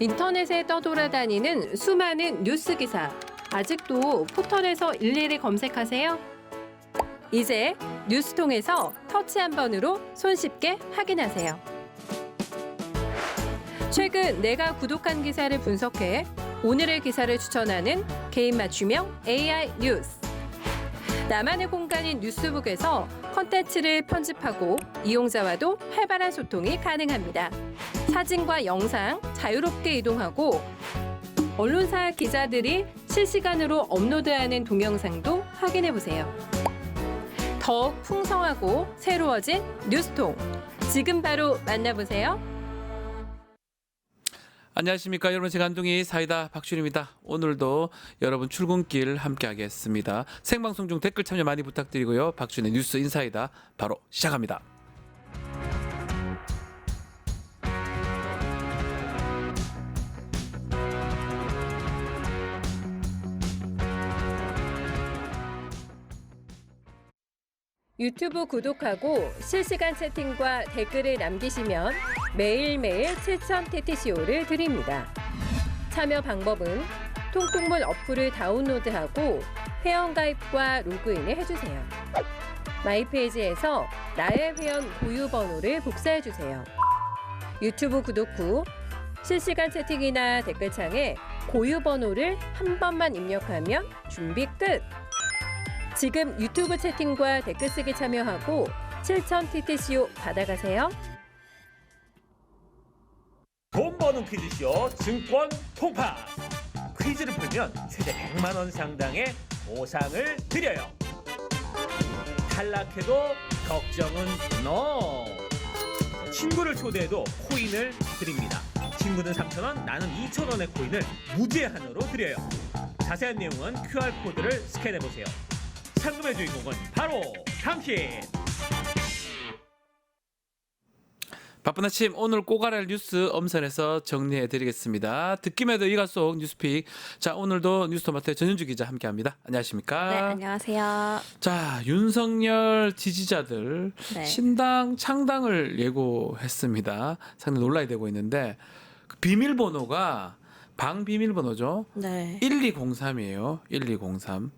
인터넷에 떠돌아다니는 수많은 뉴스 기사. 아직도 포털에서 일일이 검색하세요? 이제 뉴스통에서 터치 한 번으로 손쉽게 확인하세요. 최근 내가 구독한 기사를 분석해 오늘의 기사를 추천하는 개인 맞춤형 AI 뉴스. 나만의 공간인 뉴스북에서 콘텐츠를 편집하고 이용자와도 활발한 소통이 가능합니다. 사진과 영상 자유롭게 이동하고 언론사 기자들이 실시간으로 업로드하는 동영상도 확인해보세요. 더욱 풍성하고 새로워진 뉴스통. 지금 바로 만나보세요. 안녕하십니까 여러분, 제가 안동이 사이다 박준입니다. 오늘도 여러분 출근길 함께하겠습니다. 생방송 중 댓글 참여 많이 부탁드리고요. 박준의 뉴스 인사이다 바로 시작합니다. 유튜브 구독하고 실시간 채팅과 댓글을 남기시면 매일매일 7천 TTCO를 드립니다. 참여 방법은 통통물 어플을 다운로드하고 회원가입과 로그인을 해주세요. 마이페이지에서 나의 회원 고유 번호를 복사해주세요. 유튜브 구독 후 실시간 채팅이나 댓글창에 고유 번호를 한 번만 입력하면 준비 끝! 지금 유튜브 채팅과 댓글 쓰기 참여하고 7천 TTCO 받아가세요. 돈 버는 퀴즈쇼 증권 통파. 퀴즈를 풀면 최대 100만 원 상당의 보상을 드려요. 탈락해도 걱정은 NO. 친구를 초대해도 코인을 드립니다. 친구는 3,000원, 나는 2,000원의 코인을 무제한으로 드려요. 자세한 내용은 QR코드를 스캔해보세요. 상금의 주인공은 바로 당신. 바쁜 아침 오늘 꼭 알아야 할 뉴스 엄선해서 정리해드리겠습니다. 듣기만 해도 이가 속 뉴스픽. 자, 오늘도 뉴스토마토의 전윤주 기자 함께합니다. 안녕하십니까? 네, 안녕하세요. 자, 윤석열 지지자들 네. 신당 창당을 예고했습니다. 상당히 논란이 되고 있는데 그 비밀번호가 방 비밀번호죠. 네. 1203이에요. 1203.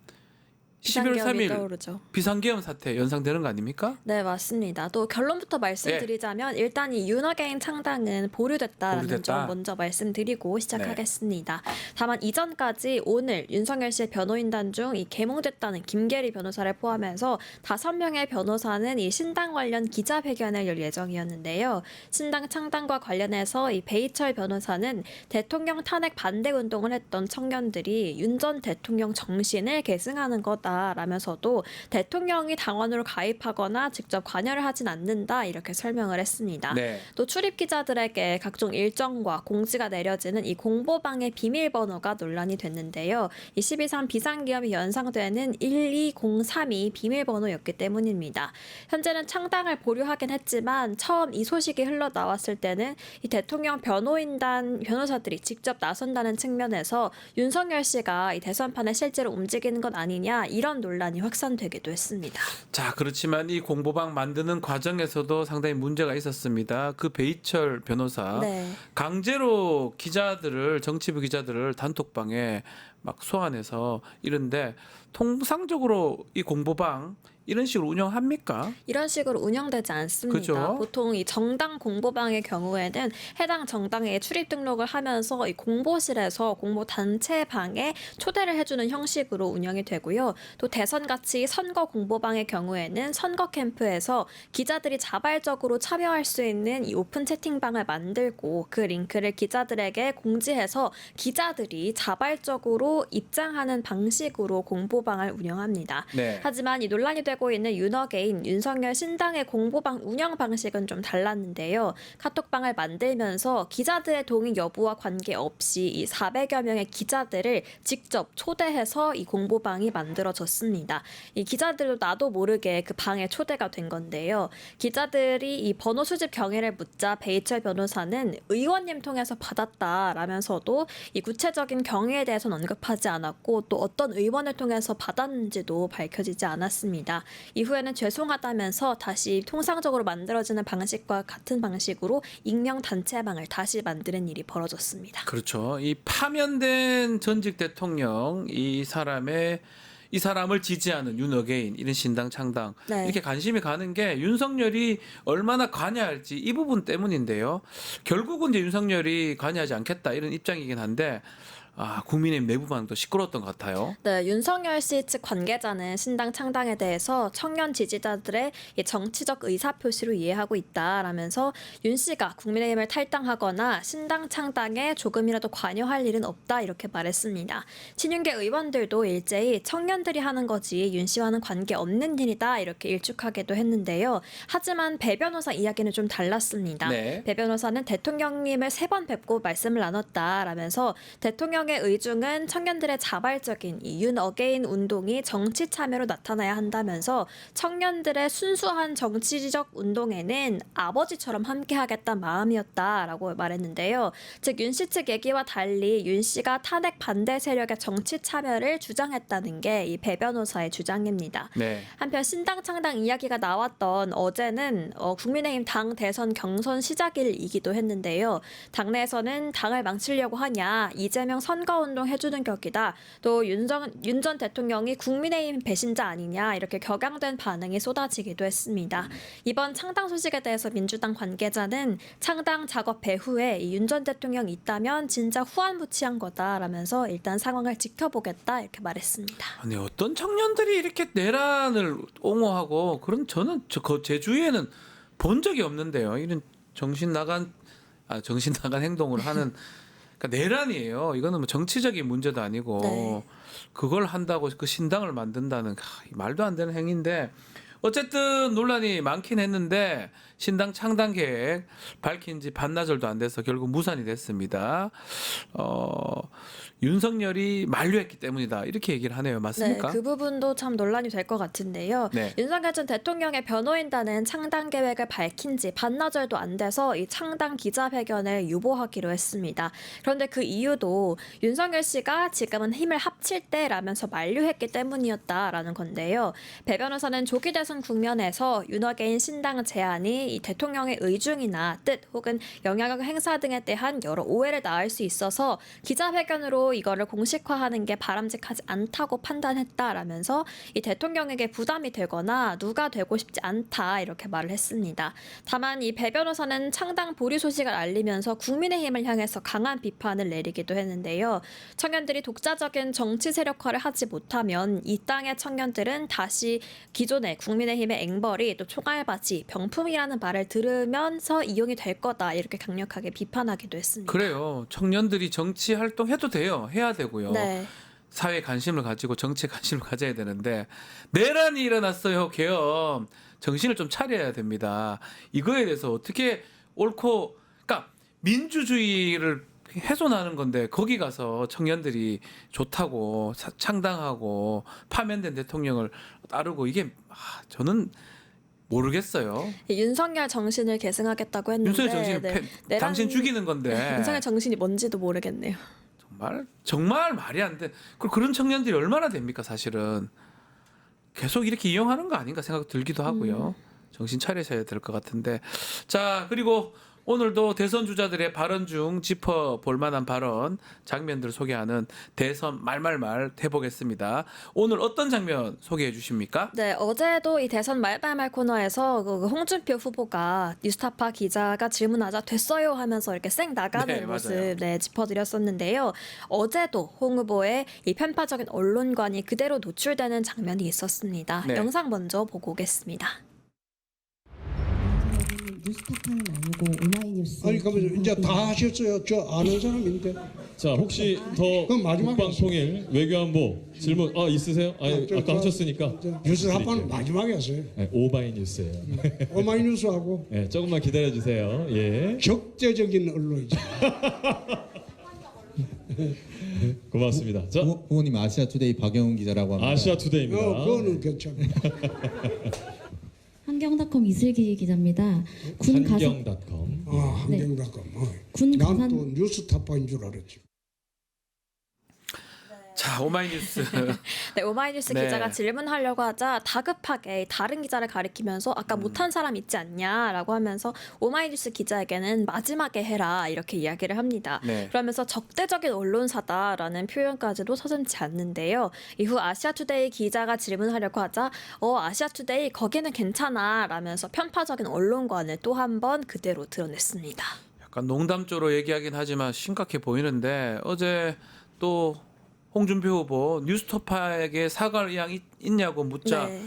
11월 비상계엄이 3일 떠오르죠. 비상계엄 사태 연상되는 거 아닙니까? 네, 맞습니다. 또 결론부터 말씀드리자면 일단 이 윤어게인 창당은 보류됐다라는 보류됐다. 점 먼저 말씀드리고 시작하겠습니다. 다만 이전까지 오늘 윤석열 씨의 변호인단 중 이 개몽됐다는 김계리 변호사를 포함해서 5명의 변호사는 이 신당 관련 기자회견을 열 예정이었는데요. 신당 창당과 관련해서 이 베이철 변호사는 대통령 탄핵 반대 운동을 했던 청년들이 윤 전 대통령 정신을 계승하는 거다 라면서도 대통령이 당원으로 가입하거나 직접 관여를 하진 않는다 이렇게 설명을 했습니다. 네. 또 출입 기자들에게 각종 일정과 공지가 내려지는 이 공보방의 비밀번호가 논란이 됐는데요. 이 12.3 비상기업이 연상되는 1203이 비밀번호였기 때문입니다. 현재는 창당을 보류하긴 했지만 처음 이 소식이 흘러나왔을 때는 이 대통령 변호인단 변호사들이 직접 나선다는 측면에서 윤석열 씨가 이 대선판에 실제로 움직이는 것 아니냐 이런 논란이 확산되기도 했습니다. 자, 그렇지만 이 공보방 만드는 과정에서도 상당히 문제가 있었습니다. 그 베이철 변호사 네. 강제로 기자들을 정치부 기자들을 단톡방에 막 소환해서 이런데 통상적으로 이 공보방 이런 식으로 운영합니까? 이런 식으로 운영되지 않습니다. 그죠? 보통 이 정당 공보방의 경우에는 해당 정당에 출입 등록을 하면서 이 공보실에서 공보 단체 방에 초대를 해주는 형식으로 운영이 되고요. 또 대선같이 선거 공보방의 경우에는 선거 캠프에서 기자들이 자발적으로 참여할 수 있는 이 오픈 채팅방을 만들고 그 링크를 기자들에게 공지해서 기자들이 자발적으로 입장하는 방식으로 공보방을 운영합니다. 네. 하지만 이 논란이 되고 있는 윤어게인 윤석열 신당의 공보방 운영 방식은 좀 달랐는데요. 카톡방을 만들면서 기자들의 동의 여부와 관계없이 이 400여 명의 기자들을 직접 초대해서 이 공보방이 만들어졌습니다. 이 기자들도 나도 모르게 그 방에 초대가 된 건데요. 기자들이 이 번호 수집 경위를 묻자 베이철 변호사는 의원님 통해서 받았다라면서도 이 구체적인 경위에 대해서는 언급하지 않았고 또 어떤 의원을 통해서 받았는지도 밝혀지지 않았습니다. 이후에는 죄송하다면서 다시 통상적으로 만들어지는 방식과 같은 방식으로 익명 단체방을 다시 만드는 일이 벌어졌습니다. 그렇죠. 이 파면된 전직 대통령 이 사람을 지지하는 윤어게인 이런 신당 창당 네. 이렇게 관심이 가는 게 윤석열이 얼마나 관여할지 이 부분 때문인데요. 결국은 이제 윤석열이 관여하지 않겠다 이런 입장이긴 한데 국민의힘 내부 반응도 시끄러웠던 것 같아요. 네, 윤석열 씨 측 관계자는 신당 창당에 대해서 청년 지지자들의 이 정치적 의사표시로 이해하고 있다라면서 윤 씨가 국민의힘을 탈당하거나 신당 창당에 조금이라도 관여할 일은 없다 이렇게 말했습니다. 친윤계 의원들도 일제히 청년들이 하는 거지 윤 씨와는 관계없는 일이다 이렇게 일축하기도 했는데요. 하지만 배 변호사 이야기는 좀 달랐습니다. 네. 배 변호사는 대통령님을 3번 뵙고 말씀을 나눴다라면서 대통령의 의중은 청년들의 자발적인 이 윤 어게인 운동이 정치 참여로 나타나야 한다면서 청년들의 순수한 정치적 운동에는 아버지처럼 함께하겠다는 마음이었다라고 말했는데요. 즉 윤 씨 측 얘기와 달리 윤 씨가 탄핵 반대 세력의 정치 참여를 주장했다는 게 이 배 변호사의 주장입니다. 네. 한편 신당 창당 이야기가 나왔던 어제는 국민의힘 당 대선 경선 시작일이기도 했는데요. 당내에서는 당을 망치려고 하냐, 이재명 선거운동 해주는 격이다, 또 윤 전 대통령이 국민의힘 배신자 아니냐 이렇게 격앙된 반응이 쏟아지기도 했습니다. 이번 창당 소식에 대해서 민주당 관계자는 창당 작업 배후에 윤 전 대통령이 있다면 진짜 후안부치한 거다라면서 일단 상황을 지켜보겠다 이렇게 말했습니다. 아니 어떤 청년들이 이렇게 내란을 옹호하고 그런 저는 제 주위에는 본 적이 없는데요. 이런 정신 나간 행동을 하는 그러니까 내란이에요. 이거는 뭐 정치적인 문제도 아니고 네. 그걸 한다고 그 신당을 만든다는 말도 안 되는 행위인데 어쨌든 논란이 많긴 했는데 신당 창당 계획 밝힌 지 반나절도 안 돼서 결국 무산이 됐습니다. 윤석열이 만류했기 때문이다 이렇게 얘기를 하네요. 맞습니까? 네, 그 부분도 참 논란이 될 것 같은데요. 네. 윤석열 전 대통령의 변호인단은 창당 계획을 밝힌 지 반나절도 안 돼서 이 창당 기자회견을 유보하기로 했습니다. 그런데 그 이유도 윤석열 씨가 지금은 힘을 합칠 때라면서 만류했기 때문이었다라는 건데요. 배 변호사는 조기 대선 국면에서 윤어게인 신당 제안이 이 대통령의 의중이나 뜻 혹은 영향력 행사 등에 대한 여러 오해를 낳을 수 있어서 기자회견으로 이거를 공식화하는 게 바람직하지 않다고 판단했다라면서 이 대통령에게 부담이 되거나 누가 되고 싶지 않다 이렇게 말을 했습니다. 다만 이 배 변호사는 창당 보류 소식을 알리면서 국민의힘을 향해서 강한 비판을 내리기도 했는데요. 청년들이 독자적인 정치 세력화를 하지 못하면 이 땅의 청년들은 다시 기존의 국민의힘의 앵벌이 또 총알바지 병풍이라는 말을 들으면서 이용이 될 거다 이렇게 강력하게 비판하기도 했습니다. 그래요. 청년들이 정치 활동해도 돼요. 해야 되고요. 네. 사회에 관심을 가지고 정치에 관심을 가져야 되는데 내란이 일어났어요. 계엄. 정신을 좀 차려야 됩니다. 이거에 대해서 어떻게 옳고 그러니까 민주주의를 훼손하는 건데 거기 가서 청년들이 좋다고 창당하고 파면된 대통령을 따르고 이게 저는 모르겠어요. 윤석열 정신을 계승하겠다고 했는데 윤석열 정신을 당신 죽이는 건데 윤석열 정신이 뭔지도 모르겠네요. 정말 말이 안 돼. 그런 청년들이 얼마나 됩니까 사실은. 계속 이렇게 이용하는 거 아닌가 생각 들기도 하고요. 정신 차리셔야 될 것 같은데. 자 그리고 오늘도 대선 주자들의 발언 중 짚어볼 만한 발언 장면들 소개하는 대선 말말말 해보겠습니다. 오늘 어떤 장면 소개해 주십니까? 네, 어제도 이 대선 말말말 코너에서 그 홍준표 후보가 뉴스타파 기자가 질문하자 됐어요 하면서 이렇게 쌩 나가는 네, 모습 맞아요. 짚어드렸었는데요. 어제도 홍 후보의 이 편파적인 언론관이 그대로 노출되는 장면이 있었습니다. 네. 영상 먼저 보고 오겠습니다. 뉴스타파는 아니고 오마이뉴스. 아니 그러면 이제 다 하셨어요. 저 아는 사람인데. 자 혹시 더 그럼 마지막에 국방통일 외교안보 질문 있으세요? 아니 아까 하셨으니까 뉴스타파는 마지막에 하세요. 네, 오마이뉴스예요. 오마이뉴스하고 네, 조금만 기다려 주세요. 예, 적재적인 언론이죠. 고맙습니다. 자 후보님 아시아투데이 박영훈 기자라고 합니다. 아시아투데이입니다. 그거는 괜찮아요. 환경닷컴 이슬기 기자입니다. 군 가산 환경닷컴. 환경닷컴. 군 가산 난또 뉴스타파인 줄 알았지. 자, 오마이뉴스. 네, 오마이뉴스 네. 기자가 질문하려고 하자 다급하게 다른 기자를 가리키면서 아까 못한 사람 있지 않냐라고 하면서 오마이뉴스 기자에게는 마지막에 해라 이렇게 이야기를 합니다. 네. 그러면서 적대적인 언론사다라는 표현까지도 서슴지 않는데요. 이후 아시아투데이 기자가 질문하려고 하자 아시아투데이 거기는 괜찮아 라면서 편파적인 언론관을 또 한 번 그대로 드러냈습니다. 약간 농담조로 얘기하긴 하지만 심각해 보이는데 어제 또 홍준표 후보 뉴스토파에게 사과할 의향 있냐고 묻자 네.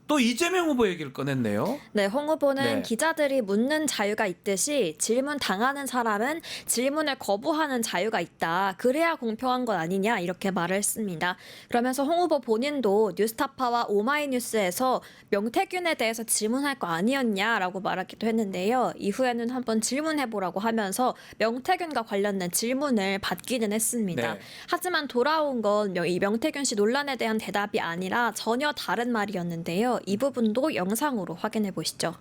또 이재명 후보 얘기를 꺼냈네요. 네, 홍 후보는 네. 기자들이 묻는 자유가 있듯이 질문 당하는 사람은 질문을 거부하는 자유가 있다. 그래야 공평한 것 아니냐 이렇게 말을 했습니다. 그러면서 홍 후보 본인도 뉴스타파와 오마이뉴스에서 명태균에 대해서 질문할 거 아니었냐라고 말하기도 했는데요. 이후에는 한번 질문해보라고 하면서 명태균과 관련된 질문을 받기는 했습니다. 네. 하지만 돌아온 건 이 명태균 씨 논란에 대한 대답이 아니라 전혀 다른 말이었는데요. 이 부분도 영상으로 확인해 보시죠.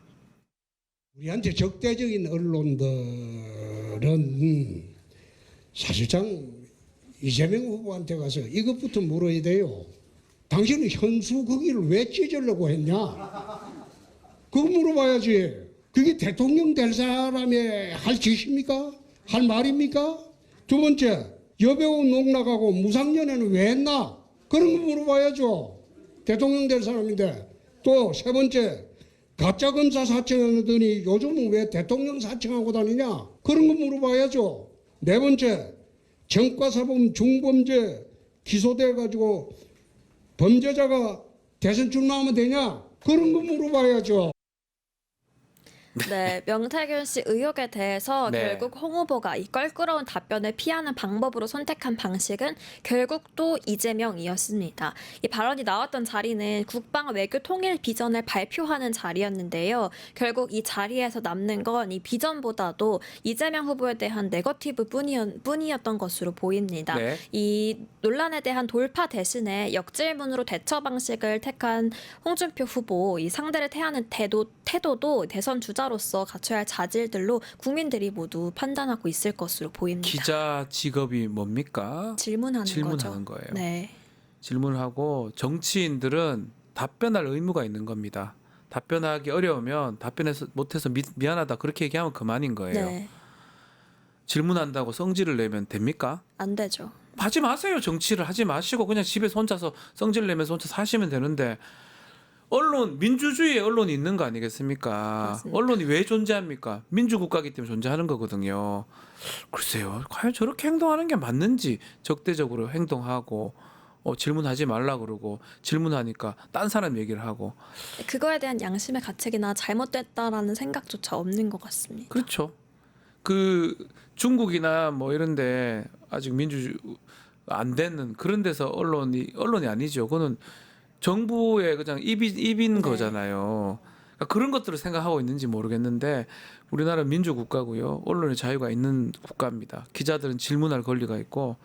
우리한테 적대적인 언론들은 사실상 이재명 후보한테 가서 이것부터 물어야 돼요. 당신은 현수 거기를 왜 찢으려고 했냐? 그거 물어봐야지. 그게 대통령 될 사람의 할 짓입니까? 할 말입니까? 두 번째, 여배우 농락하고 무상연애는 왜 했나? 그런 거 물어봐야죠. 대통령 될 사람인데. 또 세 번째, 가짜 검사 사칭하더니 요즘은 왜 대통령 사칭하고 다니냐? 그런 거 물어봐야죠. 네 번째, 전과사범 중범죄 기소돼가지고 범죄자가 대선 출마하면 되냐? 그런 거 물어봐야죠. 네, 명태균 씨 의혹에 대해서 네. 결국 홍 후보가 이 껄끄러운 답변을 피하는 방법으로 선택한 방식은 결국 또 이재명이었습니다. 이 발언이 나왔던 자리는 국방 외교 통일 비전을 발표하는 자리였는데요. 결국 이 자리에서 남는 건 이 비전보다도 이재명 후보에 대한 네거티브 뿐이었던 것으로 보입니다. 네. 이 논란에 대한 돌파 대신에 역질문으로 대처 방식을 택한 홍준표 후보, 이 상대를 태하는 태도도 대선 주자로서 갖춰야 할 자질들로 국민들이 모두 판단하고 있을 것으로 보입니다. 기자 직업이 뭡니까? 질문하는 질문하는 거죠. 거예요. 네. 질문하고 정치인들은 답변할 의무가 있는 겁니다. 답변하기 어려우면 답변해서 못해서 미안하다 그렇게 얘기하면 그만인 거예요. 네. 질문한다고 성질을 내면 됩니까? 안 되죠. 하지 마세요. 정치를 하지 마시고 그냥 집에서 혼자서 성질 내면서 혼자 사시면 되는데 언론, 민주주의에 언론이 있는 거 아니겠습니까? 맞습니다. 언론이 왜 존재합니까? 민주국가이기 때문에 존재하는 거거든요. 글쎄요. 과연 저렇게 행동하는 게 맞는지 적대적으로 행동하고 질문하지 말라 그러고 질문하니까 딴 사람 얘기를 하고 그거에 대한 양심의 가책이나 잘못됐다라는 생각조차 없는 것 같습니다. 그렇죠. 그 중국이나 뭐 이런데 아직 민주 안 되는 그런 데서 언론이 아니죠. 그거는 정부의 그냥 입인 네. 거잖아요. 그러니까 그런 것들을 생각하고 있는지 모르겠는데 우리나라 민주국가고요. 언론의 자유가 있는 국가입니다. 기자들은 질문할 권리가 있고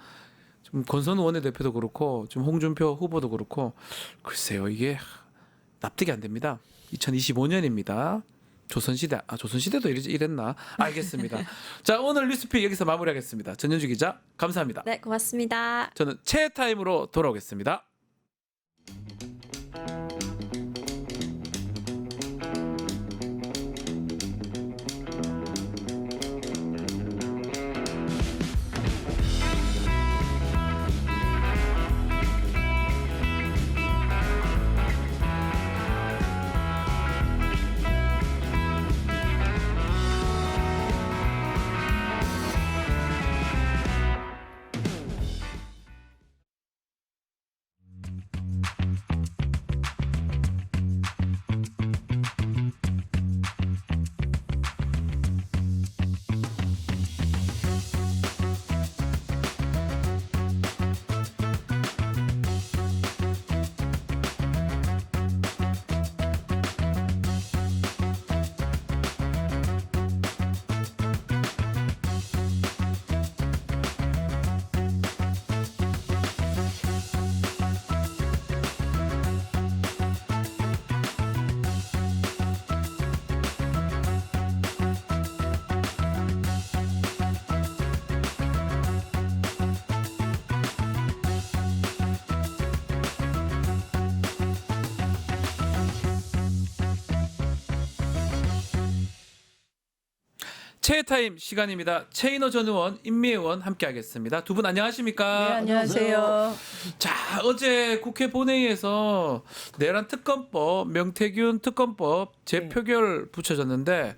좀 권선우 원내대표도 그렇고 좀 홍준표 후보도 그렇고 글쎄요. 이게 납득이 안 됩니다. 2025년입니다. 조선시대도 이랬나? 알겠습니다. 자, 오늘 뉴스픽 여기서 마무리하겠습니다. 전현주 기자 감사합니다. 네, 고맙습니다. 저는 최타임으로 돌아오겠습니다. 최타임 시간입니다. 최인호 전 의원, 임미애 의원 함께하겠습니다. 두 분 안녕하십니까? 네, 안녕하세요. 자, 어제 국회 본회의에서 내란 특검법, 명태균 특검법 재표결 붙여졌는데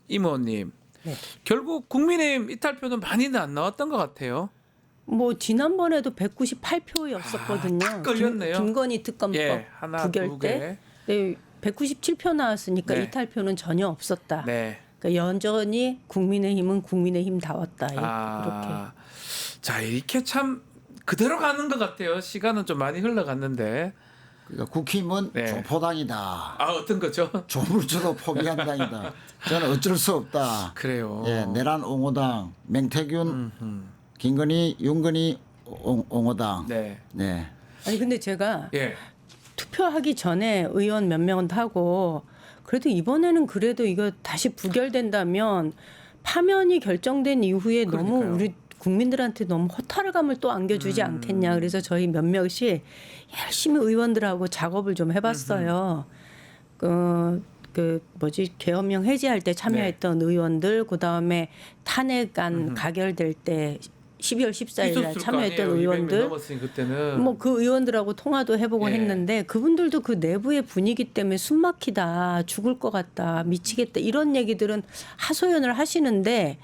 임 의원님, 네. 결국 국민의힘 이탈표는 많이는 안 나왔던 것 같아요. 뭐 지난번에도 198표였었거든요. 딱 걸렸네요. 김건희 특검법 예, 하나, 부결 두 때 개. 네, 197표 나왔으니까 네. 이탈표는 전혀 없었다. 네. 그러니까 여전히 국민의힘은 국민의힘다웠다. 이렇게. 자, 이렇게 참 그대로 가는 것 같아요. 시간은 좀 많이 흘러갔는데. 그러니까 국힘은 네. 조포당이다. 어떤 거죠? 조물주도 포기한 당이다. 저는 어쩔 수 없다. 그래요. 예, 내란 옹호당, 맹태균, 김건희, 윤건희 옹호당. 네. 네. 아니 근데 제가 예. 투표하기 전에 의원 몇 명은 타고 그래도 이번에는 그래도 이거 다시 부결된다면 파면이 결정된 이후에 너무 그러니까요. 우리 국민들한테 너무 허탈감을 또 안겨주지 않겠냐. 그래서 저희 몇몇이 열심히 의원들하고 작업을 좀 해봤어요. 계엄령 해제할 때 참여했던 의원들, 그 다음에 탄핵안 가결될 때 12월 14일 날 참여했던 의원들, 그때는 뭐 그 의원들하고 통화도 해보고 예. 했는데 그분들도 그 내부의 분위기 때문에 숨막히다, 죽을 것 같다, 미치겠다 이런 얘기들은 하소연을 하시는데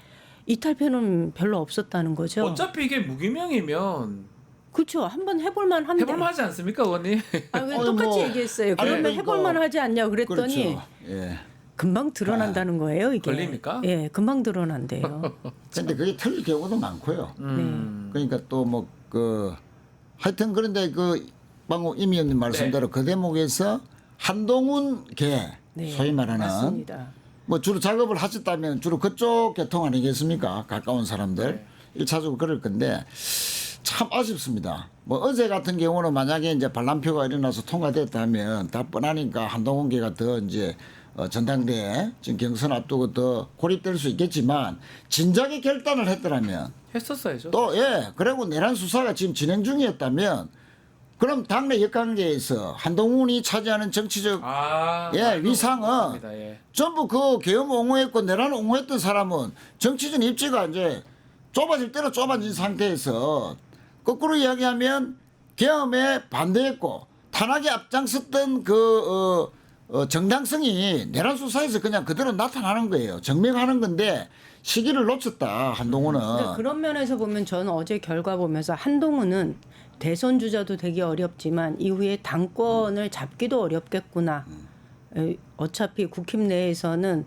이탈표는 별로 없었다는 거죠. 어차피 이게 무기명이면 그렇죠. 한번 해볼만 한데. 해볼만하지 않습니까, 의원님? 왜 똑같이 뭐, 얘기했어요. 아니, 그러면 이거- 해볼만 하지 않냐 그랬더니 그렇죠. 예. 금방 드러난다는 거예요. 이게. 걸립니까? 예, 금방 드러난대요. 근데 그게 틀릴 경우도 많고요. 음. 그러니까 또 뭐 하여튼 그런데 방금 임 의원님 말씀대로 그 대목에서 한동훈 개 네, 소위 말하는 맞습니다. 뭐 주로 작업을 하셨다면 주로 그쪽 계통 아니겠습니까? 가까운 사람들 네. 일차적으로 그럴 건데 참 아쉽습니다. 뭐 어제 같은 경우는 만약에 이제 반란표가 일어나서 통과됐다면 다 뻔하니까 한동훈 개가 더 이제 전당대회 지금 경선 앞두고 더 고립될 수 있겠지만 진작에 결단을 했더라면 했었어야죠. 또 그리고 내란 수사가 지금 진행 중이었다면 그럼 당내 역관계에서 한동훈이 차지하는 정치적 위상은 맞습니다. 예. 전부 그 계엄 옹호했고 내란 옹호했던 사람은 정치적 입지가 이제 좁아질 대로 좁아진 상태에서 거꾸로 이야기하면 계엄에 반대했고 탄압에 앞장섰던 정당성이 내란 수사에서 그냥 그대로 나타나는 거예요. 증명하는 건데 시기를 놓쳤다 한동훈은. 그러니까 그런 면에서 보면 저는 어제 결과 보면서 한동훈은 대선 주자도 되기 어렵지만 이후에 당권을 잡기도 어렵겠구나. 어차피 국힘 내에서는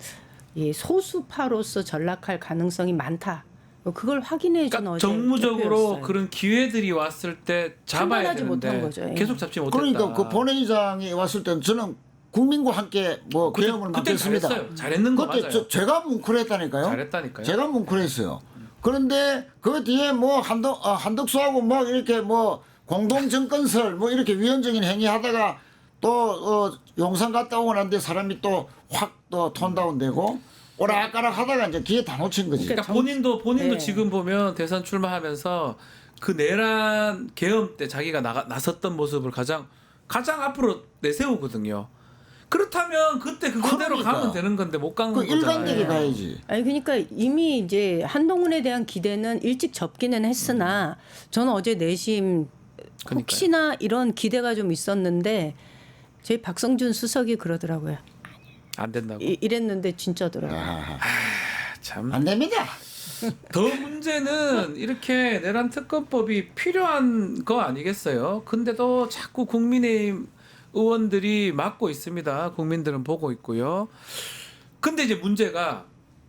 이 소수파로서 전락할 가능성이 많다. 그걸 확인해 준 그러니까 어제 정무적으로 대표였어요. 그런 기회들이 왔을 때 잡아야 판단하지 못한 되는데 거죠. 예. 계속 잡지 못했다. 그러니까 그 본회의장에 왔을 때는 저는 국민과 함께 뭐 계엄을 그때 맡겼습니다. 잘했어요. 잘했는 거 그때 맞아요. 제가 뭉클했다니까요. 잘했다니까요. 제가 뭉클했어요. 그런데 그 뒤에 뭐 한덕수하고 뭐 이렇게 뭐 공동 정권설 뭐 이렇게 위헌적인 행위하다가 또 용산 갔다 오고 난데 사람이 또 확 또 톤다운되고 오락가락 하다가 이제 기회 다 놓친 거지. 그러니까 본인도 네. 지금 보면 대선 출마하면서 그 내란 계엄 때 자기가 나섰던 모습을 가장 앞으로 내세우거든요. 그렇다면 그때 그거대로 그러니까. 가면 되는 건데 못 간 그 거잖아요. 일관되게 가야지. 아니 그러니까 이미 이제 한동훈에 대한 기대는 일찍 접기는 했으나 저는 어제 내심 그러니까요. 혹시나 이런 기대가 좀 있었는데 저희 박성준 수석이 그러더라고요. 안 된다고. 이랬는데 진짜더라고요. 참. 안 됩니다. 더 문제는 이렇게 내란 특검법이 필요한 거 아니겠어요? 근데도 자꾸 국민의힘 의원들이 막고 있습니다. 국민들은 보고 있고요. 근데 이제 문제가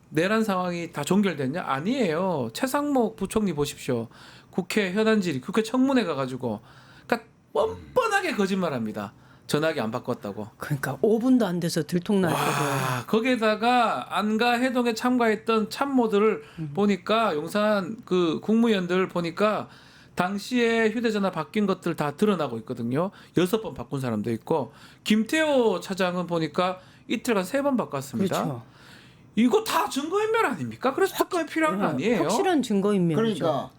내란 상황이 다 종결됐냐? 아니에요. 최상목 부총리 보십시오. 국회 현안 질의, 국회 청문회 가가지고 그러니까 뻔뻔하게 거짓말합니다. 전화기 안 바꿨다고. 그러니까 5분도 안 돼서 들통날거든. 거기에다가 안가 해동에 참가했던 참모들을 보니까 용산 그 국무위원들 보니까 당시에 휴대전화 바뀐 것들 다 드러나고 있거든요. 6번 바꾼 사람도 있고 김태호 차장은 보니까 이틀간 3번 바꿨습니다. 그렇죠. 이거 다 증거인멸 아닙니까? 그래서 특검이 필요한 거 아니에요? 확실한 증거인멸이죠. 그러니까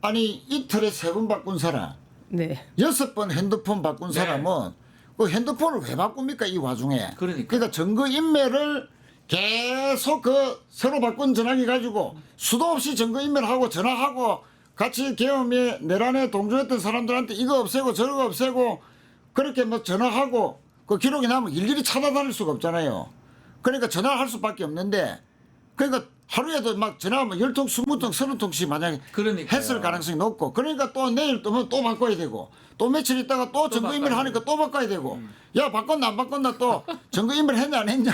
아니 이틀에 3번 바꾼 사람, 네. 6번 핸드폰 바꾼 네. 사람은 그 핸드폰을 왜 바꿉니까 이 와중에? 그러니까. 그러니까 증거 인멸을 계속 그 서로 바꾼 전화기 가지고 수도 없이 증거인멸하고 전화하고 같이 계엄에 내란에 동조했던 사람들한테 이거 없애고 저거 없애고 그렇게 뭐 전화하고 그 기록이 나면 일일이 찾아다닐 수가 없잖아요. 그러니까 전화를 할 수밖에 없는데 그러니까 하루에도 막 전화하면 10통, 20통, 30통씩 만약에 그러니까요. 했을 가능성이 높고 그러니까 또 내일 또 바꿔야 되고 또 며칠 있다가 또 증거인멸 하니까 또 바꿔야 되고 야 바꿨나 안 바꿨나 또 증거인멸 했냐 안 했냐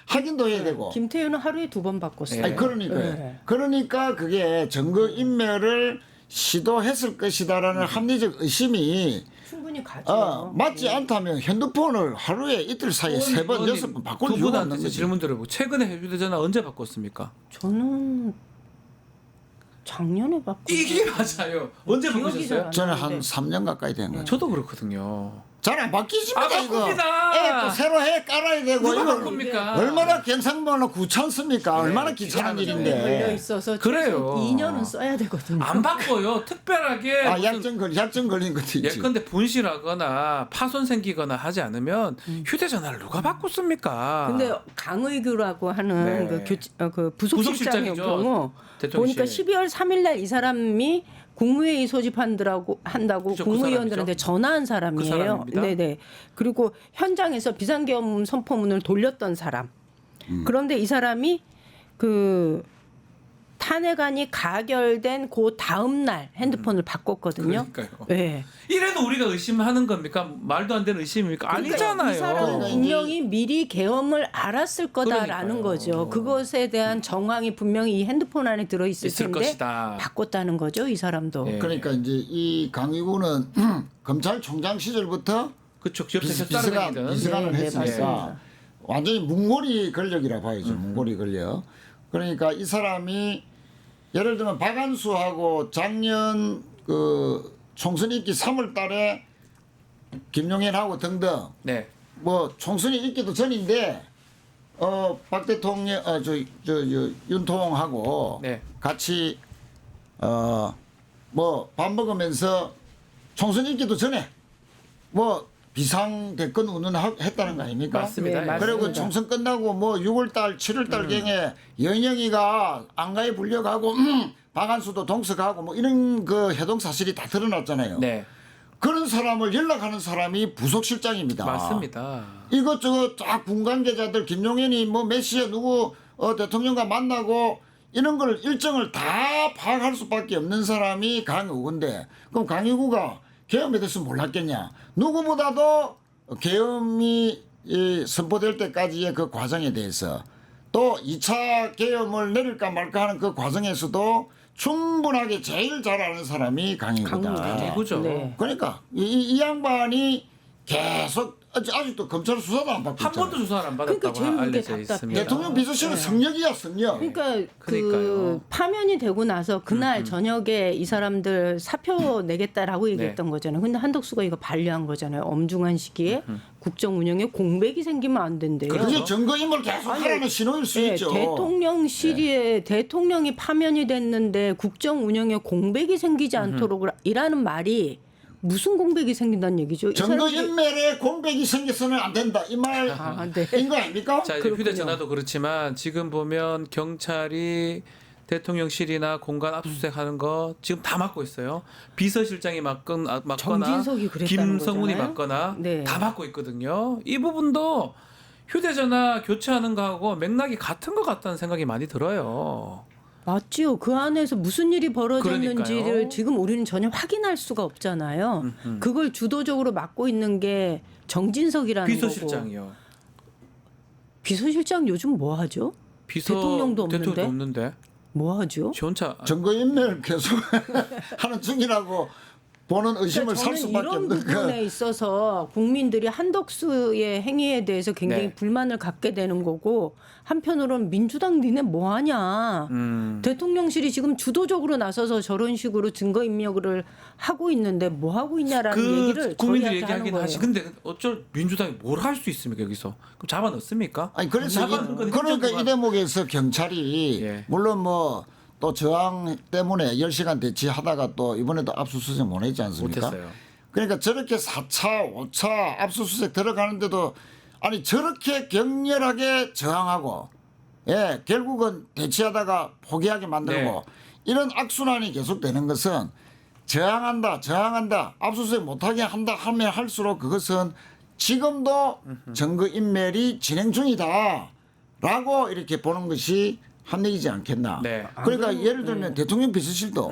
확인도 해야 되고 김태효는 하루에 2번 바꿨어요. 아니 그러니까요. 네. 그러니까 그게 증거인멸을 시도했을 것이다라는 합리적 의심이 충분히 가죠. 맞지 않다면 핸드폰을 하루에 이틀 사이에 3번, 6번 바꿀 이유가 없는 그분한테 거지. 질문 드려보고 최근에 휴대전화 언제 바꿨습니까? 저는 작년에 바꿨어요. 이게 맞아요. 언제 기억이 바꾸셨어요? 잘 안 저는 한 나는데. 3년 가까이 된 거죠. 저도 그렇거든요. 잘 안 바뀌십니다 이거. 바꿉니다. 또 새로 해 깔아야 되고 누가 이걸 바꿉니까? 얼마나 경상도는 귀찮습니까? 얼마나 귀찮은 걸려 일인데. 있어서 그래요. 2년은 써야 되거든요. 안 바꿔요. 특별하게 무슨 약정 걸린 것도 있지. 예컨대 분실하거나 파손 생기거나 하지 않으면 휴대전화를 누가 바꿨습니까? 근데 강의규라고 하는 네. 그 부속실장의 부속실장이죠. 경우 대통령실. 보니까 12월 3일 날 이 사람이 국무회의 소집한다고 그렇죠, 국무위원들한테 그 전화한 그 사람이에요. 사람입니다. 네네. 그리고 현장에서 비상계엄 선포문을 돌렸던 사람. 그런데 이 사람이 그 탄핵안이 가결된 그 다음 날 핸드폰을 바꿨거든요. 그러니까요. 네. 이래도 우리가 의심하는 겁니까? 말도 안 되는 의심입니까? 아니잖아요. 이 사람은 분명히 미리 계엄을 알았을 거다라는 그러니까요. 거죠. 그것에 대한 정황이 분명히 이 핸드폰 안에 들어 있을 있을 텐데 것이다. 바꿨다는 거죠, 이 사람도. 예. 그러니까 이제 이 강의구는 검찰총장 시절부터 그쪽 옆에 비서관을 네, 했으니까 맞습니다. 완전히 문고리 권력이라 봐야죠. 문고리 권력. 그러니까 이 사람이 예를 들면 박안수하고 작년 그 총선 있기 3월 달에 김용현하고 등등 네. 뭐 총선이 있기도 전인데 박 대통령 윤통하고 네. 같이 뭐 밥 먹으면서 총선 있기도 전에 뭐 비상 대권 운운했다는 거 아닙니까? 맞습니다. 네, 그리고 맞습니다. 총선 끝나고 뭐 6월달, 7월달경에 연영이가 안가에 불려가고 박안수도 동석하고 뭐 이런 그 해동 사실이 다 드러났잖아요. 네. 그런 사람을 연락하는 사람이 부속실장입니다. 맞습니다. 이것저것 쫙 군관계자들 김용현이 뭐 몇 시에 누구 대통령과 만나고 이런 걸 일정을 다 파악할 수밖에 없는 사람이 강의구인데 그럼 강의구가 계엄에 대해서 몰랐겠냐? 누구보다도 계엄이 선포될 때까지의 그 과정에 대해서 또 2차 계엄을 내릴까 말까 하는 그 과정에서도 충분하게 제일 잘 아는 사람이 강의구다. 대구죠. 네. 그러니까 이 양반이 계속 아직도 검찰 수사도 안 받고 한 있잖아요. 번도 수사를 안 받았다고 그러니까 제일 그게 알려져 답답해요. 있습니다. 대통령 비서실은 성역이야 성역. 그러니까 그 그러니까요. 파면이 되고 나서 그날 저녁에 이 사람들 사표 내겠다라고 얘기했던 거잖아요. 근데 한덕수가 이거 반려한 거잖아요. 엄중한 시기에 국정 운영에 공백이 생기면 안 된대요. 그게 증거인멸 계속 하라는 신호일 수 네, 있죠. 대통령실에 대통령이 파면이 됐는데 국정 운영에 공백이 생기지 않도록 이라는 말이 무슨 공백이 생긴다는 얘기죠? 이 사람들이- 증거인멸에 공백이 생겨서는 안 된다 이 말인 네. 거 아닙니까? 자, 이제 그렇군요. 휴대전화도 그렇지만 지금 보면 경찰이 대통령실이나 공간 압수수색하는 거 지금 다 맡고 있어요. 비서실장이 맡거나 정진석이 그랬다는 김성훈이 거잖아요. 맡거나 네. 다 맡고 있거든요. 이 부분도 휴대전화 교체하는 거하고 맥락이 같은 것 같다는 생각이 많이 들어요. 맞지요. 그 안에서 무슨 일이 벌어졌는지를 그러니까요. 지금 우리는 전혀 확인할 수가 없잖아요. 그걸 주도적으로 맡고 있는 게 정진석이라는 거고. 비서실장이요. 비서실장 요즘 뭐 하죠? 대통령도 없는데 뭐 하죠? 지 혼자 증거인멸 계속 하는 중이라고 보는 의심을 살 저는 수밖에 이런 없는 부분에 거. 있어서 국민들이 한덕수의 행위에 대해서 굉장히 네. 불만을 갖게 되는 거고 한편으로는 민주당 니네 뭐 하냐. 대통령실이 지금 주도적으로 나서서 저런 식으로 증거인멸을 하고 있는데 뭐 하고 있냐라는 얘기를 그 국민들이 저희한테 하는 얘기하긴 거예요. 하시. 근데 어쩔 민주당이 뭘 할 수 있습니까 여기서? 그럼 잡아 넣습니까? 아니 그래서 잡아놓은 건 그러니까 행정부가- 이 대목에서 경찰이 예. 물론 뭐 또 저항 때문에 10시간 대치하다가 또 이번에도 압수수색 못 했지 않습니까? 못했어요. 그러니까 저렇게 4차, 5차 압수수색 들어가는데도 아니 저렇게 격렬하게 저항하고 예, 결국은 대치하다가 포기하게 만들고 네. 이런 악순환이 계속되는 것은 저항한다, 압수수색 못하게 한다 하면 할수록 그것은 지금도 증거인멸이 진행 중이다라고 이렇게 보는 것이 합리이지 않겠나. 네. 그러니까 예를 들면 대통령 비서실도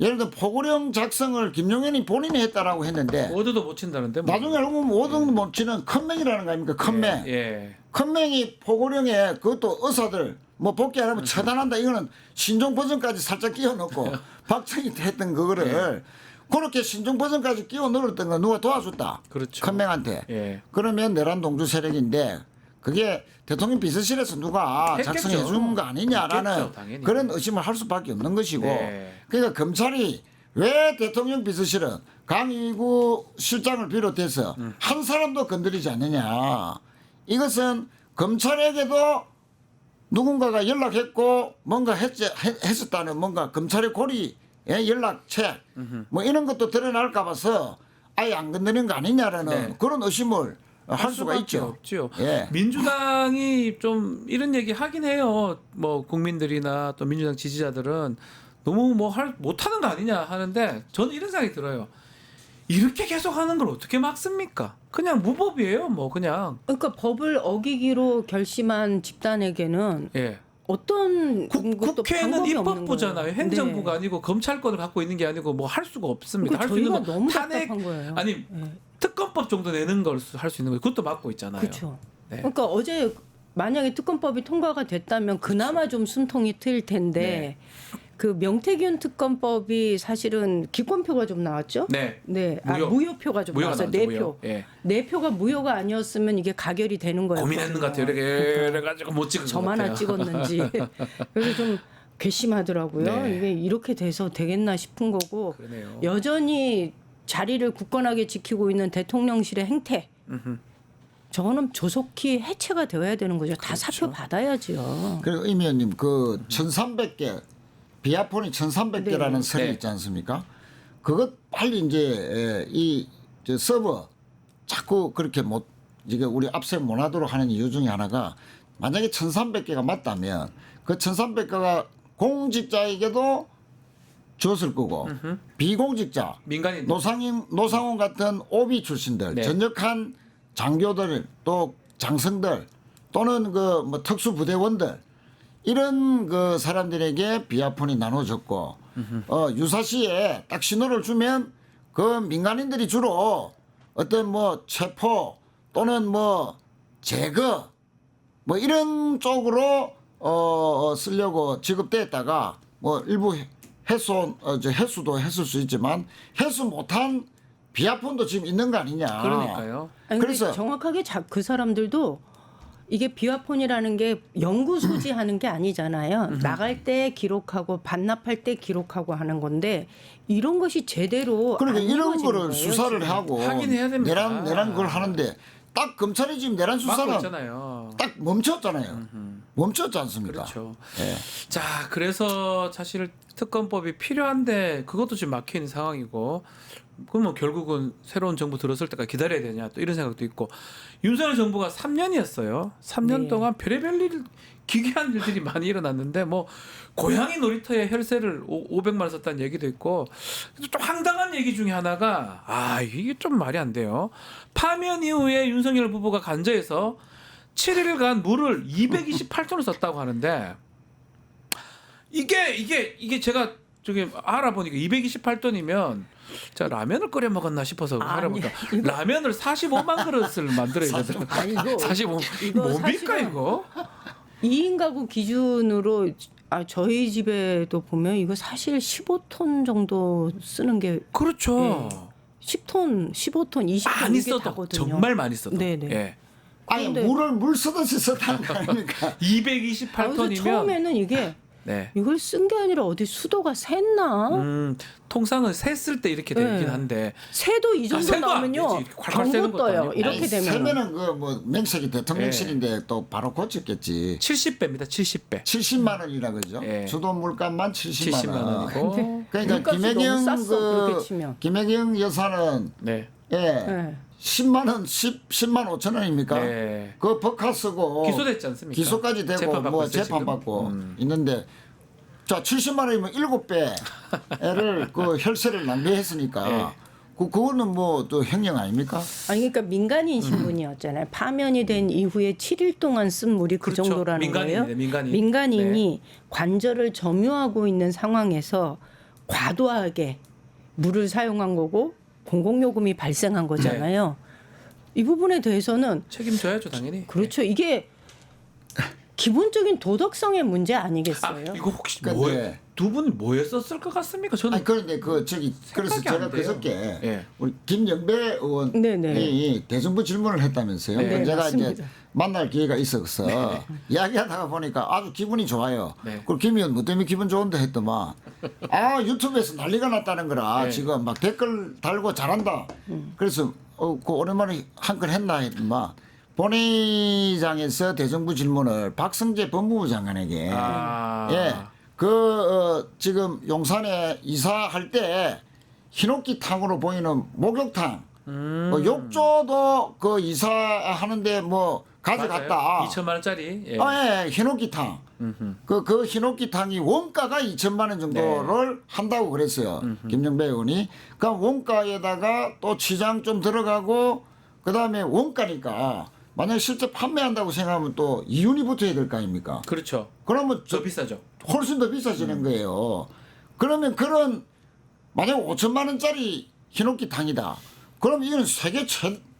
예를 들어 포고령 작성을 김용현이 본인이 했다라고 했는데 모두도 못 친다는데. 뭐. 나중에 알고 보면 5등도 못 치는 큰맹이라는 거 아닙니까? 큰맹. 예. 큰맹이 포고령에 그것도 의사들 뭐 복귀 안 하면 처단한다. 이거는 신종 버전까지 살짝 끼워 넣고 박정희 때 했던 그거를 그렇게 신종 버전까지 끼워 넣었던 거 누가 도와줬다. 그렇죠. 큰맹한테. 예. 그러면 내란 동주 세력인데 그게 대통령 비서실에서 누가 했겠죠. 작성해 준 거 아니냐라는 했겠죠, 당연히. 그런 의심을 할 수밖에 없는 것이고 네. 그러니까 검찰이 왜 대통령 비서실은 강의구 실장을 비롯해서 한 사람도 건드리지 않느냐. 이것은 검찰에게도 누군가가 연락했고 뭔가 했었다는 뭔가 검찰의 고리 연락책 뭐 이런 것도 드러날까 봐서 아예 안 건드리는 거 아니냐라는 네. 그런 의심을 할 수가 있죠. 없죠. 예. 민주당이 좀 이런 얘기 하긴 해요. 뭐 국민들이나 또 민주당 지지자들은 너무 뭐 못하는 거 아니냐 하는데 저는 이런 생각이 들어요. 이렇게 계속 하는 걸 어떻게 막습니까? 그냥 무법이에요. 뭐 그냥. 그러니까 법을 어기기로 결심한 집단에게는 예. 어떤 것도 국회는 방법이 없는 입법부잖아요. 거예요. 행정부가 네. 아니고 검찰권을 갖고 있는 게 아니고 뭐 할 수가 없습니다. 그러니까 할 수 있는 저희가 건 너무 탄핵 답답한 거예요. 아니 네. 특검법 정도 내는 걸 할 수 있는 거예요. 그것도 막고 있잖아요. 그렇죠. 네. 그러니까 어제 만약에 특검법이 통과가 됐다면 그나마 좀 숨통이 트일 텐데 그 명태균 특검법이 사실은 기권표가 좀 나왔죠. 네. 네, 무효가 무효표가 좀 나왔어요. 나왔죠, 네 무효. 표. 예. 네 표가 무효가 아니었으면 이게 가결이 되는 거예요. 고민했는 것 같아요. 이렇게 해가지고 못 찍은 것 저만 같아요. 안 찍었는지. 그래서 좀 괘씸하더라고요. 네. 이게 이렇게 돼서 되겠나 싶은 거고 그러네요. 여전히 자리를 굳건하게 지키고 있는 대통령실의 행태. 저거는 조속히 해체가 되어야 되는 거죠. 다 사표 받아야지요. 그리고 임 의원님 그 1,300개 비아폰이 1,300개라는 네. 설이 네. 있지 않습니까? 그것 빨리 이제 저 서버 자꾸 그렇게 못 이게 우리 압색 못 하도록 하는 이유 중에 하나가 만약에 1,300개가 맞다면 그 1,300개가 공직자에게도 줬을 거고 비공직자 민간인 노상원 같은 오비 출신들 네. 전역한 장교들 또 장성들 또는 그 뭐 특수부대원들 이런 그 사람들에게 비아폰이 나눠졌고 유사시에 딱 신호를 주면 그 민간인들이 주로 어떤 뭐 체포 또는 뭐 제거 뭐 이런 쪽으로 쓰려고 지급됐다가 뭐 일부 해수도 했을 수 있지만 해수 못한 비아폰도 지금 있는 거 아니냐. 그러니까요. 아니, 그래서 근데 정확하게 그 사람들도 이게 비아폰이라는 게 연구 소지하는 게 아니잖아요. 나갈 때 기록하고 반납할 때 기록하고 하는 건데 이런 것이 제대로 그러니까 안 이런 이루어지는 거를 거예요, 수사를 지금. 하고 하긴 해야 됩니다. 내란 걸 하는데 딱 검찰이 지금 내란 막고 수사는 있잖아요. 딱 멈췄잖아요. 멈췄지 않습니까? 그렇죠. 예. 자, 그래서 사실 특검법이 필요한데 그것도 지금 막혀 있는 상황이고 그러면 결국은 새로운 정부 들었을 때까지 기다려야 되냐 또 이런 생각도 있고 윤석열 정부가 3년이었어요. 3년 네. 동안 별의별 일 기괴한 일들이 많이 일어났는데 뭐 고양이 놀이터에 혈세를 500만 원 썼다는 얘기도 있고 좀 황당한 얘기 중에 하나가 이게 좀 말이 안 돼요. 파면 이후에 윤석열 후보가 간저에서 7일간 물을 228톤을 썼다고 하는데 이게 제가 저기 알아보니까 228톤이면 자 라면을 끓여 먹었나 싶어서 알아보니까 라면을 45만 그릇을 만들어야 되더라고요. 아니, 이거 45 이거 뭡니까 사실은 이거? 2인 가구 기준으로 저희 집에도 보면 이거 사실 15톤 정도 쓰는 게 그렇죠. 10톤, 15톤, 20톤 많이 이게 써도 다거든요. 정말 많이 써도. 네네. 예. 아니 그런데- 물을 물 쓰듯이 썼다는 거 아닙니까? 228톤이면 처음에는 이게 네. 이걸 쓴 게 아니라 어디 수도가 샜나? 통상은 샜을 때 이렇게 되긴 네. 한데 새도 이 정도 새도 안 나오면요 되지. 이렇게 콸콸 새는 경고 것도 떠요. 아니고. 이렇게 아니, 되면 세면은 그 뭐 맹색이 대통령실인데 예. 또 바로 고쳤겠지. 70배입니다. 70배. 70만 원이라 그러죠. 예. 주도 물값만 70만 70만 원. 원이고. 그러니까 물값이 너무 쌌어, 그렇게 치면. 김혜경 여사는 네. 예. 네. 10만 원, 10만 5천 원입니까? 네. 그 법카 쓰고 기소됐지 않습니까? 기소까지 되고 재판받고 뭐 있어요, 재판받고 지금? 있는데 자 70만 원이면 7배를 그 혈세를 낭비했으니까 네. 그거는 뭐 또 횡령 아닙니까? 아니 그러니까 민간인 신분이었잖아요. 파면이 된 이후에 7일 동안 쓴 물이 그 그렇죠. 정도라는 거예요. 민간인이네, 민간인. 민간인이 관절을 점유하고 있는 상황에서 과도하게 물을 사용한 거고 공공요금이 발생한 거잖아요. 이 부분에 대해서는 책임져야죠, 당연히. 그렇죠. 이게 기본적인 도덕성의 문제 아니겠어요? 아, 이거 혹시 근데- 두 분 뭐에 썼을 것 같습니까? 저는 아니 그런데 그 저기 그래서 생각이 안 제가 돼요. 그저께 예. 우리 김영배 의원이 네네. 대정부 질문을 했다면서요. 네, 그래서 제가 맞습니다. 이제 만날 기회가 있어서 이야기하다가 보니까 아주 기분이 좋아요. 네. 그리고 김 의원 뭐 때문에 기분 좋은데 했더만 아 유튜브에서 난리가 났다는 거라 네. 지금 막 댓글 달고 잘한다. 그래서 그 오랜만에 한 건 했나 했더만 본회의장에서 대정부 질문을 박성재 법무부 장관에게 예. 지금 용산에 이사할 때 히노키 탕으로 보이는 목욕탕, 뭐 욕조도 그 이사하는데 뭐 가져갔다. 2천만 원짜리. 예. 예, 히노키 탕. 그 히노키 탕이 원가가 2천만 원 정도를 한다고 그랬어요. 김영배 의원이. 그러니까 원가에다가 또 치장 좀 들어가고 그다음에 원가니까 만약 실제 판매한다고 생각하면 또 이윤이 붙어야 될 거 아닙니까? 그렇죠. 그러면 더 비싸죠. 훨씬 더 비싸지는 거예요. 그러면 그런 만약 5천만 원짜리 히노키 탕이다. 그럼 이건 세계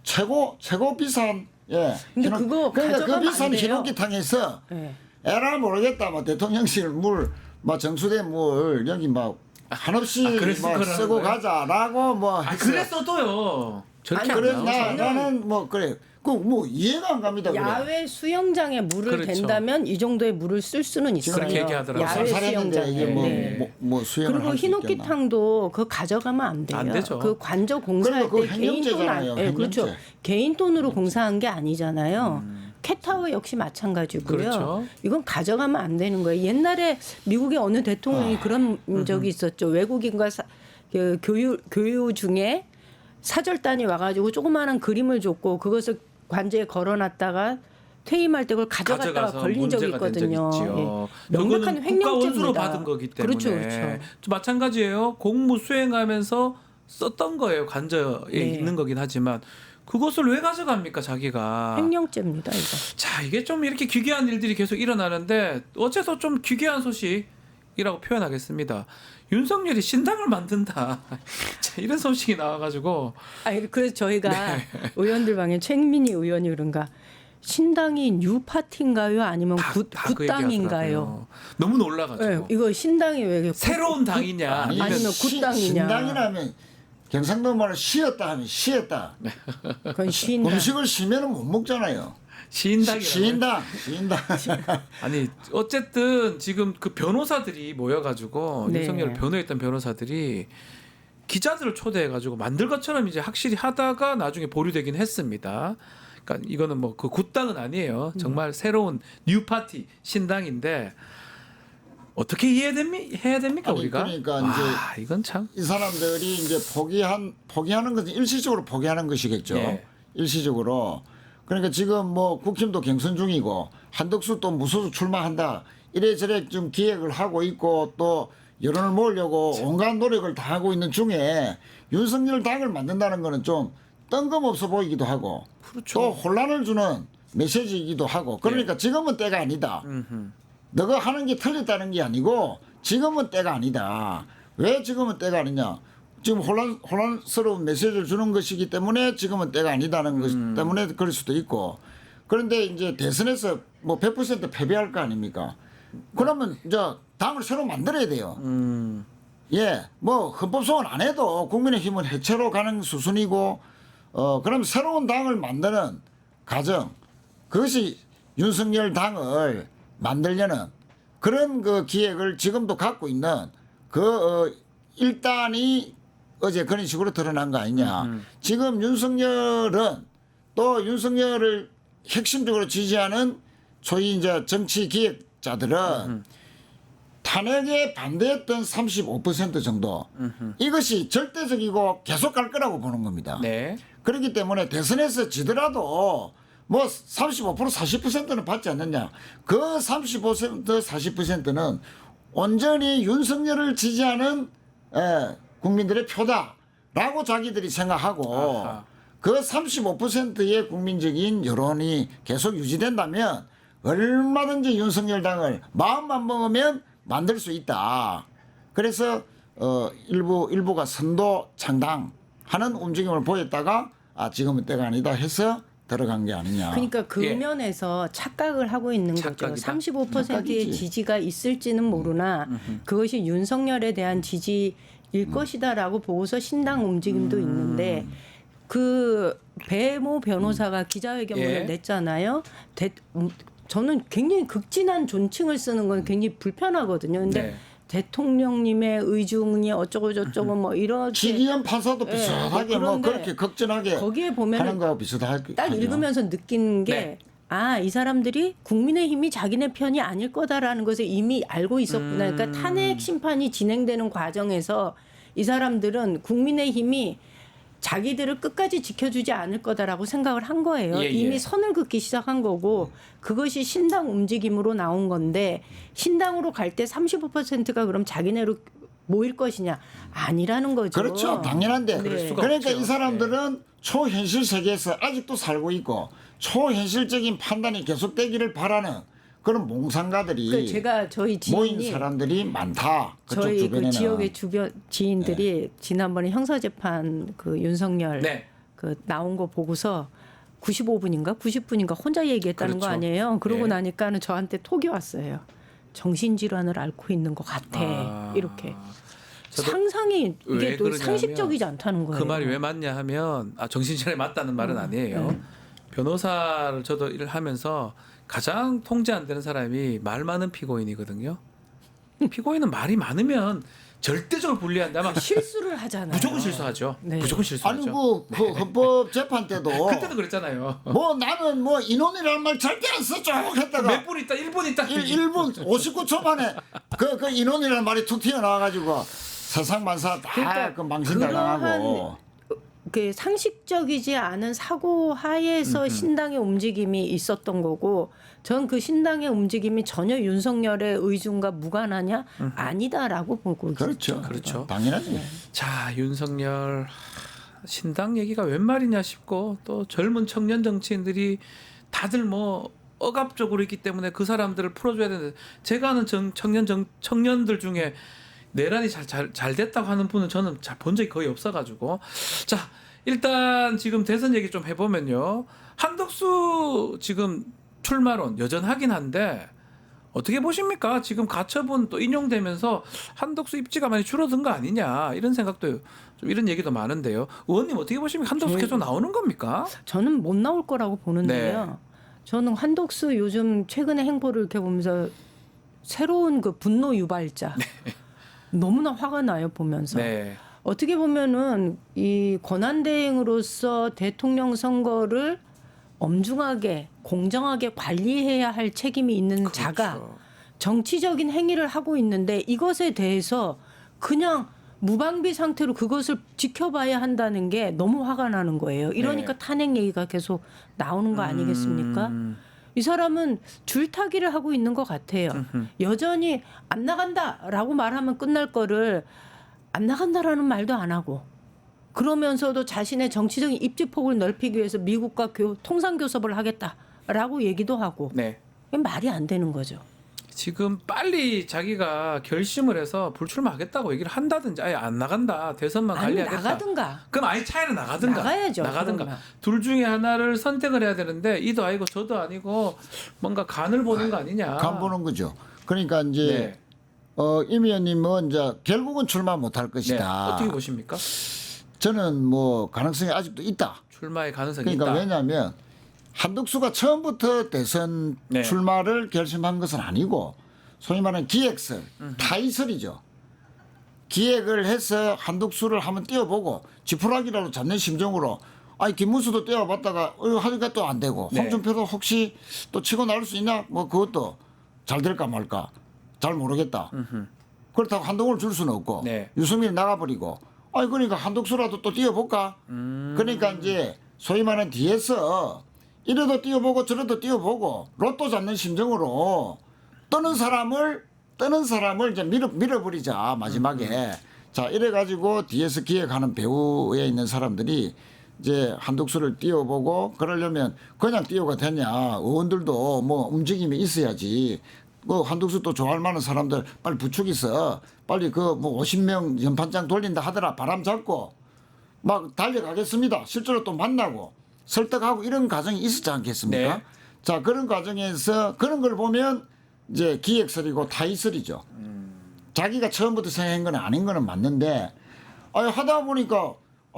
최고 비싼 예. 근데 그거 그러니까 그 가져가면 비싼 안 돼요. 히노키 탕에서 네. 에라 모르겠다. 뭐 대통령실 물, 뭐 정수된 물 여기 막 한없이 그랬을 막 거라는 쓰고 거예요? 가자라고 뭐. 아, 했어요. 그랬어도요. 저렇게 그래 안 나오죠. 나는 뭐 그래. 그 뭐 이해가 안 갑니다. 그래. 야외 수영장에 물을 그렇죠. 된다면 이 정도의 물을 쓸 수는 있어요. 그렇게 얘기하더라고요. 야외 살살했는데 수영장에. 이게 네. 뭐 수영을 그리고 할수 히노키 있겠나. 탕도 그거 가져가면 안 돼요. 안 되죠. 그 관저 공사할 그러니까 때 그거 개인 돈 횡령죄잖아요, 네, 그렇죠. 횡령죄. 개인 돈으로 공사한 게 아니잖아요. 캣타워 역시 마찬가지고요. 그렇죠. 이건 가져가면 안 되는 거예요. 옛날에 미국의 어느 대통령이 그런 적이 있었죠. 외국인과 그 교류 중에 사절단이 와가지고 조그마한 그림을 줬고 그것을 관제에 걸어놨다가 퇴임할 때 그걸 가져갔다가 가져가서 걸린 적이 문제가 된 적이 있거든요. 있지요. 예. 명백한 저거는 국가 원수로 횡령죄입니다. 받은 거기 때문에. 그렇죠, 그렇죠. 좀 마찬가지예요. 공무 수행하면서 썼던 거예요. 관저에 네. 있는 거긴 하지만 그것을 왜 가져갑니까 자기가? 횡령죄입니다, 이거. 자, 이게 좀 이렇게 기괴한 일들이 계속 일어나는데 어째서 좀 기괴한 소식이라고 표현하겠습니다. 윤석열이 신당을 만든다. 자, 이런 소식이 나와가지고 아니 그래서 저희가 네. 의원들 방에 최민희 의원이 그런가 신당이 뉴 파티인가요? 아니면 그 굿당인가요? 얘기하더라고요. 너무 놀라가지고 네, 이거 신당이 왜 이렇게 새로운 당이냐 아니면 아니면 굿당이냐? 신당이라면 경상도 말로 쉬었다 하면 쉬었다. 그건 신당. 음식을 쉬면은 못 먹잖아요. 시인당이라고. 시인당. 아니 어쨌든 지금 그 변호사들이 모여가지고 네. 윤석열을 변호했던 변호사들이 기자들을 초대해가지고 만들 것처럼 이제 확실히 하다가 나중에 보류되긴 했습니다. 그러니까 이거는 뭐 그 굿당은 아니에요. 정말 새로운 뉴 파티 신당인데 어떻게 해야 됩니까 아니, 우리가? 그러니까 이제 이건 참. 이 사람들이 이제 포기하는 것은 일시적으로 포기하는 것이겠죠. 예. 일시적으로. 그러니까 지금 뭐 국힘도 경선 중이고 한덕수 또 무소속 출마한다. 이래저래 좀 기획을 하고 있고 또 여론을 모으려고 온갖 노력을 다 하고 있는 중에 윤석열 당을 만든다는 거는 좀 뜬금없어 보이기도 하고 그렇죠. 또 혼란을 주는 메시지이기도 하고 그러니까 지금은 때가 아니다. 너가 하는 게 틀렸다는 게 아니고 지금은 때가 아니다. 왜 지금은 때가 아니냐? 지금 혼란스러운 메시지를 주는 것이기 때문에 지금은 때가 아니다는 것 때문에 그럴 수도 있고 그런데 이제 대선에서 뭐 100% 패배할 거 아닙니까? 그러면 이제 당을 새로 만들어야 돼요. 예, 뭐 헌법 소원 안 해도 국민의힘은 해체로 가는 수순이고 그럼 새로운 당을 만드는 과정 그것이 윤석열 당을 만들려는 그런 그 기획을 지금도 갖고 있는 그 일단이 어제 그런 식으로 드러난 거 아니냐. 지금 윤석열은 또 윤석열을 핵심적으로 지지하는 소위 이제 정치 기획자들은 탄핵에 반대했던 35% 정도 이것이 절대적이고 계속 갈 거라고 보는 겁니다. 네. 그렇기 때문에 대선에서 지더라도 뭐 35% 40%는 받지 않느냐. 그 35% 40%는 온전히 윤석열을 지지하는 국민들의 표다라고 자기들이 생각하고 아하. 그 35%의 국민적인 여론이 계속 유지된다면 얼마든지 윤석열 당을 마음만 먹으면 만들 수 있다. 그래서 일부가 선도 창당하는 움직임을 보였다가 지금은 때가 아니다 해서 들어간 게 아니냐. 그러니까 그 예. 면에서 착각을 하고 있는 거죠. 착각이다? 35%의 착각이지. 지지가 있을지는 모르나 그것이 윤석열에 대한 지지일 것이다라고 보고서 신당 움직임도 있는데 그 배모 변호사가 기자회견문을 예. 냈잖아요. 저는 굉장히 극진한 존칭을 쓰는 건 굉장히 불편하거든요. 근데 네. 대통령님의 의중이 어쩌고 저쩌고 뭐 이렇게 지기현 판사도 예, 비슷하게 뭐 그런데 그렇게 극진하게 거기에 보면 하는 거하고 비슷하게 딱 읽으면서 느낀 게 네. 이 사람들이 국민의힘이 자기네 편이 아닐 거다라는 것을 이미 알고 있었구나. 그러니까 탄핵 심판이 진행되는 과정에서 이 사람들은 국민의힘이 자기들을 끝까지 지켜주지 않을 거다라고 생각을 한 거예요. 예, 예. 이미 선을 긋기 시작한 거고 그것이 신당 움직임으로 나온 건데 신당으로 갈 때 35%가 그럼 자기네로 모일 것이냐 아니라는 거죠. 그렇죠. 당연한데. 그럴 수가 그러니까 없죠. 이 사람들은 초현실 세계에서 아직도 살고 있고 초현실적인 판단이 계속되기를 바라는 그런 몽상가들이 그러니까 제가 저희 모인 지인이 사람들이 많다. 그쪽 저희 주변에는. 그 지역의 주변 지인들이 지난번에 형사재판 그 윤석열 네. 그 나온 거 보고서 95분인가 90분인가 혼자 얘기했다는 거 그렇죠. 아니에요. 그러고 예. 나니까는 저한테 톡이 왔어요. 정신질환을 앓고 있는 것 같아. 이렇게. 저도 상상이 왜 이게 또 그러냐면 상식적이지 않다는 거예요. 그 말이 왜 맞냐 하면 정신질환에 맞다는 말은 아니에요. 변호사를 저도 일을 하면서 가장 통제 안 되는 사람이 말 많은 피고인이거든요. 피고인은 말이 많으면 절대적으로 불리한다면 실수를 하잖아요. 무조건 실수하죠. 네. 무조건 실수하죠. 아니 그 헌법 재판 때도 그때도 그랬잖아요. 뭐 나는 뭐 인원이라는 말 절대 안 써 쭉 했다가 몇 분 있다 1분 있다 1분 59초 만에 그 인원이라는 말이 툭 튀어나와가지고 세상 만사 다 그러니까 그 망신당하고 그 상식적이지 않은 사고 하에서 신당의 움직임이 있었던 거고 전 그 신당의 움직임이 전혀 윤석열의 의중과 무관하냐 아니다라고 보고 그렇죠. 있죠. 그렇죠. 당연하지. 자 윤석열 신당 얘기가 웬 말이냐 싶고 또 젊은 청년 정치인들이 다들 뭐 억압적으로 있기 때문에 그 사람들을 풀어줘야 되는데 제가 아는 청년들 중에 내란이 잘 됐다고 하는 분은 저는 본 적이 거의 없어가지고 자 일단 지금 대선 얘기 좀 해보면요 한덕수 지금 출마론 여전하긴 한데 어떻게 보십니까? 지금 가처분 또 인용되면서 한덕수 입지가 많이 줄어든 거 아니냐 이런 생각도 좀 이런 얘기도 많은데요. 의원님 어떻게 보십니까? 한덕수 계속 나오는 겁니까? 저는 못 나올 거라고 보는데요. 네. 저는 한덕수 요즘 최근의 행보를 이렇게 보면서 새로운 그 분노 유발자 너무나 화가 나요 보면서. 네. 어떻게 보면은 이 권한대행으로서 대통령 선거를 엄중하게 공정하게 관리해야 할 책임이 있는 자가 그렇죠. 정치적인 행위를 하고 있는데 이것에 대해서 그냥 무방비 상태로 그것을 지켜봐야 한다는 게 너무 화가 나는 거예요. 이러니까 네. 탄핵 얘기가 계속 나오는 거 아니겠습니까? 이 사람은 줄타기를 하고 있는 것 같아요. 여전히 안 나간다라고 말하면 끝날 거를 안 나간다라는 말도 안 하고 그러면서도 자신의 정치적인 입지폭을 넓히기 위해서 미국과 통상교섭을 하겠다라고 얘기도 하고 네. 말이 안 되는 거죠. 지금 빨리 자기가 결심을 해서 불출마하겠다고 얘기를 한다든지 아예 안 나간다 대선만 아니 관리하겠다. 나가든가. 그럼 아예 차이는 나가든가. 나가야죠, 나가든가. 그러면. 둘 중에 하나를 선택을 해야 되는데 이도 아니고 저도 아니고 뭔가 간을 보는 거 아니냐. 간 보는 거죠. 그러니까 이제 네. 임 의원님은 이제 결국은 출마 못할 네. 것이다. 어떻게 보십니까? 저는 뭐 가능성이 아직도 있다. 출마의 가능성이 그러니까 있다. 왜냐하면 한덕수가 처음부터 대선 네. 출마를 결심한 것은 아니고 소위 말하는 기획설, 타이설이죠. 기획을 해서 한덕수를 한번 띄워보고 지푸라기라도 잡는 심정으로 아니 김문수도 띄워봤다가 하니까 또 안 되고 네. 홍준표도 혹시 또 치고 나올 수 있냐 뭐 그것도 잘 될까 말까 잘 모르겠다. 그렇다고 한동훈을 줄 수는 없고 네. 유승민이 나가버리고 아니 그러니까 한덕수라도 또 띄워볼까? 그러니까 이제 소위 말하는 뒤에서 이래도 띄워보고 저래도 띄워보고 로또 잡는 심정으로 뜨는 사람을 이제 밀어버리자 마지막에. 자 이래가지고 뒤에서 기획하는 배우에 있는 사람들이 이제 한덕수를 띄워보고 그러려면 그냥 띄워가 되냐. 의원들도 뭐 움직임이 있어야지. 그 한덕수 또 좋아할 만한 사람들 빨리 부추기서 빨리 그 뭐 50명 연판장 돌린다 하더라 바람 잡고 막 달려가겠습니다. 실제로 또 만나고 설득하고 이런 과정이 있었지 않겠습니까? 네. 자 그런 과정에서 그런 걸 보면 이제 기획설이고 타의설이죠. 자기가 처음부터 생각한 건 아닌 거는 맞는데 하다 보니까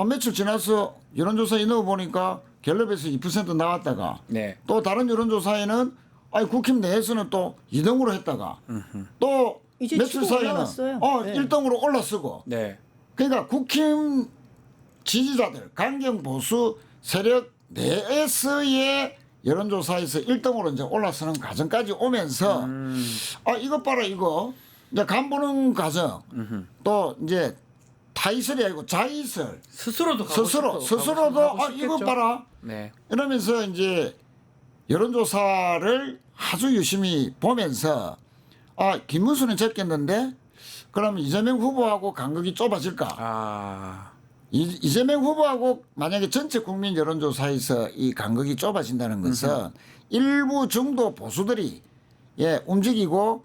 며칠 지나서 여론조사에 넣어보니까 갤럽에서 2% 나왔다가 네. 또 다른 여론조사에는 국힘 내에서는 또 2등으로 했다가 또 이제 며칠 치고 사이에는 올라왔어요. 네. 1등으로 올라서고 네. 그러니까 국힘 지지자들 강경 보수 세력 내에서의 여론조사에서 1등으로 이제 올라서는 과정까지 오면서 이것 봐라 이거 이제 간보는 과정 또 이제 타의설이 아니고 자의설 스스로도 스스로도 이것 봐라 네. 이러면서 이제 여론조사를 아주 유심히 보면서 김문수는 적겠는데 그럼 이재명 후보하고 간극이 좁아질까? 이재명 후보하고 만약에 전체 국민 여론조사에서 이 간극이 좁아진다는 것은 일부 중도 보수들이 움직이고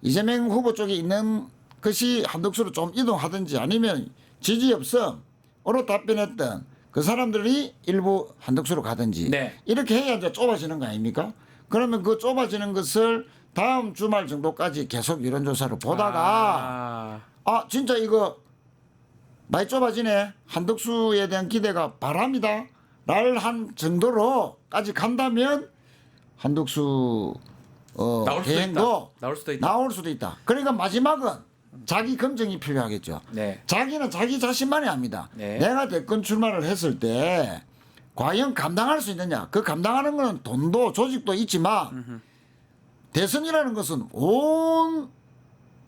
이재명 후보 쪽에 있는 것이 한덕수로 좀 이동하든지 아니면 지지 없음으로 답변했던 그 사람들이 일부 한덕수로 가든지 네. 이렇게 해야 이제 좁아지는 거 아닙니까? 그러면 그 좁아지는 것을 다음 주말 정도까지 계속 여론조사를 보다가 진짜 이거 많이 좁아지네. 한덕수에 대한 기대가 바람이다. 랄 한 정도로까지 간다면 한덕수 대행도 나올 수도 있다. 그러니까 마지막은 자기 검증이 필요하겠죠. 네. 자기는 자기 자신만이 압니다. 네. 내가 대권 출마를 했을 때 과연 감당할 수 있느냐. 그 감당하는 건 돈도 조직도 있지만 대선이라는 것은 온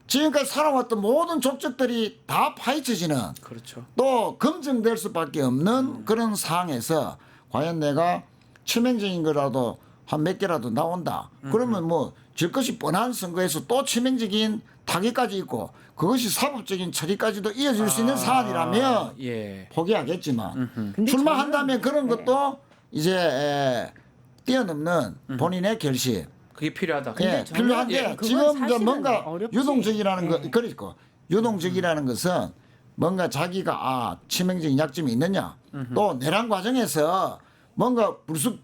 지금까지 살아왔던 모든 족적들이 다 파헤쳐지는 그렇죠. 또 검증될 수밖에 없는 그런 상황에서 과연 내가 치명적인 거라도 한 몇 개라도 나온다. 그러면 뭐 질 것이 뻔한 선거에서 또 치명적인 타격까지 있고 그것이 사법적인 처리까지도 이어질 수 있는 사안이라면 포기하겠지만 출마한다면 그런 것도 이제 뛰어넘는 본인의 결심. 그게 필요하다. 필요한데 지금 이제 뭔가 유동적이라는 거 그러니까 유동적이라는 것은 뭔가 자기가 치명적인 약점이 있느냐 또 내란 과정에서 뭔가 불쑥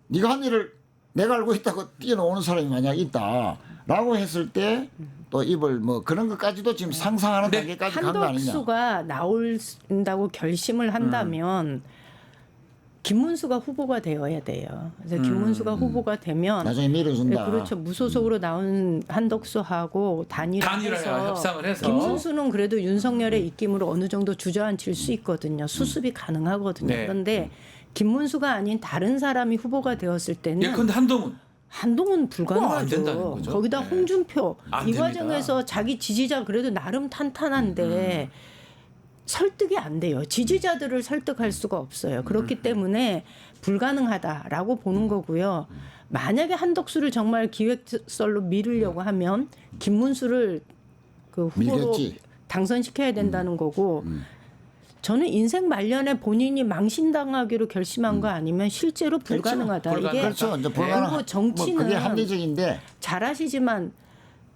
네가 한 일을 내가 알고 있다고 뛰어나오는 사람이 만약 있다라고 했을 때 또 입을 뭐 그런 것까지도 지금 상상하는 단계까지 간 거 아니냐. 한덕수가 나온다고 결심을 한다면 김문수가 후보가 되어야 돼요. 그래서 김문수가 후보가 되면 나중에 밀어준다. 그렇죠. 무소속으로 나온 한덕수하고 단일화해서 협상을 해서 김문수는 그래도 윤석열의 입김으로 어느 정도 주저앉힐 수 있거든요. 수습이 가능하거든요. 네. 그런데 김문수가 아닌 다른 사람이 후보가 되었을 때는 근데 한동훈 은 불가능하죠. 된다는 거죠. 거기다 네. 홍준표 안 이 됩니다. 과정에서 자기 지지자 그래도 나름 탄탄한데 설득이 안 돼요. 지지자들을 설득할 수가 없어요. 그렇기 때문에 불가능하다라고 보는 거고요. 만약에 한덕수를 정말 기획설로 밀으려고 하면 김문수를 그 후보로 밀겠지. 당선시켜야 된다는 거고 저는 인생 말년에 본인이 망신당하기로 결심한 거 아니면 실제로 불가능하다. 이게 그렇죠. 이제 그리고 정치는 그게 합리적인데 잘하시지만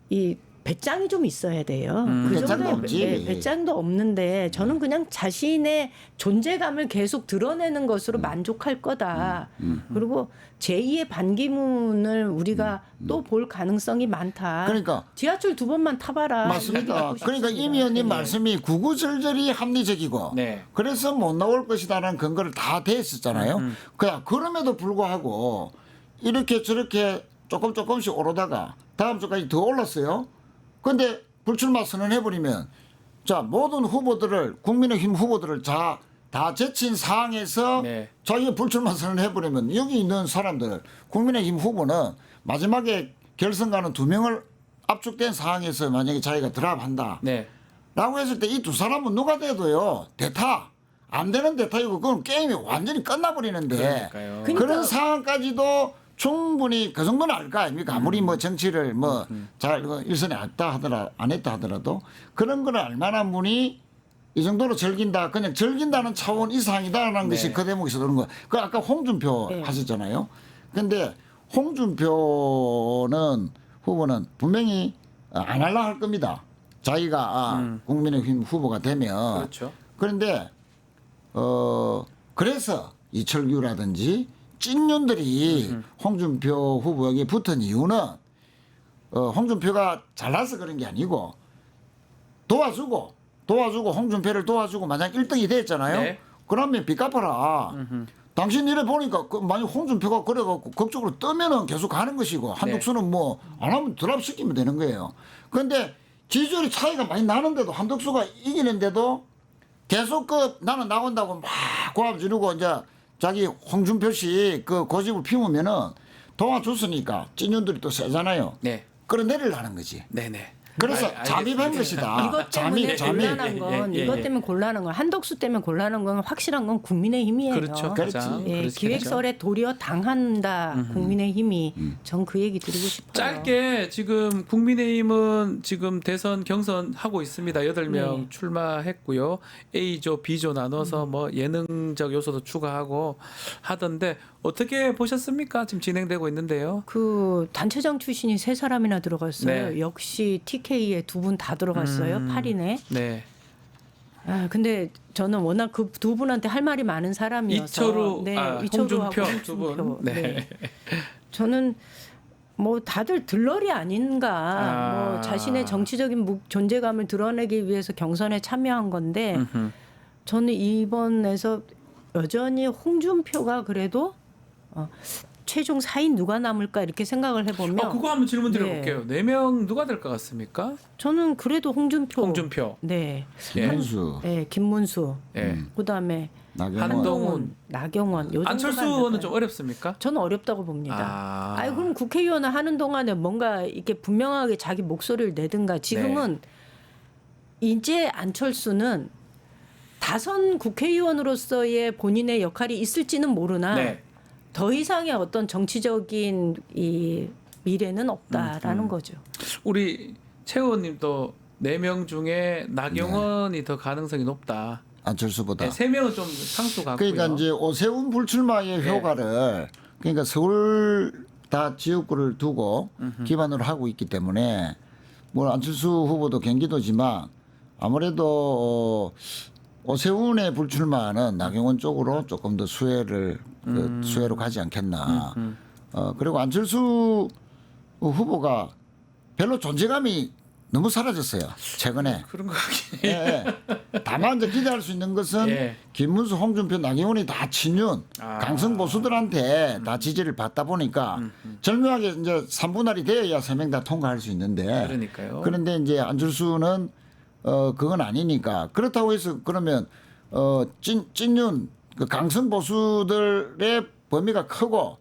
이 배짱이 좀 있어야 돼요. 그 배짱도 정도의 없지. 배짱도 없는데 저는 그냥 자신의 존재감을 계속 드러내는 것으로 만족할 거다. 그리고 제2의 반기문을 우리가 또 볼 가능성이 많다. 그러니까 지하철 2번만 타봐라. 맞습니다. 이렇게 그러니까 싶습니다. 임 의원님 네. 말씀이 구구절절히 합리적이고 네. 그래서 못 나올 것이다라는 근거를 다 대했었잖아요. 그럼에도 불구하고 이렇게 저렇게 조금씩 오르다가 다음 주까지 더 올랐어요. 그런데 불출마 선언해버리면 자 모든 후보들을 국민의힘 후보들을 다 제친 상황에서 네. 자기가 불출마 선언해버리면 여기 있는 사람들 국민의힘 후보는 마지막에 결선 가는 2명을 압축된 상황에서 만약에 자기가 드랍한다. 네. 라고 했을 때 이 두 사람은 누가 돼도요. 대타. 안 되는 대타이고 그건 게임이 완전히 끝나버리는데 그러니까요. 그런 상황까지도 충분히 그 정도는 알 거 아닙니까? 아무리 뭐 정치를 뭐 잘 일선에 안 했다 하더라도 그런 걸 알 만한 분이 이 정도로 즐긴다. 그냥 즐긴다는 차원 이상이다라는 네. 것이 그 대목에서 그런 거. 그 아까 홍준표 네. 하셨잖아요. 근데 홍준표는 후보는 분명히 안 하려고 할 겁니다. 자기가 국민의힘 후보가 되면. 그렇죠. 그런데 그래서 이철규라든지 찐년들이 홍준표 후보에게 붙은 이유는 홍준표가 잘나서 그런 게 아니고 도와주고 홍준표를 도와주고 만약 1등이 됐잖아요. 네. 그러면 빚 갚아라. 당신 이래 보니까 만약 홍준표가 그래갖고 극적으로 뜨면은 계속 가는 것이고 한덕수는 뭐 안 하면 드랍 시키면 되는 거예요. 그런데 지지율이 차이가 많이 나는데도 한덕수가 이기는데도 계속 나는 나온다고 막 고함 지르고 이제 자기 홍준표 씨 그 고집을 피우면은 도와줬으니까 찐년들이 또 세잖아요. 네. 끌어내리려는 거지. 네네. 그래서 알겠습니다. 잠입한 것이다. 이것 때문에 곤란한 건 예. 이것 때문에 곤란한 건 한덕수 때문에 곤란한 건 확실한 건 국민의힘이에요. 그렇죠. 가장 예, 그렇지, 기획설에 도리어 당한다 국민의힘이 전 그 얘기 드리고 싶어요. 짧게 지금 국민의힘은 지금 대선 경선 하고 있습니다. 8명 네. 출마했고요. A조, B조 나눠서 뭐 예능적 요소도 추가하고 하던데 어떻게 보셨습니까? 지금 진행되고 있는데요. 그 단체장 출신이 3사람이나 들어갔어요. 네. 역시 TK에 2분 다 들어갔어요. 8인에. 네. 아, 근데 저는 워낙 그 2분한테 할 말이 많은 사람이어서 이철우, 이철우하고 홍준표 2분. 네. 저는 뭐 다들 들러리 아닌가. 뭐 자신의 정치적인 존재감을 드러내기 위해서 경선에 참여한 건데 저는 이번에서 여전히 홍준표가 그래도 최종 4인 누가 남을까 이렇게 생각을 해보면 그거 한번 질문 드려볼게요. 4명 누가 될 것 같습니까? 저는 그래도 홍준표. 네. 김문수, 네, 김문수. 예. 그다음에 한동훈, 나경원. 요 안철수 정도만 의원은 될까요? 좀 어렵습니까? 저는 어렵다고 봅니다. 아니 그럼 국회의원을 하는 동안에 뭔가 이렇게 분명하게 자기 목소리를 내든가. 지금은 이제 안철수는 다선 국회의원으로서의 본인의 역할이 있을지는 모르나 네. 더 이상의 어떤 정치적인 이 미래는 없다라는 거죠. 우리 최 의원님도 4명 중에 나경원이 더 가능성이 높다. 안철수보다. 네, 3명은 좀 상수 같고요. 그러니까 이제 오세훈 불출마의 효과를 그러니까 서울 다 지역구를 두고 기반으로 하고 있기 때문에 뭐 안철수 후보도 경기도지만 아무래도 오세훈의 불출마는 나경원 쪽으로 조금 더 수혜로 가지 않겠나. 그리고 안철수 후보가 별로 존재감이 너무 사라졌어요. 최근에. 그런 거 같긴 예. 다만 이제 기대할 수 있는 것은 김문수, 홍준표, 나경원이 다 친윤, 강성 보수들한테 다 지지를 받다 보니까 절묘하게 이제 3분할이 되어야 3명 다 통과할 수 있는데. 그러니까요. 그런데 이제 안철수는 그건 아니니까 그렇다고 해서 그러면 찐윤 그 강성 보수들의 범위가 크고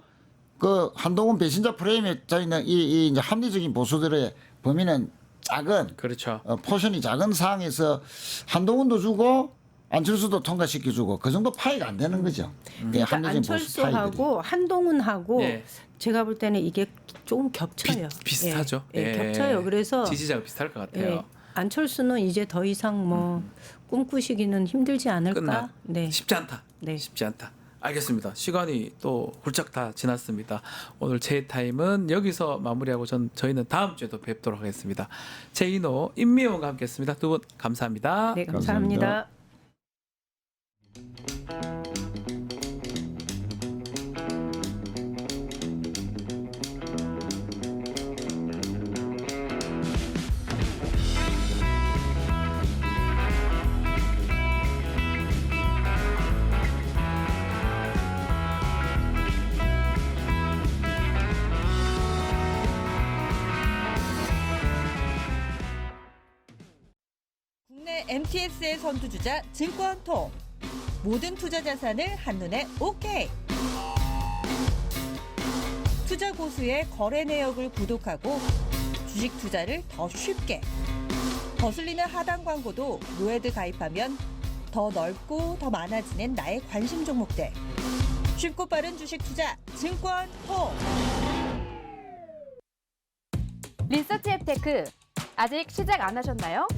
그 한동훈 배신자 프레임에 짜있는 이 이제 합리적인 보수들의 범위는 작은 그렇죠. 포션이 작은 상황에서 한동훈도 주고 안철수도 통과시켜주고 그 정도 파이가 안 되는 거죠. 그러니까 안철수하고 한동훈하고 네. 제가 볼 때는 이게 조금 겹쳐요. 비슷하죠. 겹쳐요. 그래서 지지자가 비슷할 것 같아요. 안철수는 이제 더 이상 뭐 꿈꾸시기는 힘들지 않을까. 끝나. 네. 쉽지 않다. 네. 쉽지 않다. 알겠습니다. 시간이 또 훌쩍 다 지났습니다. 오늘 제타임은 여기서 마무리하고 저희는 다음 주에도 뵙도록 하겠습니다. 제인호, 임미영과 함께했습니다. 두 분 감사합니다. 네, 감사합니다. 국내 MTS의 선두주자 증권통. 모든 투자 자산을 한눈에 오케이. 투자 고수의 거래 내역을 구독하고 주식 투자를 더 쉽게. 거슬리는 하단 광고도 노에드 가입하면 더 넓고 더 많아지는 나의 관심 종목들. 쉽고 빠른 주식 투자 증권통. 리서치 앱테크 아직 시작 안 하셨나요?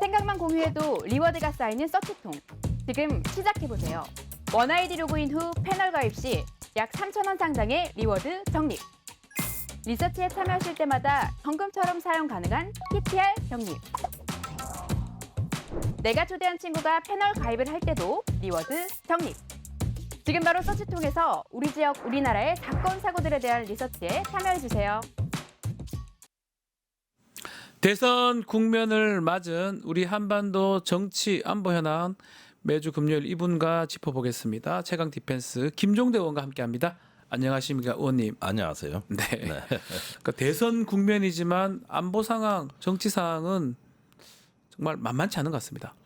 생각만 공유해도 리워드가 쌓이는 서치통. 지금 시작해보세요. 원아이디 로그인 후 패널 가입 시 약 3,000원 상당의 리워드 적립. 리서치에 참여하실 때마다 현금처럼 사용 가능한 PTR 적립. 내가 초대한 친구가 패널 가입을 할 때도 리워드 적립. 지금 바로 서치통에서 우리 지역, 우리나라의 사건, 사고들에 대한 리서치에 참여해주세요. 대선 국면을 맞은 우리 한반도 정치 안보 현안 매주 금요일 이분과 짚어보겠습니다. 최강 디펜스 김종대 의원과 함께합니다. 안녕하십니까 의원님. 안녕하세요. 네. 그러니까 대선 국면이지만 안보 상황, 정치 상황은 정말 만만치 않은 것 같습니다.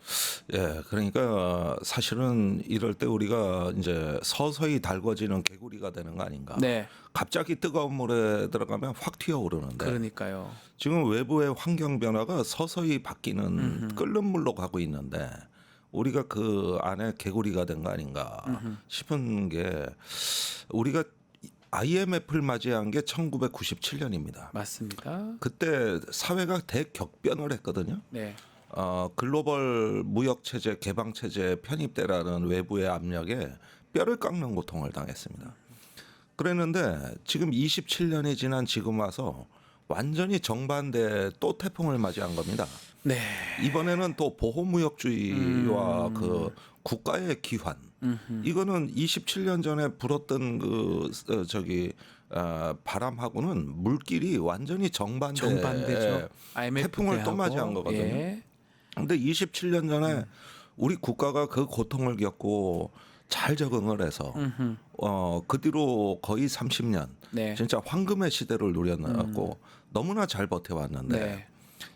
예, 그러니까 사실은 이럴 때 우리가 이제 서서히 달궈지는 개구리가 되는 거 아닌가. 네. 갑자기 뜨거운 물에 들어가면 확 튀어오르는데. 그러니까요. 지금 외부의 환경 변화가 서서히 바뀌는 끓는 물로 가고 있는데 우리가 그 안에 개구리가 된 거 아닌가 싶은 게 우리가 IMF를 맞이한 게 1997년입니다. 맞습니다. 그때 사회가 대격변을 했거든요. 네. 글로벌 무역 체제, 개방 체제 편입되라는 외부의 압력에 뼈를 깎는 고통을 당했습니다. 그랬는데 지금 27년이 지난 지금 와서 완전히 정반대 또 태풍을 맞이한 겁니다. 네. 이번에는 또 보호무역주의와 그 국가의 기환. 이거는 27년 전에 불었던 그 바람하고는 물길이 완전히 정반대죠. 태풍을 또 맞이한 거거든요. 예. 근데 27년 전에 우리 국가가 그 고통을 겪고 잘 적응을 해서 그 뒤로 거의 30년 네. 진짜 황금의 시대를 누려놨고 너무나 잘 버텨왔는데 네.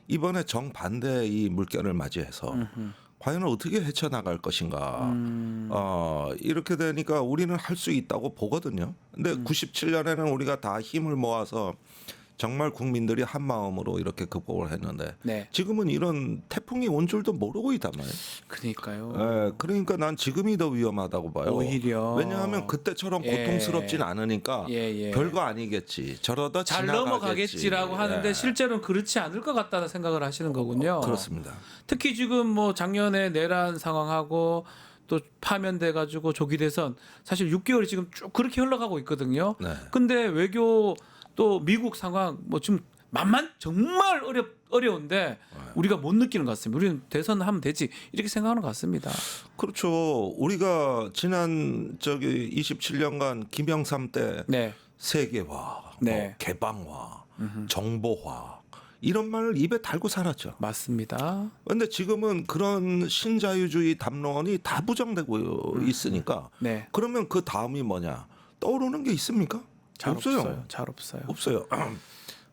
이번에 정반대 이 물결을 맞이해서 과연 어떻게 헤쳐나갈 것인가. 이렇게 되니까 우리는 할 수 있다고 보거든요. 근데 97년에는 우리가 다 힘을 모아서 정말 국민들이 한 마음으로 이렇게 극복을 했는데 네. 지금은 이런 태풍이 온 줄도 모르고 있단 말이에요. 그러니까요. 예, 그러니까 난 지금이 더 위험하다고 봐요. 오히려. 왜냐하면 그때처럼 고통스럽진 않으니까 별거 아니겠지. 저러다 잘 지나가겠지. 넘어가겠지라고 하는데 예. 실제로는 그렇지 않을 것 같다는 생각을 하시는 거군요. 그렇습니다. 특히 지금 뭐 작년에 내란 상황하고 또 파면돼 가지고 조기 대선 사실 6개월이 지금 쭉 그렇게 흘러가고 있거든요. 네. 근데 외교 또 미국 상황 뭐 지금 정말 어려운데 우리가 못 느끼는 것 같습니다. 우리는 대선 하면 되지 이렇게 생각하는 것 같습니다. 그렇죠. 우리가 지난 27년간 김영삼 때 네. 세계화, 네. 개방화, 정보화 이런 말을 입에 달고 살았죠. 맞습니다. 그런데 지금은 그런 신자유주의 담론이 다 부정되고 있으니까 네. 그러면 그 다음이 뭐냐? 떠오르는 게 있습니까? 잘 없어요. 잘 없어요. 없어요.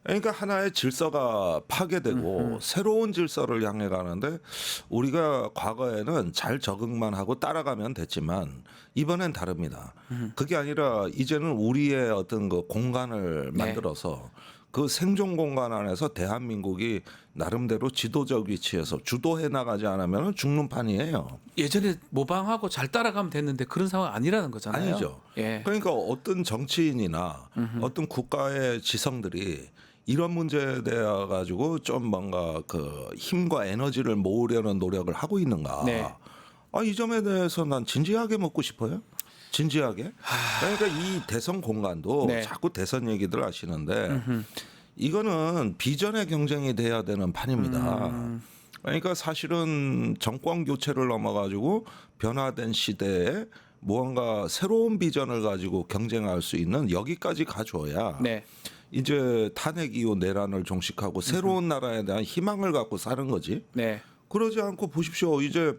그러니까 하나의 질서가 파괴되고 새로운 질서를 향해 가는데 우리가 과거에는 잘 적응만 하고 따라가면 됐지만 이번엔 다릅니다. 그게 아니라 이제는 우리의 어떤 그 공간을 만들어서 그 생존 공간 안에서 대한민국이 나름대로 지도적 위치에서 주도해 나가지 않으면 죽는 판이에요. 예전에 모방하고 잘 따라가면 됐는데 그런 상황 아니라는 거잖아요. 아니죠. 예. 그러니까 어떤 정치인이나 어떤 국가의 지성들이 이런 문제에 대해 가지고 좀 뭔가 그 힘과 에너지를 모으려는 노력을 하고 있는가. 네. 이 점에 대해서 난 진지하게 묻고 싶어요. 진지하게. 그러니까 이 대선 공간도 네. 자꾸 대선 얘기들 하시는데 이거는 비전의 경쟁이 돼야 되는 판입니다. 그러니까 사실은 정권 교체를 넘어가지고 변화된 시대에 무언가 새로운 비전을 가지고 경쟁할 수 있는 여기까지 가져야 네. 이제 탄핵 이후 내란을 종식하고 새로운 나라에 대한 희망을 갖고 사는 거지. 네. 그러지 않고 보십시오. 이제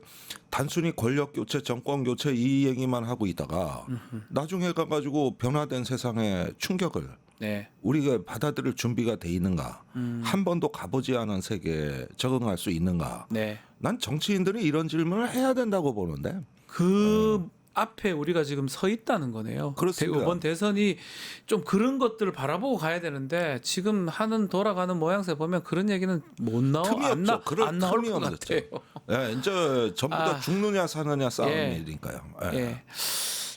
단순히 권력 교체, 정권 교체 이 얘기만 하고 있다가 나중에 가가지고 변화된 세상의 충격을 네. 우리가 받아들일 준비가 돼 있는가? 한 번도 가보지 않은 세계에 적응할 수 있는가? 네. 난 정치인들이 이런 질문을 해야 된다고 보는데. 그 앞에 우리가 지금 서 있다는 거네요. 그렇습니다. 이번 대선이 좀 그런 것들을 바라보고 가야 되는데 지금 하는 돌아가는 모양새 보면 그런 얘기는 못 나와 틈이 없죠. 그럴 안 나올 틈이 것 없죠. 같아요. 예, 이제 전부 다 죽느냐 사느냐 싸움 예. 일이니까요. 예.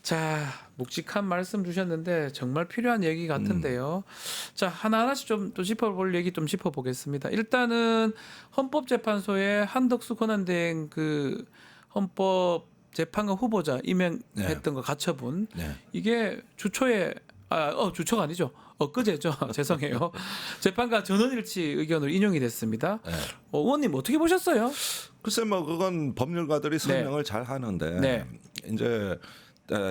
자, 묵직한 말씀 주셨는데 정말 필요한 얘기 같은데요. 자, 하나하나씩 좀 또 짚어볼 얘기 좀 짚어보겠습니다. 일단은 헌법재판소에 한덕수 권한대행 그 헌법재판관 후보자 임명했던 거 가처분 네. 이게 주초에 주초가 아니죠. 엊그제죠. 죄송해요. 재판관 전원일치 의견으로 인용이 됐습니다. 네. 의원님 어떻게 보셨어요? 글쎄 뭐 그건 법률가들이 설명을 잘 하는데 네. 이제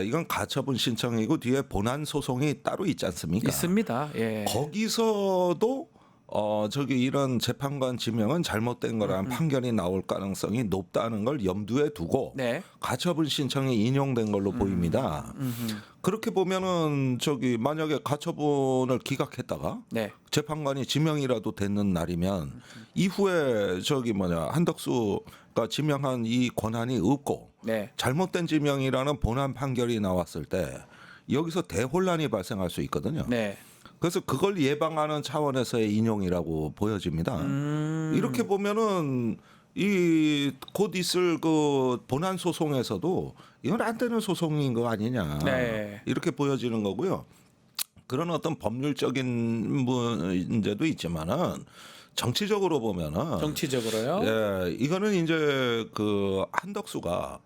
이건 가처분 신청이고 뒤에 본안 소송이 따로 있지 않습니까? 있습니다. 예. 거기서도 저기 이런 재판관 지명은 잘못된 거라는 판결이 나올 가능성이 높다는 걸 염두에 두고 네. 가처분 신청이 인용된 걸로 보입니다. 그렇게 보면은 저기 만약에 가처분을 기각했다가 네. 재판관이 지명이라도 됐는 날이면 이후에 저기 한덕수가 지명한 이 권한이 없고 네. 잘못된 지명이라는 본안 판결이 나왔을 때 여기서 대혼란이 발생할 수 있거든요. 네. 그래서 그걸 예방하는 차원에서의 인용이라고 보여집니다. 이렇게 보면은 이 곧 있을 그 본안 소송에서도 이건 안 되는 소송인 거 아니냐 네. 이렇게 보여지는 거고요. 그런 어떤 법률적인 문제도 있지만은 정치적으로 보면은 정치적으로요? 예, 이거는 이제 그 한덕수가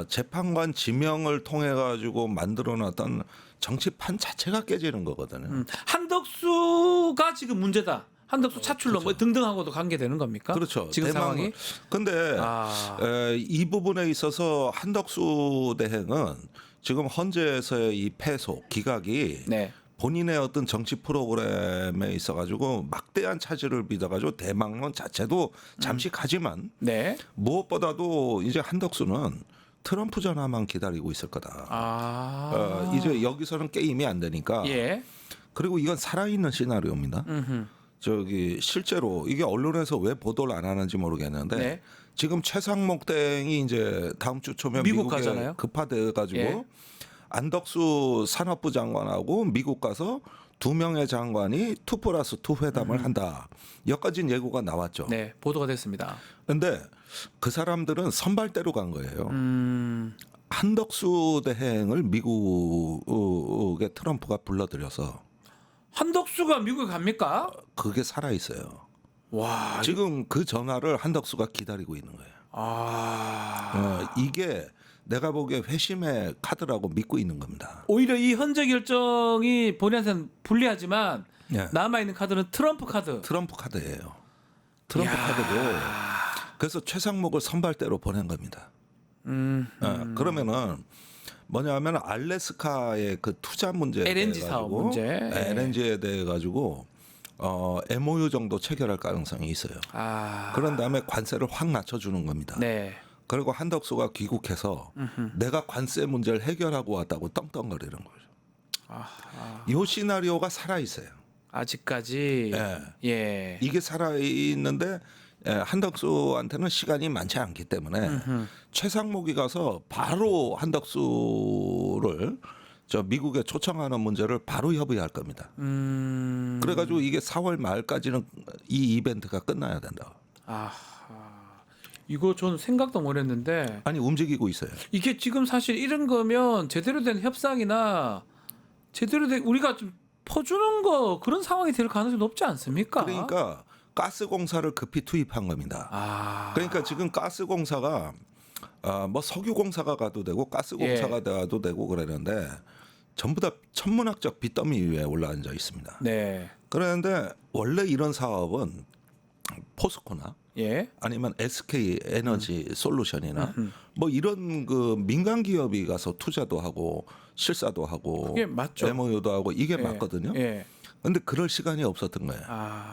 재판관 지명을 통해 가지고 만들어놨던 정치판 자체가 깨지는 거거든요. 한덕수가 지금 문제다. 한덕수 차출로 뭐 등등하고도 관계되는 겁니까? 그렇죠. 지금 상황이. 근데 이 부분에 있어서 한덕수 대행은 지금 헌재에서의 이 패소 기각이 네. 본인의 어떤 정치 프로그램에 있어가지고 막대한 차질을 빚어가지고 대망론 자체도 잠시 가지만 네. 무엇보다도 이제 한덕수는 트럼프 전화만 기다리고 있을 거다. 이제 여기서는 게임이 안 되니까. 예. 그리고 이건 살아있는 시나리오입니다. 저기 실제로 이게 언론에서 왜 보도를 안 하는지 모르겠는데 네. 지금 최상목 대행이 이제 다음 주 초면 미국 미국에 가잖아요. 급파돼 가지고 예. 안덕수 산업부 장관하고 미국 가서 2명의 장관이 2+2 회담을 한다. 여기까지는 예고가 나왔죠. 네, 보도가 됐습니다. 그런데 그 사람들은 선발대로 간 거예요. 한덕수 대행을 미국에 트럼프가 불러들여서 한덕수가 미국에 갑니까? 그게 살아 있어요. 와, 지금 그 전화를 한덕수가 기다리고 있는 거예요. 이게 내가 보기에 회심의 카드라고 믿고 있는 겁니다. 오히려 이 헌재 결정이 본인한테는 불리하지만 예. 남아 있는 카드는 트럼프 카드. 트럼프 카드예요. 트럼프 카드고 그래서 최상목을 선발대로 보낸 겁니다. 그러면은 뭐냐면 알래스카의 그 투자 문제에 LNG 대해 사업 가지고 문제. LNG에 대해 가지고 MOU 정도 체결할 가능성이 있어요. 그런 다음에 관세를 확 낮춰주는 겁니다. 네. 그리고 한덕수가 귀국해서 내가 관세 문제를 해결하고 왔다고 떵떵거리는 거죠. 이 시나리오가 살아 있어요. 아직까지. 예. 예. 이게 살아 있는데 한덕수한테는 시간이 많지 않기 때문에 최상목이 가서 바로 한덕수를 저 미국에 초청하는 문제를 바로 협의할 겁니다. 그래가지고 이게 4월 말까지는 이 이벤트가 끝나야 된다. 이거 저는 생각도 못했는데. 아니 움직이고 있어요. 이게 지금 사실 이런 거면 제대로 된 협상이나 제대로 된 우리가 좀 퍼주는 거 그런 상황이 될 가능성이 높지 않습니까? 그러니까 가스공사를 급히 투입한 겁니다. 그러니까 지금 가스공사가 뭐 석유공사가 가도 되고 가스공사가 가도 되고 그러는데 전부 다 천문학적 빚더미 위에 올라앉아 있습니다. 네. 그런데 원래 이런 사업은 포스코나 예. 아니면 SK 에너지 솔루션이나 뭐 이런 그 민간 기업이 가서 투자도 하고 실사도 하고 그게 맞죠. MOU도 하고 이게 예. 맞거든요. 예. 근데 그럴 시간이 없었던 거예요.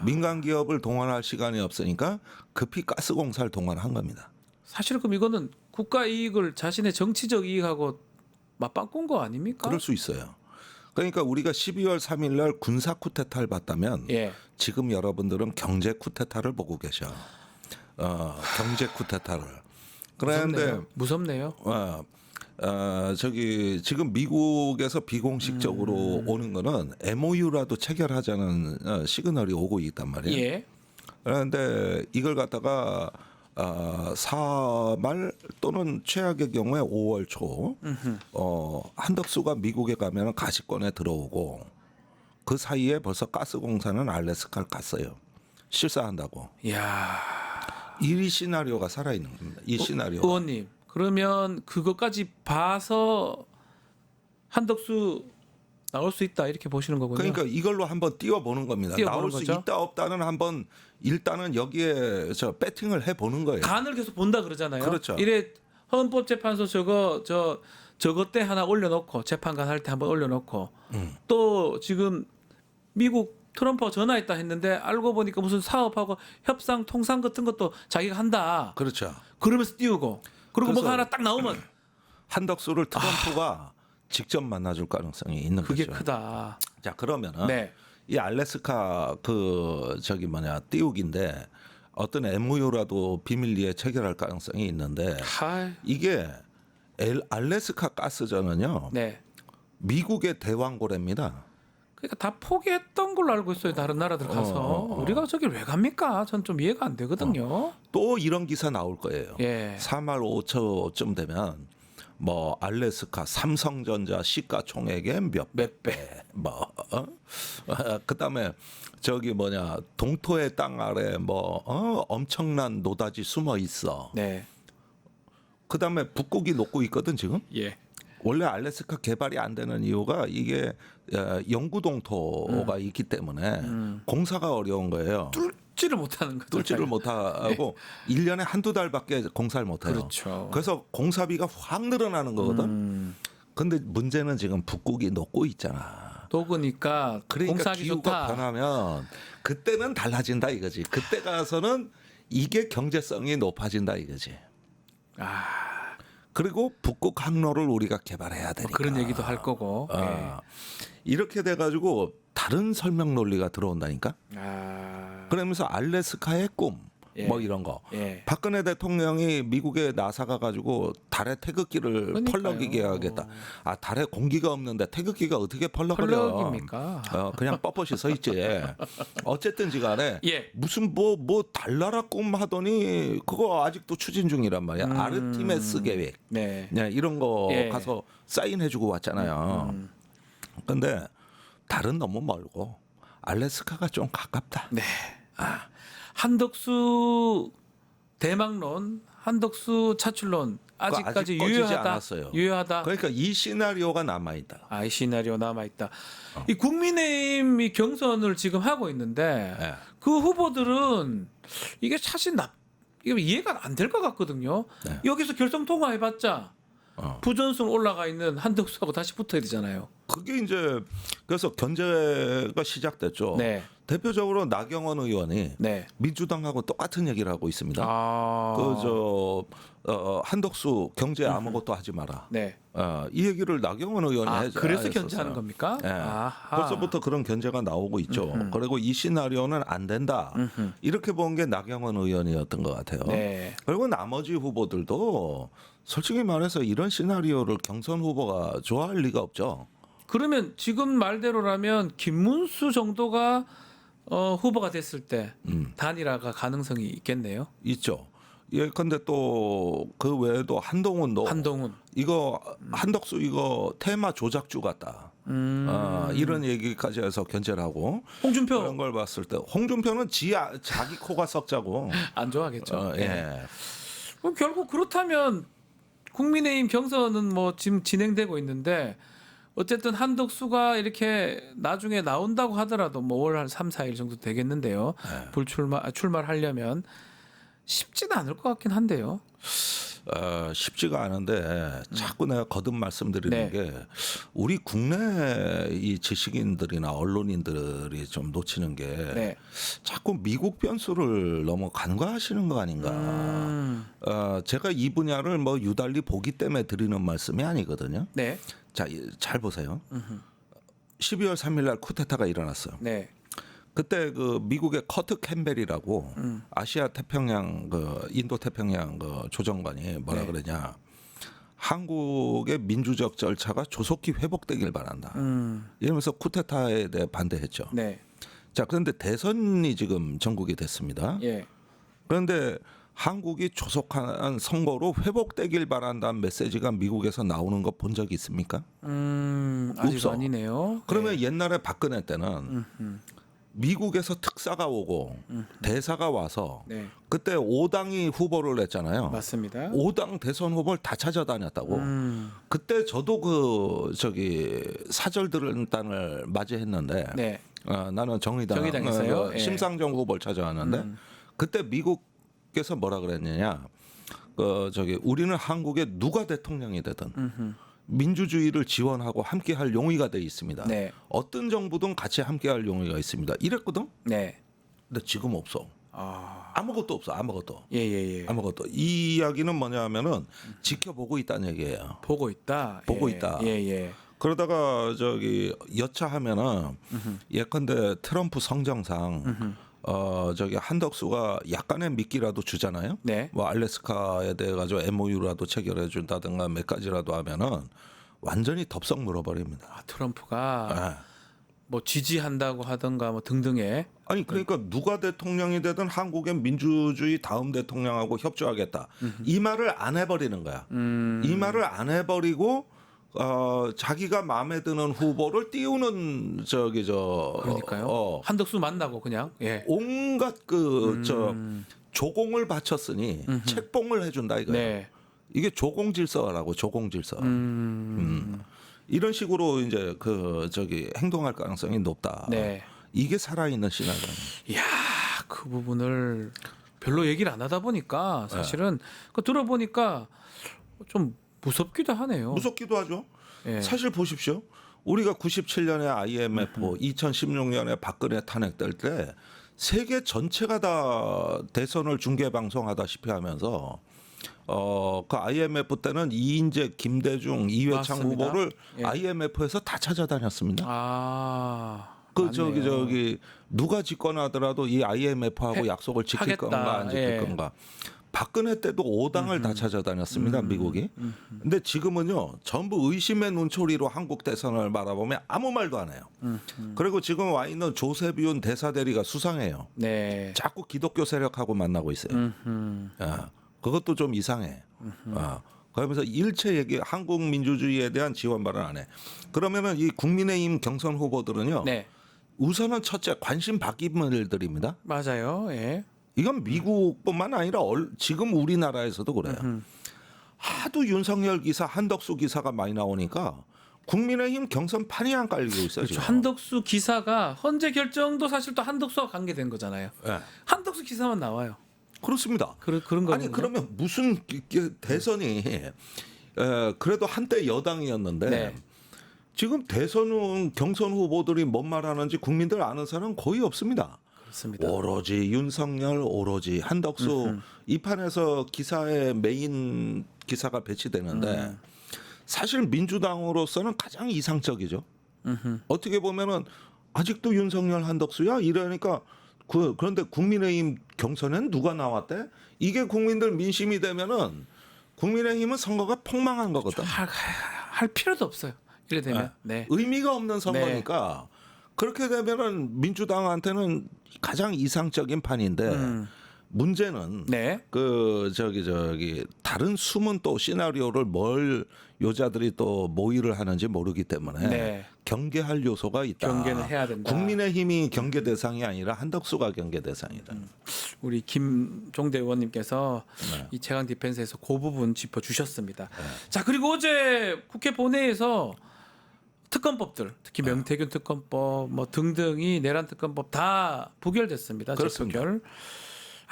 민간 기업을 동원할 시간이 없으니까 급히 가스공사를 동원한 겁니다. 사실 그럼 이거는 국가 이익을 자신의 정치적 이익하고 맞바꾼 거 아닙니까? 그럴 수 있어요. 그러니까 우리가 12월 3일 날 군사 쿠데타를 봤다면 예. 지금 여러분들은 경제 쿠데타를 보고 계셔. 경제 쿠데타를. 그런데 무섭네요. 저기 지금 미국에서 비공식적으로 오는 거는 MOU라도 체결하자는 시그널이 오고 있단 말이에요. 예. 그런데 이걸 갖다가 4말 또는 최악의 경우에 5월 초 한덕수가 미국에 가면 가시권에 들어오고 그 사이에 벌써 가스공사는 알래스카를 갔어요. 실사한다고. 이야. 이 시나리오가 살아있는 겁니다. 이 시나리오. 의원님, 그러면 그것까지 봐서 한덕수 나올 수 있다 이렇게 보시는 거군요. 그러니까 이걸로 한번 띄워보는 겁니다. 띄워보는 나올 수 거죠? 있다 없다는 한번 일단은 여기에 배팅을 해보는 거예요. 간을 계속 본다 그러잖아요. 그렇죠. 이래 헌법재판소 저거 때 하나 올려놓고 재판관 할 때 한번 올려놓고 또 지금 미국 트럼프가 전화했다 했는데 알고 보니까 무슨 사업하고 협상 통상 같은 것도 자기가 한다. 그렇죠. 그러면서 띄우고 그리고 그래서 뭐가 하나 딱 나오면 한덕수를 트럼프가 직접 만나줄 가능성이 있는 그게 거죠. 크다. 자 그러면은 네. 이 알래스카 띄우기인데 어떤 MOU라도 비밀리에 체결할 가능성이 있는데 이게 알래스카 가스전은요. 네. 미국의 대왕고래입니다. 그러니까 다 포기했던 걸로 알고 있어요. 다른 나라들 가서 우리가 저길 왜 갑니까? 전 좀 이해가 안 되거든요. 또 이런 기사 나올 거예요. 예. 3월 5초쯤 되면 뭐 알래스카 삼성전자 시가총액의 몇 배, 그다음에 동토의 땅 아래 엄청난 노다지 숨어 있어. 네. 그다음에 북극이 녹고 있거든 지금. 예. 원래 알래스카 개발이 안 되는 이유가 이게 영구 동토가 있기 때문에 공사가 어려운 거예요. 뚫지를 못하는 거죠. 뚫지를 못하고 1년에 한두 달밖에 공사를 못해요. 그렇죠. 그래서 공사비가 확 늘어나는 거거든. 근데 문제는 지금 북극이 녹고 있잖아. 녹으니까 그러니까 공사하기 기후가 좋다. 변하면 그때는 달라진다 이거지. 그때 가서는 이게 경제성이 높아진다 이거지. 그리고 북극 항로를 우리가 개발해야 되니까. 그런 얘기도 할 거고. 이렇게 돼가지고 다른 설명 논리가 들어온다니까. 그러면서 알래스카의 꿈 이런 거. 박근혜 대통령이 미국에 나사가 가지고 달에 태극기를 펄럭이게 해야겠다. 달에 공기가 없는데 태극기가 어떻게 펄럭거려? 그냥 뻣뻣이 서 있지. 어쨌든지 간에 무슨 달나라 꿈 하더니 그거 아직도 추진 중이란 말이야. 아르티메스 계획. 이런 거 가서 사인해주고 왔잖아요. 근데 달은 너무 멀고 알래스카가 좀 가깝다. 네. 한덕수 대망론, 한덕수 차출론 아직까지 유효하다. 그러니까 이 시나리오가 남아 있다. 이 시나리오 남아 있다. 이 국민의힘 이 경선을 지금 하고 있는데 그 후보들은 이게 사실 이게 이해가 안 될 것 같거든요. 여기서 결선 통과해봤자 부전승 올라가 있는 한덕수하고 다시 붙어야 되잖아요. 그게 이제 그래서 견제가 시작됐죠. 대표적으로 나경원 의원이 민주당하고 똑같은 얘기를 하고 있습니다. 한덕수 경제 아무것도 하지 마라. 이 얘기를 나경원 의원이 그래서 견제하는 겁니까? 벌써부터 그런 견제가 나오고 있죠. 그리고 이 시나리오는 안 된다. 이렇게 본 게 나경원 의원이었던 것 같아요. 그리고 나머지 후보들도 솔직히 말해서 이런 시나리오를 경선 후보가 좋아할 리가 없죠. 그러면 지금 말대로라면 김문수 정도가 후보가 됐을 때 단일화가 가능성이 있겠네요. 있죠. 근데 또 그 외에도 한동훈 이거 한덕수 이거 테마 조작주 같다. 이런 얘기까지 해서 견제를 하고 홍준표 그런 걸 봤을 때 홍준표는 자기 코가 썩자고 안 좋아하겠죠. 그럼 결국 그렇다면 국민의힘 경선은 지금 진행되고 있는데 어쨌든 한덕수가 이렇게 나중에 나온다고 하더라도 5월 한 3, 4일 정도 되겠는데요. 출마를 하려면 쉽지는 않을 것 같긴 한데요. 쉽지가 않은데 자꾸 내가 거듭 말씀드리는 게 우리 국내 이 지식인들이나 언론인들이 좀 놓치는 게 자꾸 미국 변수를 너무 간과하시는 거 아닌가. 제가 이 분야를 유달리 보기 때문에 드리는 말씀이 아니거든요. 자, 잘 보세요. 12월 3일 날 쿠데타가 일어났어요. 그때 그 미국의 커트 캠벨이라고 아시아 태평양 인도 태평양 조정관이 뭐라 그러냐. 한국의 민주적 절차가 조속히 회복되길 바란다. 이러면서 쿠데타에 대해 반대했죠. 네. 자, 그런데 대선이 지금 전국이 됐습니다. 예. 그런데 한국이 조속한 선거로 회복되길 바란다는 메시지가 미국에서 나오는 거 본 적이 있습니까? 아직 없어. 아니네요. 그러면 옛날에 박근혜 때는 미국에서 특사가 오고 대사가 와서 네. 그때 5당이 후보를 냈잖아요. 맞습니다. 5당 대선 후보를 다 찾아다녔다고. 그때 저도 사절단을 맞이했는데 네. 나는 정의당에서요? 예. 심상정 후보를 찾아왔는데 그때 미국에서 뭐라 그랬느냐? 우리는 한국에 누가 대통령이 되든 민주주의를 지원하고 함께할 용의가 돼 있습니다. 네. 어떤 정부든 같이 함께할 용의가 있습니다. 이랬거든. 네. 근데 지금 없어. 아무것도 없어. 아무것도. 예. 아무것도. 이 이야기는 뭐냐면은 지켜보고 있다는 얘기예요. 보고 있다. 보고 예. 있다. 예. 그러다가 여차하면은 예컨대 트럼프 성정상 한덕수가 약간의 미끼라도 주잖아요. 네. 뭐 알래스카에 대해 가지고 MOU라도 체결해 준다든가 몇 가지라도 하면은 완전히 덥석 물어버립니다. 트럼프가 뭐 지지한다고 하던가 뭐 등등의 아니 그러니까 누가 대통령이 되든 한국의 민주주의 다음 대통령하고 협조하겠다. 이 말을 안 해버리는 거야. 이 말을 안 해버리고 자기가 마음에 드는 후보를 띄우는 그러니까요. 한덕수 만나고 그냥 온갖 조공을 바쳤으니 책봉을 해준다 이거예요. 네. 이게 조공질서라고 조공질서. 이런 식으로 이제 행동할 가능성이 높다. 네. 이게 살아있는 시나리오. 이야, 그 부분을 별로 얘기를 안 하다 보니까 사실은 그 들어보니까 좀 무섭기도 하네요. 무섭기도 하죠. 예. 사실 보십시오. 우리가 97년에 IMF, 2016년에 박근혜 탄핵될 때 세계 전체가 다 대선을 중계 방송하다시피 하면서 그 IMF 때는 이인재, 김대중, 이회창 맞습니다. 후보를 예. IMF에서 다 찾아다녔습니다. 맞네요. 누가 집권하더라도 이 IMF하고 약속을 지킬 하겠다. 건가 안 지킬 건가. 박근혜 때도 5당을 다 찾아다녔습니다. 미국이. 근데 지금은요. 전부 의심의 눈초리로 한국 대선을 바라보면 아무 말도 안 해요. 그리고 지금 와 있는 조세비온 대사대리가 수상해요. 네. 자꾸 기독교 세력하고 만나고 있어요. 그것도 좀 이상해. 그러면서 일체 한국 민주주의에 대한 지원 발언 안 해. 그러면은 이 국민의힘 경선 후보들은요. 네. 우선은 첫째 관심 바뀜을 드립니다. 맞아요. 예. 이건 미국뿐만 아니라 지금 우리나라에서도 그래요. 하도 윤석열 기사, 한덕수 기사가 많이 나오니까 국민의힘 경선 판이 안 깔리고 있어요. 그렇죠. 지금. 한덕수 기사가 헌재 결정도 사실 또 한덕수와 관계된 거잖아요. 네. 한덕수 기사만 나와요. 그렇습니다. 그런 거군요. 아니 그러면 무슨 대선이 그래도 한때 여당이었는데 네. 지금 대선 경선 후보들이 뭔 말하는지 국민들 아는 사람은 거의 없습니다. 그렇습니다. 오로지 윤석열, 오로지 한덕수 이 판에서 기사의 메인 기사가 배치되는데 사실 민주당으로서는 가장 이상적이죠. 어떻게 보면은 아직도 윤석열, 한덕수야 이러니까 그런데 국민의힘 경선엔 누가 나왔대? 이게 국민들 민심이 되면은 국민의힘은 선거가 폭망한 거거든. 할 필요도 없어요. 이래 되면 네. 의미가 없는 선거니까 그렇게 되면은 민주당한테는 가장 이상적인 판인데 문제는 다른 숨은 또 시나리오를 뭘 여자들이 또 모의를 하는지 모르기 때문에 경계할 요소가 있다. 경계는 해야 된다. 국민의힘이 경계 대상이 아니라 한덕수가 경계 대상이다. 우리 김종대 의원님께서 이 최강 디펜스에서 그 부분 짚어주셨습니다. 자 그리고 어제 국회 본회의에서 특검법들 특히 명태균 특검법 뭐 등등이 내란 특검법 다 부결됐습니다. 그렇습니다. 재부결.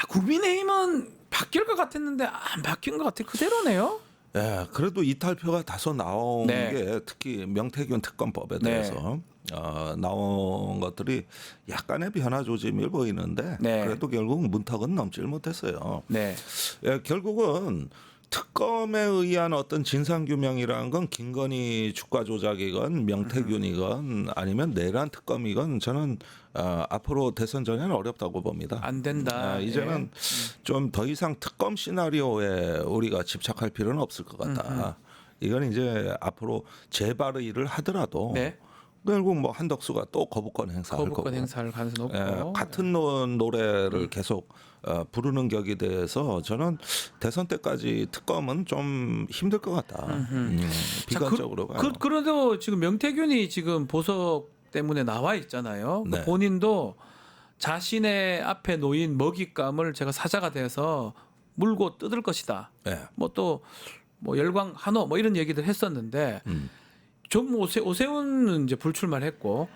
국민의힘은 바뀔 것 같았는데 안 바뀐 것 같아요. 그대로네요. 예, 그래도 이탈표가 다소 나온 게 특히 명태균 특검법에 대해서 나온 것들이 약간의 변화 조짐을 보이는데 그래도 결국 문턱은 넘질 못했어요. 예, 결국은 특검에 의한 어떤 진상규명이라는 건 김건희 주가 조작이건 명태균이건 아니면 내란 특검이건 저는 앞으로 대선 전에는 어렵다고 봅니다. 안 된다. 이제는 좀 더 이상 특검 시나리오에 우리가 집착할 필요는 없을 것 같다. 이건 이제 앞으로 재발의를 하더라도 네. 결국 뭐 한덕수가 또 거부권 행사할 거고 거부권 행사할 가능성이 높고 예, 같은 노래를 계속 부르는 격에 대해서 저는 대선 때까지 특검은 좀 힘들 것 같다. 비관적으로 가요. 그래도 지금 명태균이 지금 보석 때문에 나와 있잖아요. 네. 본인도 자신의 앞에 놓인 먹잇감을 제가 사자가 돼서 물고 뜯을 것이다. 네. 뭐 또 뭐 열광 한호 뭐 이런 얘기들 했었는데 좀 오세훈은 이제 불출마를 했고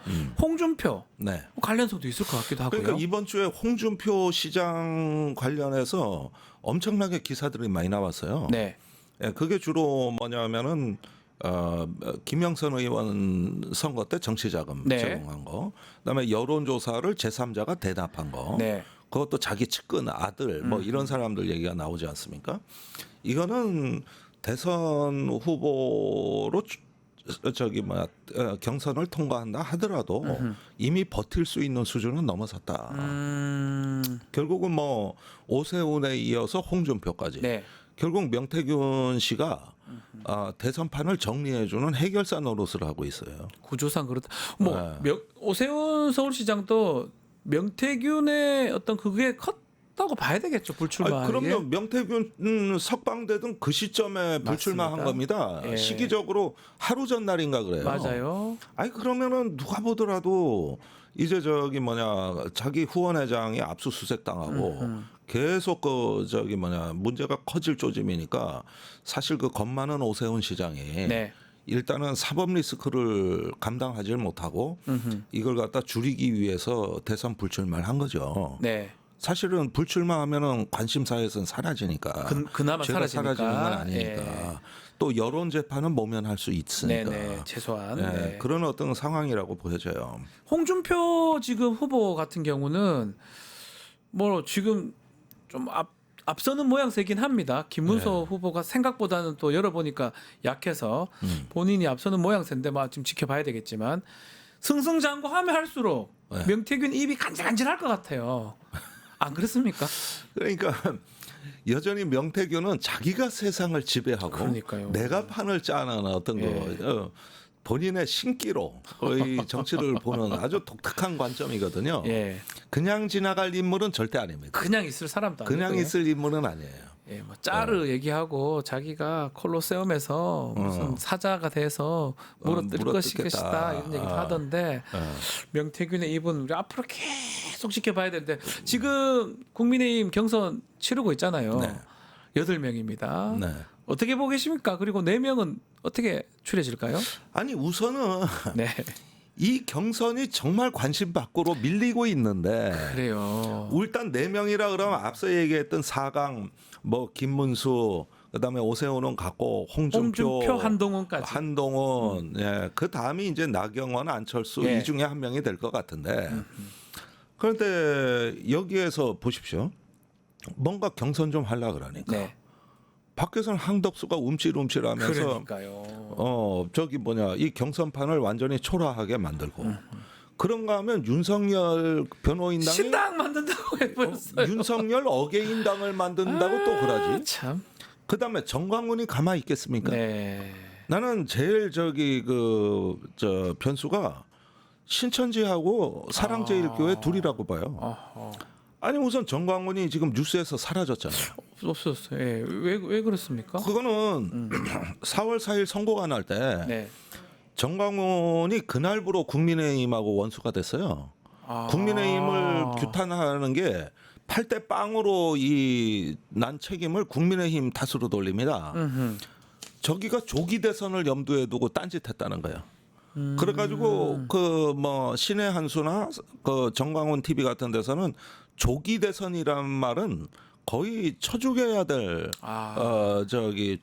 홍준표 네. 관련성도 있을 것 같기도 하고요. 그러니까 이번 주에 홍준표 시장 관련해서 엄청나게 기사들이 많이 나왔어요. 네. 예, 그게 주로 뭐냐면은 김영선 의원 선거 때 정치자금 네. 제공한 거, 그다음에 여론조사를 제3자가 대답한 거, 네. 그것도 자기 측근 아들 뭐 이런 사람들 얘기가 나오지 않습니까? 이거는 대선 후보로 경선을 통과한다 하더라도 이미 버틸 수 있는 수준은 넘어섰다. 결국은 뭐 오세훈에 이어서 홍준표까지. 네. 결국 명태균 씨가 대선판을 정리해주는 해결사 노릇을 하고 있어요. 구조상 그렇다. 뭐 오세훈 서울시장도 명태균의 어떤 그게 컸다고 봐야 되겠죠. 불출마하는 게. 그럼요. 명태균 석방되던 그 시점에 불출마한 겁니다. 예. 시기적으로 하루 전날인가 그래요. 맞아요. 아니 그러면은 누가 보더라도 이제 자기 후원회장이 압수수색 당하고 계속 문제가 커질 조짐이니까 사실 그 겁 많은 오세훈 시장이 네. 일단은 사법 리스크를 감당하지 못하고 이걸 갖다 줄이기 위해서 대선 불출마를 한 거죠. 네. 사실은 불출마하면은 관심사에서는 사라지니까. 그나마 죄가 사라지니까. 사라지는 건 아니니까. 예. 또 여론 재판은 모면할 수 있으니까. 네네. 최소한. 예, 네. 그런 어떤 상황이라고 보여져요. 홍준표 지금 후보 같은 경우는 뭐 지금 좀 앞서는 모양새긴 합니다. 김문수 후보가 생각보다는 또 열어보니까 약해서 본인이 앞서는 모양새인데 막 지금 지켜봐야 되겠지만 승승장구하면 할수록 명태균 입이 간질간질할 것 같아요. 안 그렇습니까? 그러니까 여전히 명태균은 자기가 세상을 지배하고 그러니까요. 내가 판을 짜는 어떤 거 본인의 신기로 거의 정치를 보는 아주 독특한 관점이거든요. 예. 그냥 지나갈 인물은 절대 아닙니다. 그냥 있을 사람도 그냥 아니고요. 있을 인물은 아니에요. 예, 뭐 짜르 얘기하고 자기가 콜로세움에서 무슨 사자가 돼서 물어뜯을 것이다 이런 얘기도 하던데 명태균의 입은 우리 앞으로 계속 지켜봐야 되는데 지금 국민의힘 경선 치르고 있잖아요. 네. 8명입니다. 네. 어떻게 보고 계십니까? 그리고 4명은 어떻게 추려질까요? 아니 우선은 네. 이 경선이 정말 관심 밖으로 밀리고 있는데 그래요. 일단 4명이라 그러면 앞서 얘기했던 4강 뭐 김문수 그다음에 오세훈은 갖고 홍준표 한동훈까지. 한동훈 예. 그 다음이 이제 나경원 안철수 예. 이 중에 한 명이 될 것 같은데 그런데 여기에서 보십시오. 뭔가 경선 좀 하려 그러니까 네. 밖에서는 한덕수가 움찔움찔하면서 그러니까요. 이 경선판을 완전히 초라하게 만들고 그런가 하면 윤석열 변호인당이 신당 만든다고 해버렸어요. 윤석열 어게인당을 만든다고 또 그러지. 참. 그다음에 정광훈이 가만히 있겠습니까? 네. 나는 제일 변수가 신천지하고 사랑제일교회 둘이라고 봐요. 아니 우선 정광훈이 지금 뉴스에서 사라졌잖아요. 없었어요. 예. 왜 그렇습니까? 그거는 4월 4일 선거가 날 때 네. 정광훈이 그날부로 국민의힘하고 원수가 됐어요. 국민의힘을 규탄하는 게 8대 0으로 난 책임을 국민의힘 탓으로 돌립니다. 저기가 조기 대선을 염두에 두고 딴짓했다는 거예요. 그래가지고 신의 한수나 정광훈 TV 같은 데서는 조기 대선이란 말은 거의 쳐죽여야 될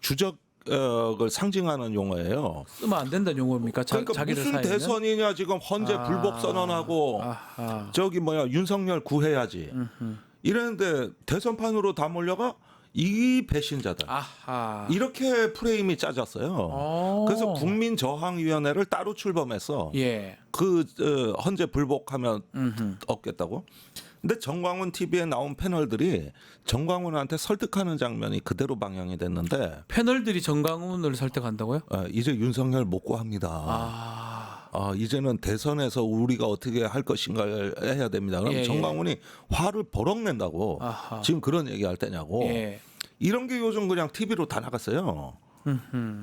주적을 상징하는 용어예요. 쓰면 안 된다는 용어입니까? 그러니까 자기들 무슨 사이에는? 대선이냐 지금 헌재 불복 선언하고 윤석열 구해야지. 이랬는데 대선판으로 다 몰려가 이 배신자다. 이렇게 프레임이 짜졌어요. 그래서 국민저항위원회를 따로 출범해서 예. 헌재 불복하면 없겠다고. 근데 정광훈 TV에 나온 패널들이 정광훈한테 설득하는 장면이 그대로 방영이 됐는데 패널들이 정광훈을 설득한다고요? 이제 윤석열 못 구합니다. 이제는 대선에서 우리가 어떻게 할 것인가를 해야 됩니다. 그럼 예, 정광훈이 화를 버럭 낸다고 아하. 지금 그런 얘기할 때냐고. 예. 이런 게 요즘 그냥 TV로 다 나갔어요.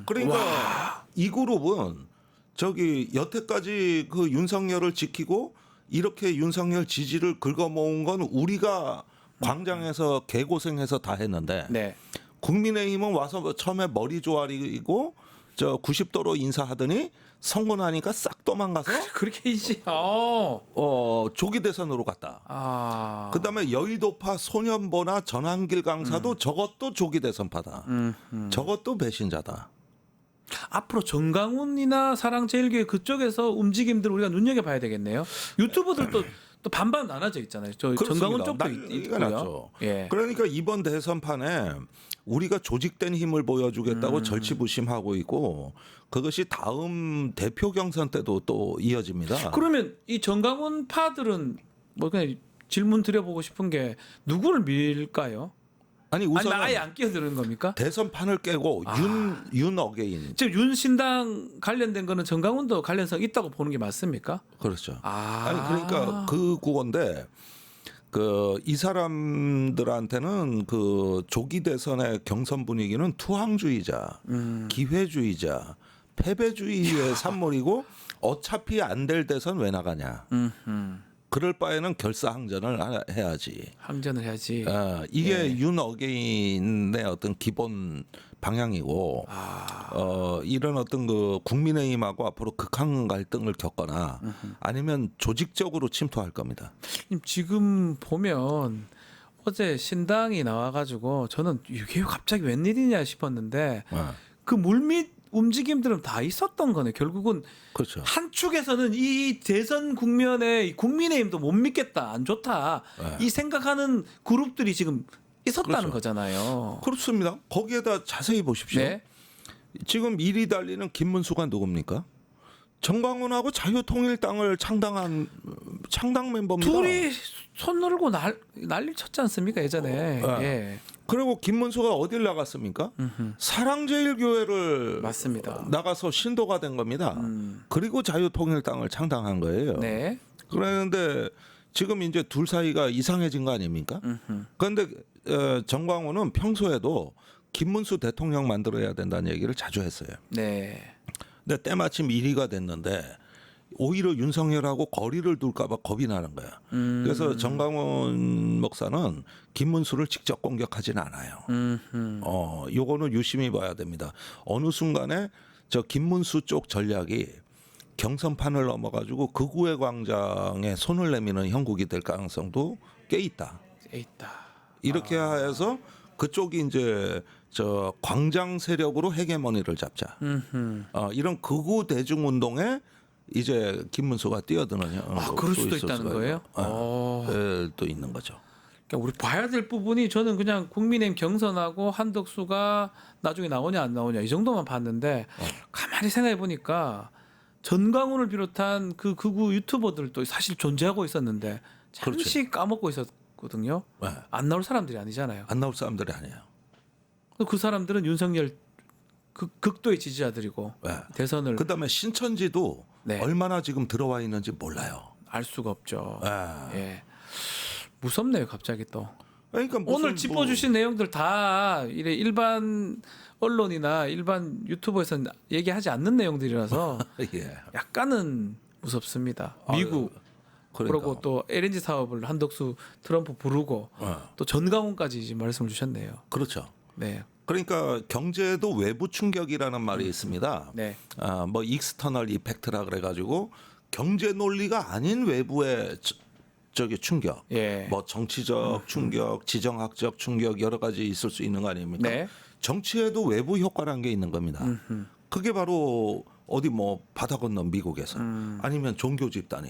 그러니까 이 그룹은 저기 여태까지 그 윤석열을 지키고 이렇게 윤석열 지지를 긁어모은 건 우리가 광장에서 개고생해서 다 했는데 네. 국민의힘은 와서 처음에 머리 조아리고 저 90도로 인사하더니 선거 나니까 싹 도망가서 그렇게 이제 조기 대선으로 갔다. 그다음에 여의도파 소년보나 전환길 강사도 저것도 조기 대선파다. 저것도 배신자다. 앞으로 정강훈이나 사랑제일교회 그쪽에서 움직임들 우리가 눈여겨봐야 되겠네요. 유튜버들도 또 반반 나눠져 있잖아요. 저 정강훈 쪽도 있고요. 예. 그러니까 이번 대선판에 우리가 조직된 힘을 보여주겠다고 절치부심하고 있고 그것이 다음 대표 경선 때도 또 이어집니다. 그러면 이 정강훈 파들은 뭐 그냥 질문 드려보고 싶은 게 누구를 밀까요? 아니 우선 아예 안 끼어드는 겁니까? 대선판을 깨고 윤 어게인. 지금 윤신당 관련된 거는 정강훈도 관련성 있다고 보는 게 맞습니까? 그렇죠. 아니 그러니까 그 구건데 그 이 사람들한테는 그 조기 대선의 경선 분위기는 투항주의자, 기회주의자, 패배주의의 산물이고 어차피 안 될 대선 왜 나가냐. 그럴 바에는 결사항전을 해야지. 항전을 해야지. 이게 윤 어게인의 어떤 기본 방향이고 이런 어떤 그 국민의힘하고 앞으로 극한 갈등을 겪거나 아니면 조직적으로 침투할 겁니다. 지금 보면 어제 신당이 나와가지고 저는 이게 갑자기 웬일이냐 싶었는데 그 물밑 움직임들은 다 있었던 거네. 결국은 그렇죠. 한 축에서는 이 대선 국면에 국민의힘도 못 믿겠다, 안 좋다 이 생각하는 그룹들이 지금 있었다는 그렇죠. 거잖아요. 그렇습니다. 거기에다 자세히 보십시오. 네. 지금 1위 달리는 김문수가 누굽니까? 정광훈하고 자유통일당을 창당한 창당 멤버입니다. 둘이 손 놀고 난리 쳤지 않습니까 예전에. 예. 그리고 김문수가 어딜 나갔습니까? 사랑제일교회를 맞습니다. 나가서 신도가 된 겁니다. 그리고 자유통일당을 창당한 거예요. 네. 그런데 지금 이제 둘 사이가 이상해진 거 아닙니까? 그런데 정광훈은 평소에도 김문수 대통령 만들어야 된다는 얘기를 자주 했어요. 네. 근데 때마침 1위가 됐는데 오히려 윤석열하고 거리를 둘까봐 겁이 나는 거야. 그래서 정광훈 목사는 김문수를 직접 공격하지는 않아요. 요거는 유심히 봐야 됩니다. 어느 순간에 저 김문수 쪽 전략이 경선판을 넘어가지고 극우의 광장에 손을 내미는 형국이 될 가능성도 꽤 있다. 이렇게 해서 그쪽이 이제 저 광장 세력으로 헤게모니를 잡자. 이런 극우 대중 운동에 이제 김문수가 뛰어드는 그럴 수도 있다는 거예요? 또 있는 거죠. 그러니까 우리 봐야 될 부분이 저는 그냥 국민의힘 경선하고 한덕수가 나중에 나오냐 안 나오냐 이 정도만 봤는데 가만히 생각해 보니까 전광훈을 비롯한 그 극우 유튜버들도 사실 존재하고 있었는데 잠시 까먹고 있었거든요. 안 나올 사람들이 아니잖아요. 안 나올 사람들이 아니에요. 그 사람들은 윤석열 극도의 지지자들이고 대선을 그다음에 신천지도 얼마나 지금 들어와 있는지 몰라요. 알 수가 없죠. 예. 무섭네요, 갑자기 또. 그러니까 오늘 짚어주신 내용들 다 이래 일반 언론이나 일반 유튜버에서는 얘기하지 않는 내용들이라서 약간은 무섭습니다. 미국 그리고 또 LNG 사업을 한덕수 트럼프 부르고 또 전광훈까지 지금 말씀을 주셨네요. 그렇죠. 네. 그러니까 경제도 외부 충격이라는 말이 있습니다. 네. 뭐 익스터널 이펙트라 그래가지고 경제 논리가 아닌 외부의 저기 충격, 뭐 정치적 충격, 지정학적 충격 여러 가지 있을 수 있는 거 아닙니까? 네. 정치에도 외부 효과라는 게 있는 겁니다. 그게 바로 어디 뭐 바다 건너 미국에서 아니면 종교 집단이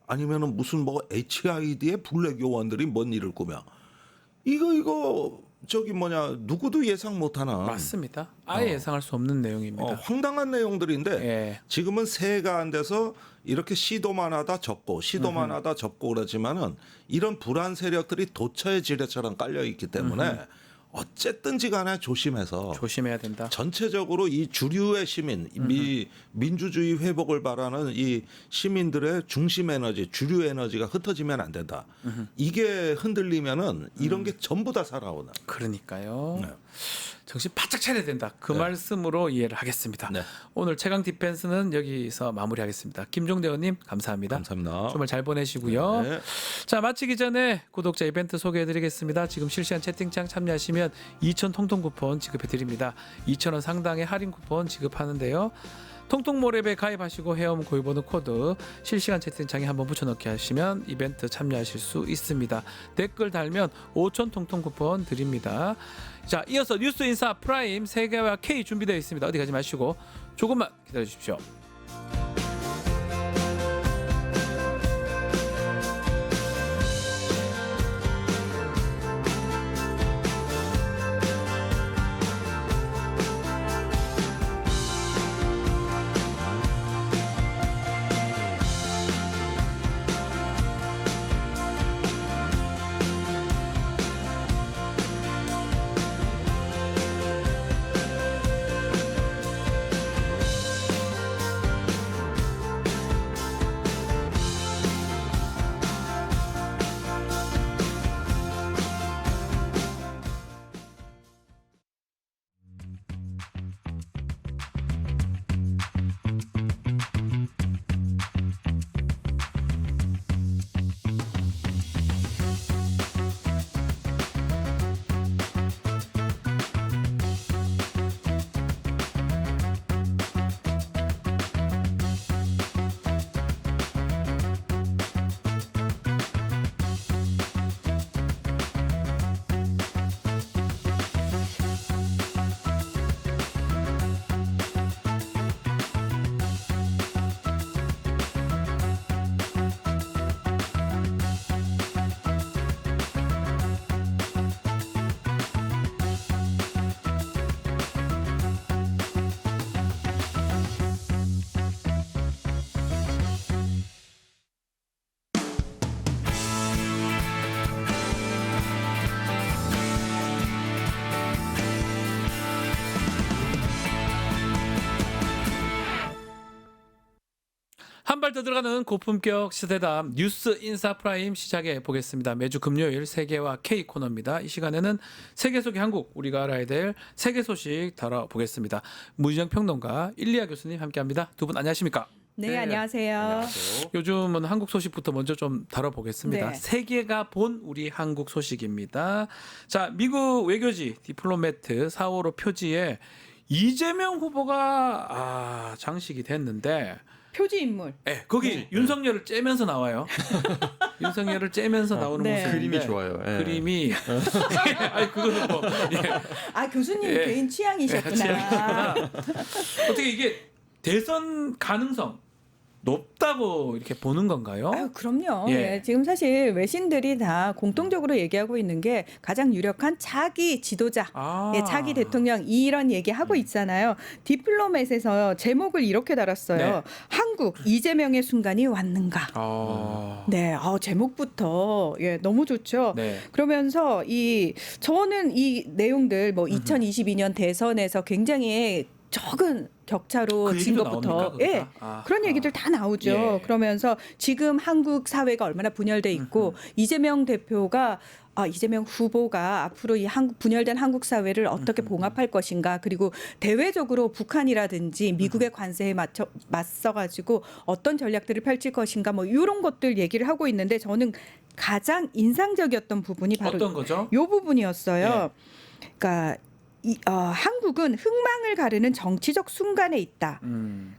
아니면은 무슨 뭐 HID의 블랙 요원들이 뭔 일을 꾸며 이거 저기 뭐냐 누구도 예상 못하는 맞습니다. 아예 예상할 수 없는 내용입니다. 황당한 내용들인데 예. 지금은 새해가 안 돼서 이렇게 시도만 하다 접고 시도만 하다 접고 그러지만은 이런 불안 세력들이 도처의 지뢰처럼 깔려 있기 때문에 어쨌든지 간에 조심해야 된다. 전체적으로 이 주류의 시민, 민주주의 회복을 바라는 이 시민들의 중심 에너지, 주류 에너지가 흩어지면 안 된다. 이게 흔들리면은 이런 게 전부 다 살아오는. 그러니까요. 네. 정신 바짝 차려야 된다. 그 네. 말씀으로 이해를 하겠습니다. 네. 오늘 최강 디펜스는 여기서 마무리하겠습니다. 김종대 의원님 감사합니다. 감사합니다. 주말 잘 보내시고요. 네. 자, 마치기 전에 구독자 이벤트 소개해드리겠습니다. 지금 실시간 채팅창 참여하시면 2,000 통통 쿠폰 지급해드립니다. 2,000원 상당의 할인 쿠폰 지급하는데요. 통통모랩에 가입하시고 헤엄 고유번호 코드 실시간 채팅창에 한번 붙여넣기 하시면 이벤트 참여하실 수 있습니다. 댓글 달면 5,000 통통 쿠폰 드립니다. 자, 이어서 뉴스 인사 프라임 세계와 K 준비되어 있습니다. 어디 가지 마시고 조금만 기다려 주십시오. 한 발 더 들어가는 고품격 시대담 뉴스 인사 프라임 시작해 보겠습니다. 매주 금요일 세계와 K 코너입니다. 이 시간에는 세계 속의 한국, 우리가 알아야 될 세계 소식 다뤄보겠습니다. 무진영 평론가, 일리아 교수님 함께합니다. 두 분 안녕하십니까? 네, 안녕하세요. 요즘은 한국 소식부터 먼저 좀 다뤄보겠습니다. 네. 세계가 본 우리 한국 소식입니다. 자, 미국 외교지 디플로매트 4.55 표지에 이재명 후보가 장식이 됐는데 표지 인물. 네, 거기 윤석열을 째면서 나와요. 윤석열을 째면서 나오는 네. 모습인데 그림이 좋아요. 예. 그림이 아니 그거는 뭐 아, 교수님 예. 개인 취향이셨구나. 취향이구나. 어떻게 이게 대선 가능성 높다고 이렇게 보는 건가요? 아유, 그럼요. 예. 예, 지금 사실 외신들이 다 공통적으로 얘기하고 있는 게 가장 유력한 차기 지도자, 예, 차기 대통령 이런 얘기하고 있잖아요. 디플로맷에서 제목을 이렇게 달았어요. 네. 한국 이재명의 순간이 왔는가. 네, 제목부터 예, 너무 좋죠. 네. 그러면서 저는 이 내용들 뭐 2022년 대선에서 굉장히 적은 격차로 그 진 얘기도 것부터 나옵니까, 예, 거기다? 그런 얘기들 다 나오죠. 예. 그러면서 지금 한국 사회가 얼마나 분열돼 있고 이재명 후보가 앞으로 이 분열된 한국 사회를 어떻게 봉합할 것인가, 그리고 대외적으로 북한이라든지 미국의 관세에 맞서가지고 어떤 전략들을 펼칠 것인가, 뭐 이런 것들 얘기를 하고 있는데 저는 가장 인상적이었던 부분이 바로 어떤 거죠? 이 부분이었어요. 그러니까 한국은 흥망을 가르는 정치적 순간에 있다.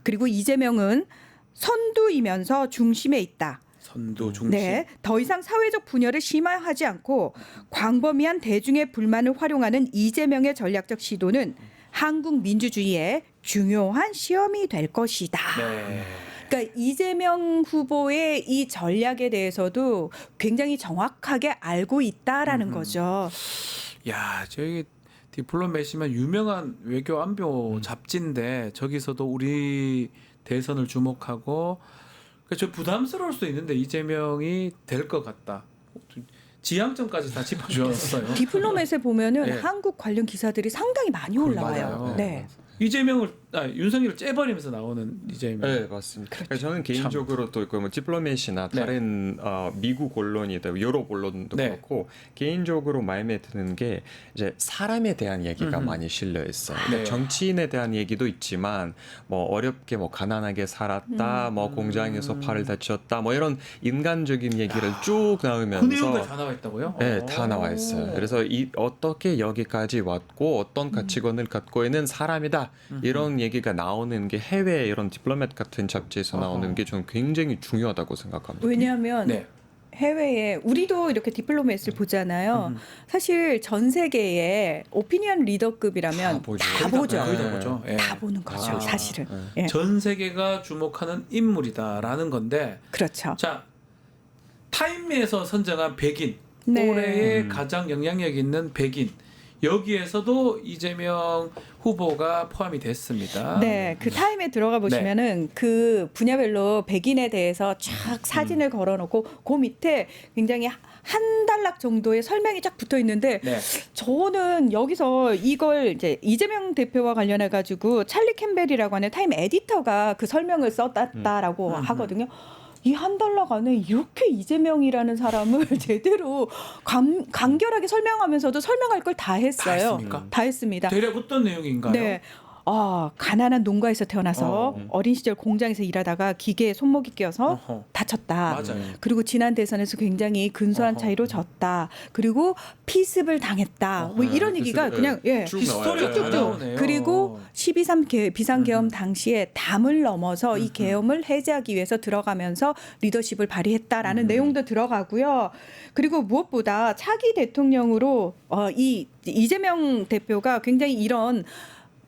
그리고 이재명은 선두이면서 중심에 있다. 선두 중심. 네, 더 이상 사회적 분열을 심화하지 않고 광범위한 대중의 불만을 활용하는 이재명의 전략적 시도는 한국 민주주의의 중요한 시험이 될 것이다. 네. 그러니까 이재명 후보의 이 전략에 대해서도 굉장히 정확하게 알고 있다라는 거죠. 야, 저기 디플로매시면 유명한 외교 안보 잡지인데 저기서도 우리 대선을 주목하고 저 부담스러울 수도 있는데 이재명이 될 것 같다. 지향점까지 다 짚어주었어요. 디플로맷에 보면은 네. 한국 관련 기사들이 상당히 많이 올라와요. 맞아요. 네. 윤석열을 째버리면서 나오는 이재명. 네, 맞습니다. 그러니까 저는 개인적으로 또 뭐 디플로맷이나 네. 다른 미국 언론이든 유럽 언론도 네. 그렇고 개인적으로 마음에 드는 게 이제 사람에 대한 얘기가 많이 실려 있어요. 네. 정치인에 대한 얘기도 있지만 뭐 어렵게 뭐 가난하게 살았다, 뭐 공장에서 팔을 다쳤다, 뭐 이런 인간적인 얘기를 쭉 그 나오면서 내용까지 다 나와 있다고요? 네, 다 나와 있어요. 그래서 어떻게 여기까지 왔고 어떤 가치관을 갖고 있는 사람이다 이런 얘기가 나오는 게 해외 이런 디플로맷 같은 잡지에서 나오는 게 저는 굉장히 중요하다고 생각합니다. 왜냐하면 네. 해외에 우리도 이렇게 디플로맷을 보잖아요. 사실 전 세계의 오피니언 리더급이라면 다 보죠. 거의 다 보죠. 예. 다 보는 거죠. 아. 사실은. 예. 전 세계가 주목하는 인물이다라는 건데. 그렇죠. 자, 타임에서 선정한 100인 네. 올해의 가장 영향력 있는 100인 여기에서도 이재명 후보가 포함이 됐습니다. 네, 그 타임에 들어가 보시면은 그 분야별로 백인에 대해서 쫙 사진을 걸어놓고 그 밑에 굉장히 한 단락 정도의 설명이 쫙 붙어 있는데 네. 저는 여기서 이걸 이제 이재명 대표와 관련해 가지고 찰리 캠벨이라고 하는 타임 에디터가 그 설명을 썼다라고 하거든요. 이 한 단락 안에 이렇게 이재명이라는 사람을 제대로 간결하게 설명하면서도 설명할 걸 다 했어요. 다 했습니까? 다 했습니다. 대략 어떤 내용인가요? 네. 가난한 농가에서 태어나서 어린 시절 공장에서 일하다가 기계에 손목이 끼어서 어허. 다쳤다. 맞아요. 그리고 지난 대선에서 굉장히 근소한 어허. 차이로 졌다. 그리고 피습을 당했다. 뭐 이런 얘기가 그냥 히스토리가 다 나오네요. 그리고 12.3 비상계엄 당시에 담을 넘어서 이 계엄을 해제하기 위해서 들어가면서 리더십을 발휘했다라는 내용도 들어가고요. 그리고 무엇보다 차기 대통령으로 이 이재명 대표가 굉장히 이런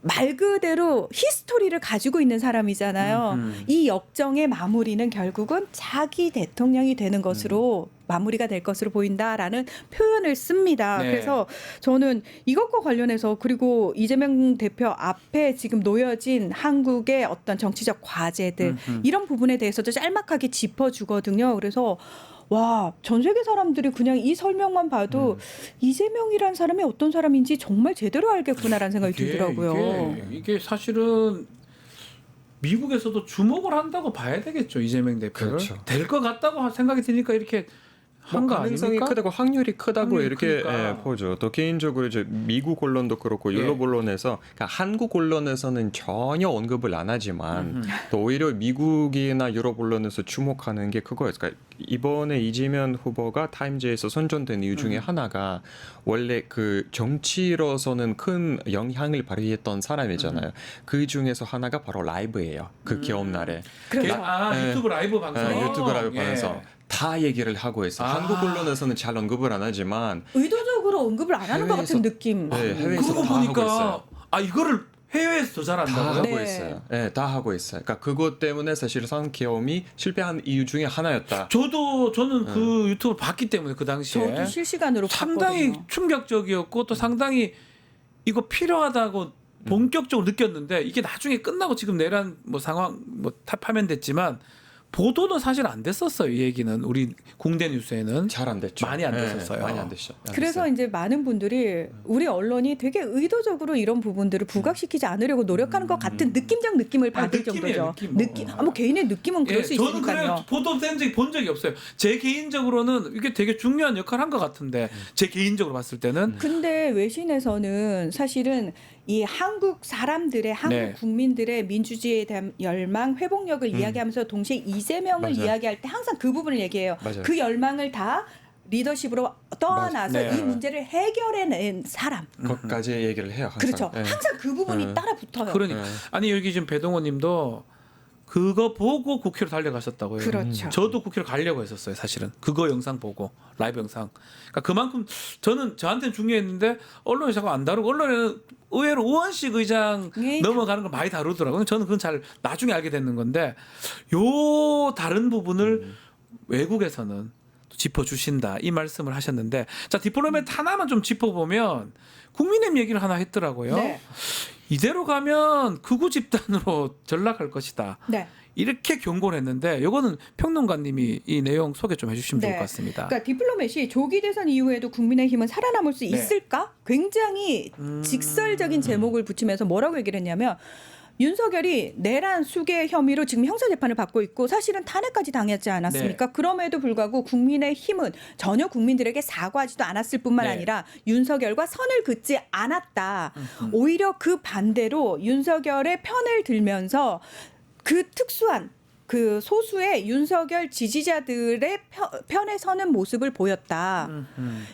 말 그대로 히스토리를 가지고 있는 사람이잖아요. 이 역정의 마무리는 결국은 차기 대통령이 되는 것으로 마무리가 될 것으로 보인다라는 표현을 씁니다. 네. 그래서 저는 이것과 관련해서 그리고 이재명 대표 앞에 지금 놓여진 한국의 어떤 정치적 과제들 이런 부분에 대해서도 짤막하게 짚어주거든요. 그래서 와, 전 세계 사람들이 그냥 이 설명만 봐도 이재명이라는 사람이 어떤 사람인지 정말 제대로 알겠구나라는 생각이 들더라고요. 이게 사실은 미국에서도 주목을 한다고 봐야 되겠죠. 이재명 대표를. 그렇죠. 될 것 같다고 생각이 드니까 이렇게 한 거 가능성이 아닙니까? 크다고 확률이 크다고 확률이 이렇게 크니까. 보죠. 또 개인적으로 이제 미국 언론도 그렇고 유럽 언론에서 그러니까 한국 언론에서는 전혀 언급을 안 하지만 또 오히려 미국이나 유럽 언론에서 주목하는 게 그거예요. 그러니까 이번에 이재명 후보가 타임즈에서 선정된 이유 중에 하나가 원래 그 정치로서는 큰 영향을 발휘했던 사람이잖아요. 그 중에서 하나가 바로 라이브예요. 그 계엄 날에. 그렇죠. 유튜브 라이브 방송. 유튜브 라이브 예. 방송. 다 얘기를 하고 있어요. 한국 언론에서는 잘 언급을 안 하지만 의도적으로 언급을 안 하는 것 같은 느낌. 네, 해외에서 그러고 다 하고 보니까 있어요. 이거를 해외에서 더 다 잘한다고요? 하고 네. 있어요. 네, 다 하고 있어요. 그러니까 그것 때문에 사실상 계엄이 실패한 이유 중에 하나였다. 저는 그 유튜브 봤기 때문에 그 당시에 저도 실시간으로 상당히 봤거든요. 충격적이었고 또 상당히 이거 필요하다고 본격적으로 느꼈는데 이게 나중에 끝나고 지금 내란 뭐 상황 뭐 파면됐지만 보도는 사실 안 됐었어요. 이 얘기는 우리 공대 뉴스에는 잘 안 됐죠. 많이 안 네, 됐었어요. 많이 안 됐죠. 그래서 이제 많은 분들이 우리 언론이 되게 의도적으로 이런 부분들을 부각시키지 않으려고 노력하는 것 같은 느낌적 느낌을 받을 느낌이에요, 정도죠. 느낌. 뭐 개인의 느낌은 그럴 수 저는 있으니까요. 그래요. 보도된 적이 본 적이 없어요. 제 개인적으로는 이게 되게 중요한 역할을 한 것 같은데 제 개인적으로 봤을 때는 근데 외신에서는 사실은 이 한국 사람들의 한국 네. 국민들의 민주주의에 대한 열망, 회복력을 이야기하면서 동시에 이재명을 맞아요. 이야기할 때 항상 그 부분을 얘기해요. 맞아요. 그 열망을 다 리더십으로 떠안아서 네. 이 문제를 해결해낸 사람. 그것까지 얘기를 해요. 항상. 그렇죠. 네. 항상 그 부분이 따라 붙어요. 그러니까 아니 여기 지금 배동호님도 그거 보고 국회로 달려가셨다고요. 그렇죠. 저도 국회로 가려고 했었어요. 사실은 그거 영상 보고 라이브 영상. 그러니까 그만큼 저는 저한테는 중요했는데 언론이 자꾸 안 다루고 언론에는 의외로 우원식 의장 네. 넘어가는 걸 많이 다루더라고요. 저는 그건 잘 나중에 알게 됐는 건데 요 다른 부분을 외국에서는 짚어주신다 이 말씀을 하셨는데 자 디플로맷 하나만 좀 짚어보면 국민의힘 얘기를 하나 했더라고요. 네. 이대로 가면 극우 집단으로 전락할 것이다. 네. 이렇게 경고를 했는데 이거는 평론가님이 이 내용 소개 좀 해주시면 좋을 것 같습니다. 그러니까 디플로맷이 조기 대선 이후에도 국민의힘은 살아남을 수 네. 있을까? 굉장히 직설적인 제목을 붙이면서 뭐라고 얘기를 했냐면 윤석열이 내란 수괴 혐의로 지금 형사재판을 받고 있고 사실은 탄핵까지 당했지 않았습니까? 네. 그럼에도 불구하고 국민의힘은 전혀 국민들에게 사과하지도 않았을 뿐만 네. 아니라 윤석열과 선을 긋지 않았다. 오히려 그 반대로 윤석열의 편을 들면서 그 특수한 그 소수의 윤석열 지지자들의 편에 서는 모습을 보였다.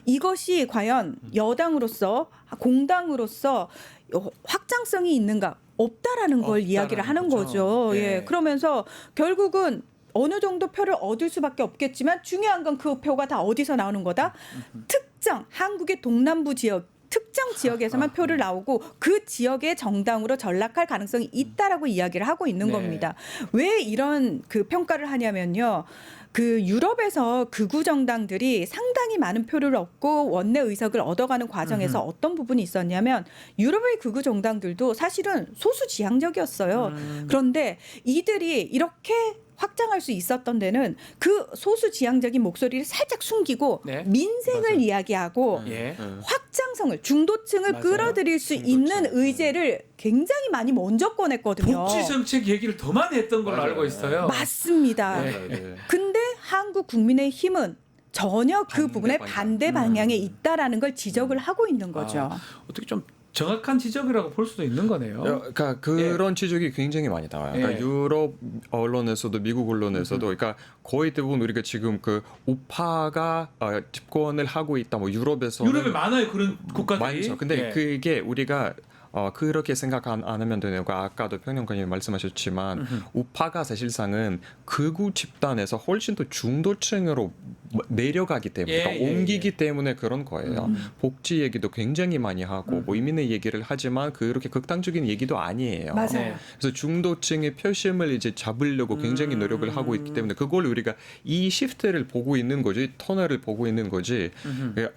이것이 과연 여당으로서 공당으로서 확장성이 있는가? 없다라는 걸 이야기를 하는 거죠. 네. 예. 그러면서 결국은 어느 정도 표를 얻을 수밖에 없겠지만 중요한 건 그 표가 다 어디서 나오는 거다? 특정 한국의 동남부 지역 특정 지역에서만 표를 나오고 그 지역의 정당으로 전락할 가능성이 있다라고 이야기를 하고 있는 네. 겁니다. 왜 이런 그 평가를 하냐면요. 그 유럽에서 극우 정당들이 상당히 많은 표를 얻고 원내 의석을 얻어가는 과정에서 어떤 부분이 있었냐면 유럽의 극우 정당들도 사실은 소수 지향적이었어요. 그런데 이들이 이렇게 확장할 수 있었던 데는 그 소수 지향적인 목소리를 살짝 숨기고 네. 민생을 맞아요. 이야기하고 예. 확장성을 중도층을 맞아요. 끌어들일 수 있는 의제를 굉장히 많이 먼저 꺼냈거든요. 복지 정책 얘기를 더 많이 했던 걸로 맞아요. 알고 있어요. 맞습니다. 네. 근데 한국 국민의힘은 전혀 그 부분에 반대 방향에 있다라는 걸 지적을 하고 있는 거죠. 어떻게 좀 정확한 지적이라고 볼 수도 있는 거네요. 그러니까 그런 지적이 굉장히 많이 나와요. 그러니까 예. 유럽 언론에서도 미국 언론에서도 그러니까 거의 대부분 우리가 지금 그 우파가 집권을 하고 있다. 뭐 유럽에서는 유럽에 많아요 그런 국가들이. 많죠. 근데 예. 그게 우리가 그렇게 생각 안 하면 되는 거 아까도 평론가님 말씀하셨지만 우파가 사실상은 극우 집단에서 훨씬 더 중도층으로 내려가기 때문에 그러니까 옮기기 때문에 그런 거예요. 복지 얘기도 굉장히 많이 하고 뭐 이민의 얘기를 하지만 그렇게 극단적인 얘기도 아니에요. 맞아요. 그래서 중도층의 표심을 이제 잡으려고 굉장히 노력을 하고 있기 때문에 그걸 우리가 이 시프트를 보고 있는 거지, 이 터널을 보고 있는 거지.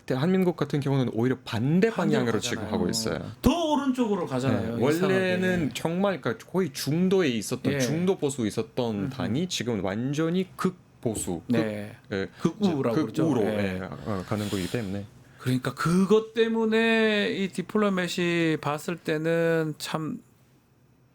대한민국 같은 경우는 오히려 반대 방향으로 지금 하고 있어요. 더 오른쪽으로 가잖아요. 네, 원래는 이상하게. 정말 그러니까 거의 중도에 있었던 예. 중도 보수 있었던 당이 지금 완전히 극보수, 네. 극우라고 그러죠. 극우로 예. 가는 거기 때문에. 그러니까 그것 때문에 이 디플로맷이 봤을 때는 참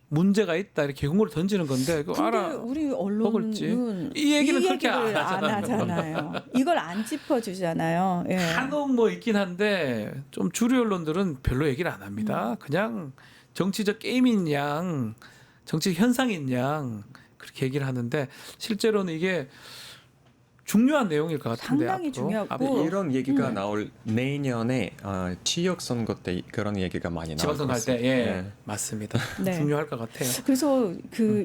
문제가 있다 이렇게 경고를 던지는 건데 그거 근데 알아. 우리 먹을지. 언론은 이 얘기는 그렇게 얘기를 안 하잖아요. 이걸 안 짚어주잖아요. 예. 간혹 뭐 있긴 한데 좀 주류 언론들은 별로 얘기를 안 합니다. 그냥 정치적 게임인 양, 정치적 현상인 양 그렇게 얘기를 하는데 실제로는 이게 중요한 내용일 것 같은데 상당히 앞으로. 중요하고 이런 얘기가 나올 내년에 지역 선거 때 그런 얘기가 많이 나올 지방선거 것 할 때 같습니다. 예, 네. 맞습니다. 네. 중요할 것 같아요. 그래서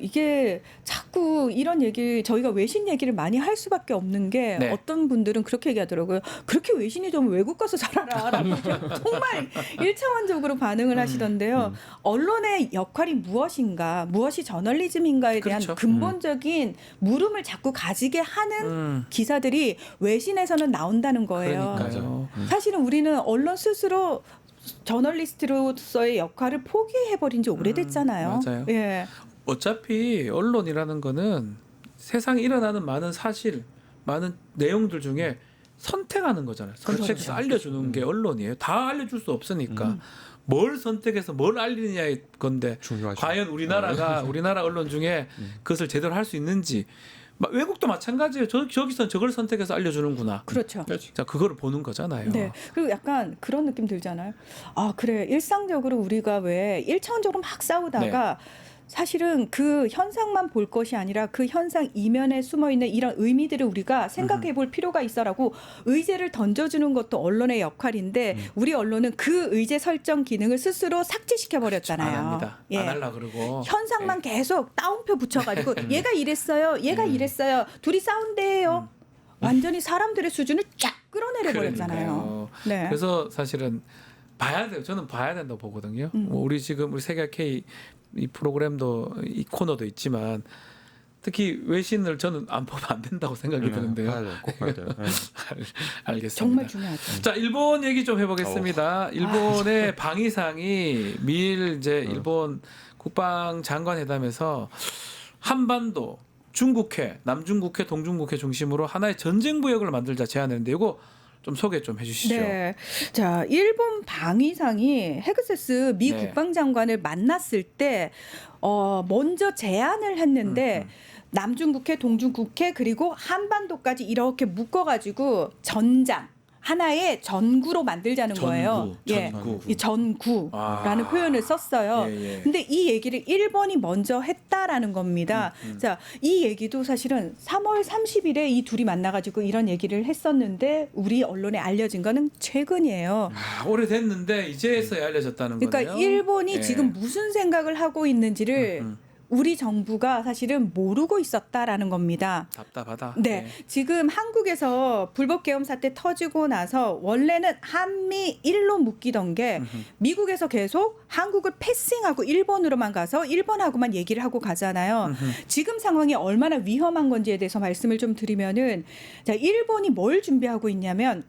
이게 자꾸 이런 얘기 저희가 외신 얘기를 많이 할 수밖에 없는 게 네. 어떤 분들은 그렇게 얘기하더라고요. 그렇게 외신이 좀 외국 가서 살아라라고 정말 일차원적으로 반응을 하시던데요. 언론의 역할이 무엇인가, 무엇이 저널리즘인가에 대한 그렇죠. 근본적인 물음을 자꾸 가지게 하는 기사들이 외신에서는 나온다는 거예요. 그러니까요. 사실은 우리는 언론 스스로 저널리스트로서의 역할을 포기해버린 지 오래됐잖아요. 맞아요. 예. 어차피 언론이라는 거는 세상에 일어나는 많은 사실, 많은 내용들 중에 선택하는 거잖아요. 선택해서 그렇죠. 알려주는 게 언론이에요. 다 알려줄 수 없으니까. 뭘 선택해서 뭘 알리느냐의 건데 중요하죠. 과연 우리나라 언론 중에 그것을 제대로 할 수 있는지 외국도 마찬가지예요. 저기서 저걸 선택해서 알려주는구나. 그렇죠. 자 그거를 보는 거잖아요. 네. 그리고 약간 그런 느낌 들잖아요. 아, 그래. 일상적으로 우리가 왜 1차원적으로 막 싸우다가 사실은 그 현상만 볼 것이 아니라 그 현상 이면에 숨어 있는 이런 의미들을 우리가 생각해 볼 필요가 있어라고 의제를 던져주는 것도 언론의 역할인데 우리 언론은 그 의제 설정 기능을 스스로 삭제시켜 버렸잖아요. 안 합니다. 안 하려 그러고. 현상만 계속 따옴표 붙여가지고 얘가 이랬어요, 얘가 이랬어요, 둘이 싸운대요. 완전히 사람들의 수준을 쫙 끌어내려 버렸잖아요. 네. 그래서 사실은 봐야 돼요. 저는 봐야 된다고 보거든요. 뭐 우리 지금 우리 세계 K 이 프로그램도 이 코너도 있지만 특히 외신을 저는 안 보면 안 된다고 생각이 드는데요. 봐야 돼요. 꼭 봐야 돼요. 네. 알겠습니다. 정말 중요하죠. 자, 일본 얘기 좀 해보겠습니다. 일본의 방위상이 미일 이제 일본 국방장관회담에서 한반도, 중국해, 남중국해, 동중국해 중심으로 하나의 전쟁 구역을 만들자 제안했는데 이거 좀 소개 좀 해주시죠. 네. 자, 일본 방위상이 헤그세스 미 네. 국방장관을 만났을 때 먼저 제안을 했는데 남중국해, 동중국해 그리고 한반도까지 이렇게 묶어가지고 전장 하나의 전구로 만들자는 거예요. 전구. 이 전구라는 표현을 썼어요. 예. 근데 이 얘기를 일본이 먼저 했다라는 겁니다. 자, 이 얘기도 사실은 3월 30일에 이 둘이 만나가지고 이런 얘기를 했었는데 우리 언론에 알려진 거는 최근이에요. 오래됐는데 이제서야 알려졌다는 거네요. 그러니까 일본이 예. 지금 무슨 생각을 하고 있는지를 우리 정부가 사실은 모르고 있었다라는 겁니다. 답답하다. 네, 지금 한국에서 불법 계엄 사태 터지고 나서 원래는 한미일로 묶이던 게 미국에서 계속 한국을 패싱하고 일본으로만 가서 일본하고만 얘기를 하고 가잖아요. 지금 상황이 얼마나 위험한 건지에 대해서 말씀을 좀 드리면은 자, 일본이 뭘 준비하고 있냐면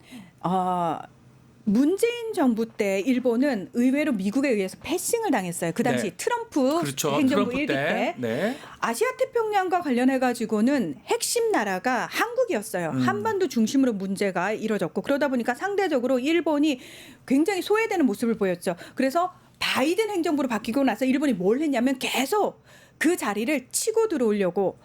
문재인 정부 때 일본은 의외로 미국에 의해서 패싱을 당했어요. 그 당시 네. 트럼프 그렇죠. 행정부 트럼프 1기 때. 네. 아시아 태평양과 관련해 가지고는 핵심 나라가 한국이었어요. 한반도 중심으로 문제가 이뤄졌고 그러다 보니까 상대적으로 일본이 굉장히 소외되는 모습을 보였죠. 그래서 바이든 행정부로 바뀌고 나서 일본이 뭘 했냐면 계속 그 자리를 치고 들어오려고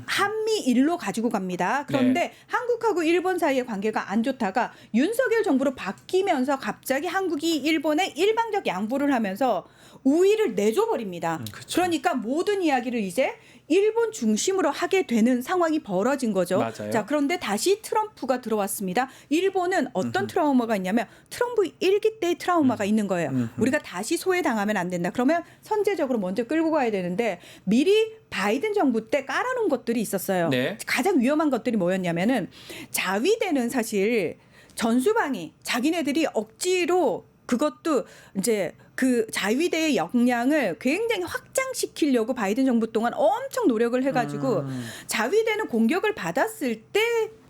한미일로 가지고 갑니다. 그런데 네. 한국하고 일본 사이의 관계가 안 좋다가 윤석열 정부로 바뀌면서 갑자기 한국이 일본에 일방적 양보를 하면서 우위를 내줘버립니다. 그러니까 모든 이야기를 이제 일본 중심으로 하게 되는 상황이 벌어진 거죠. 맞아요. 자, 그런데 다시 트럼프가 들어왔습니다. 일본은 어떤 트라우마가 있냐면 트럼프 1기 때의 트라우마가 있는 거예요. 우리가 다시 소외당하면 안 된다. 그러면 선제적으로 먼저 끌고 가야 되는데 미리 바이든 정부 때 깔아놓은 것들이 있었어요. 네. 가장 위험한 것들이 뭐였냐면은 자위대는 사실 전수방위 자기네들이 억지로 그것도 이제 그 자위대의 역량을 굉장히 확장시키려고 바이든 정부 동안 엄청 노력을 해가지고 자위대는 공격을 받았을 때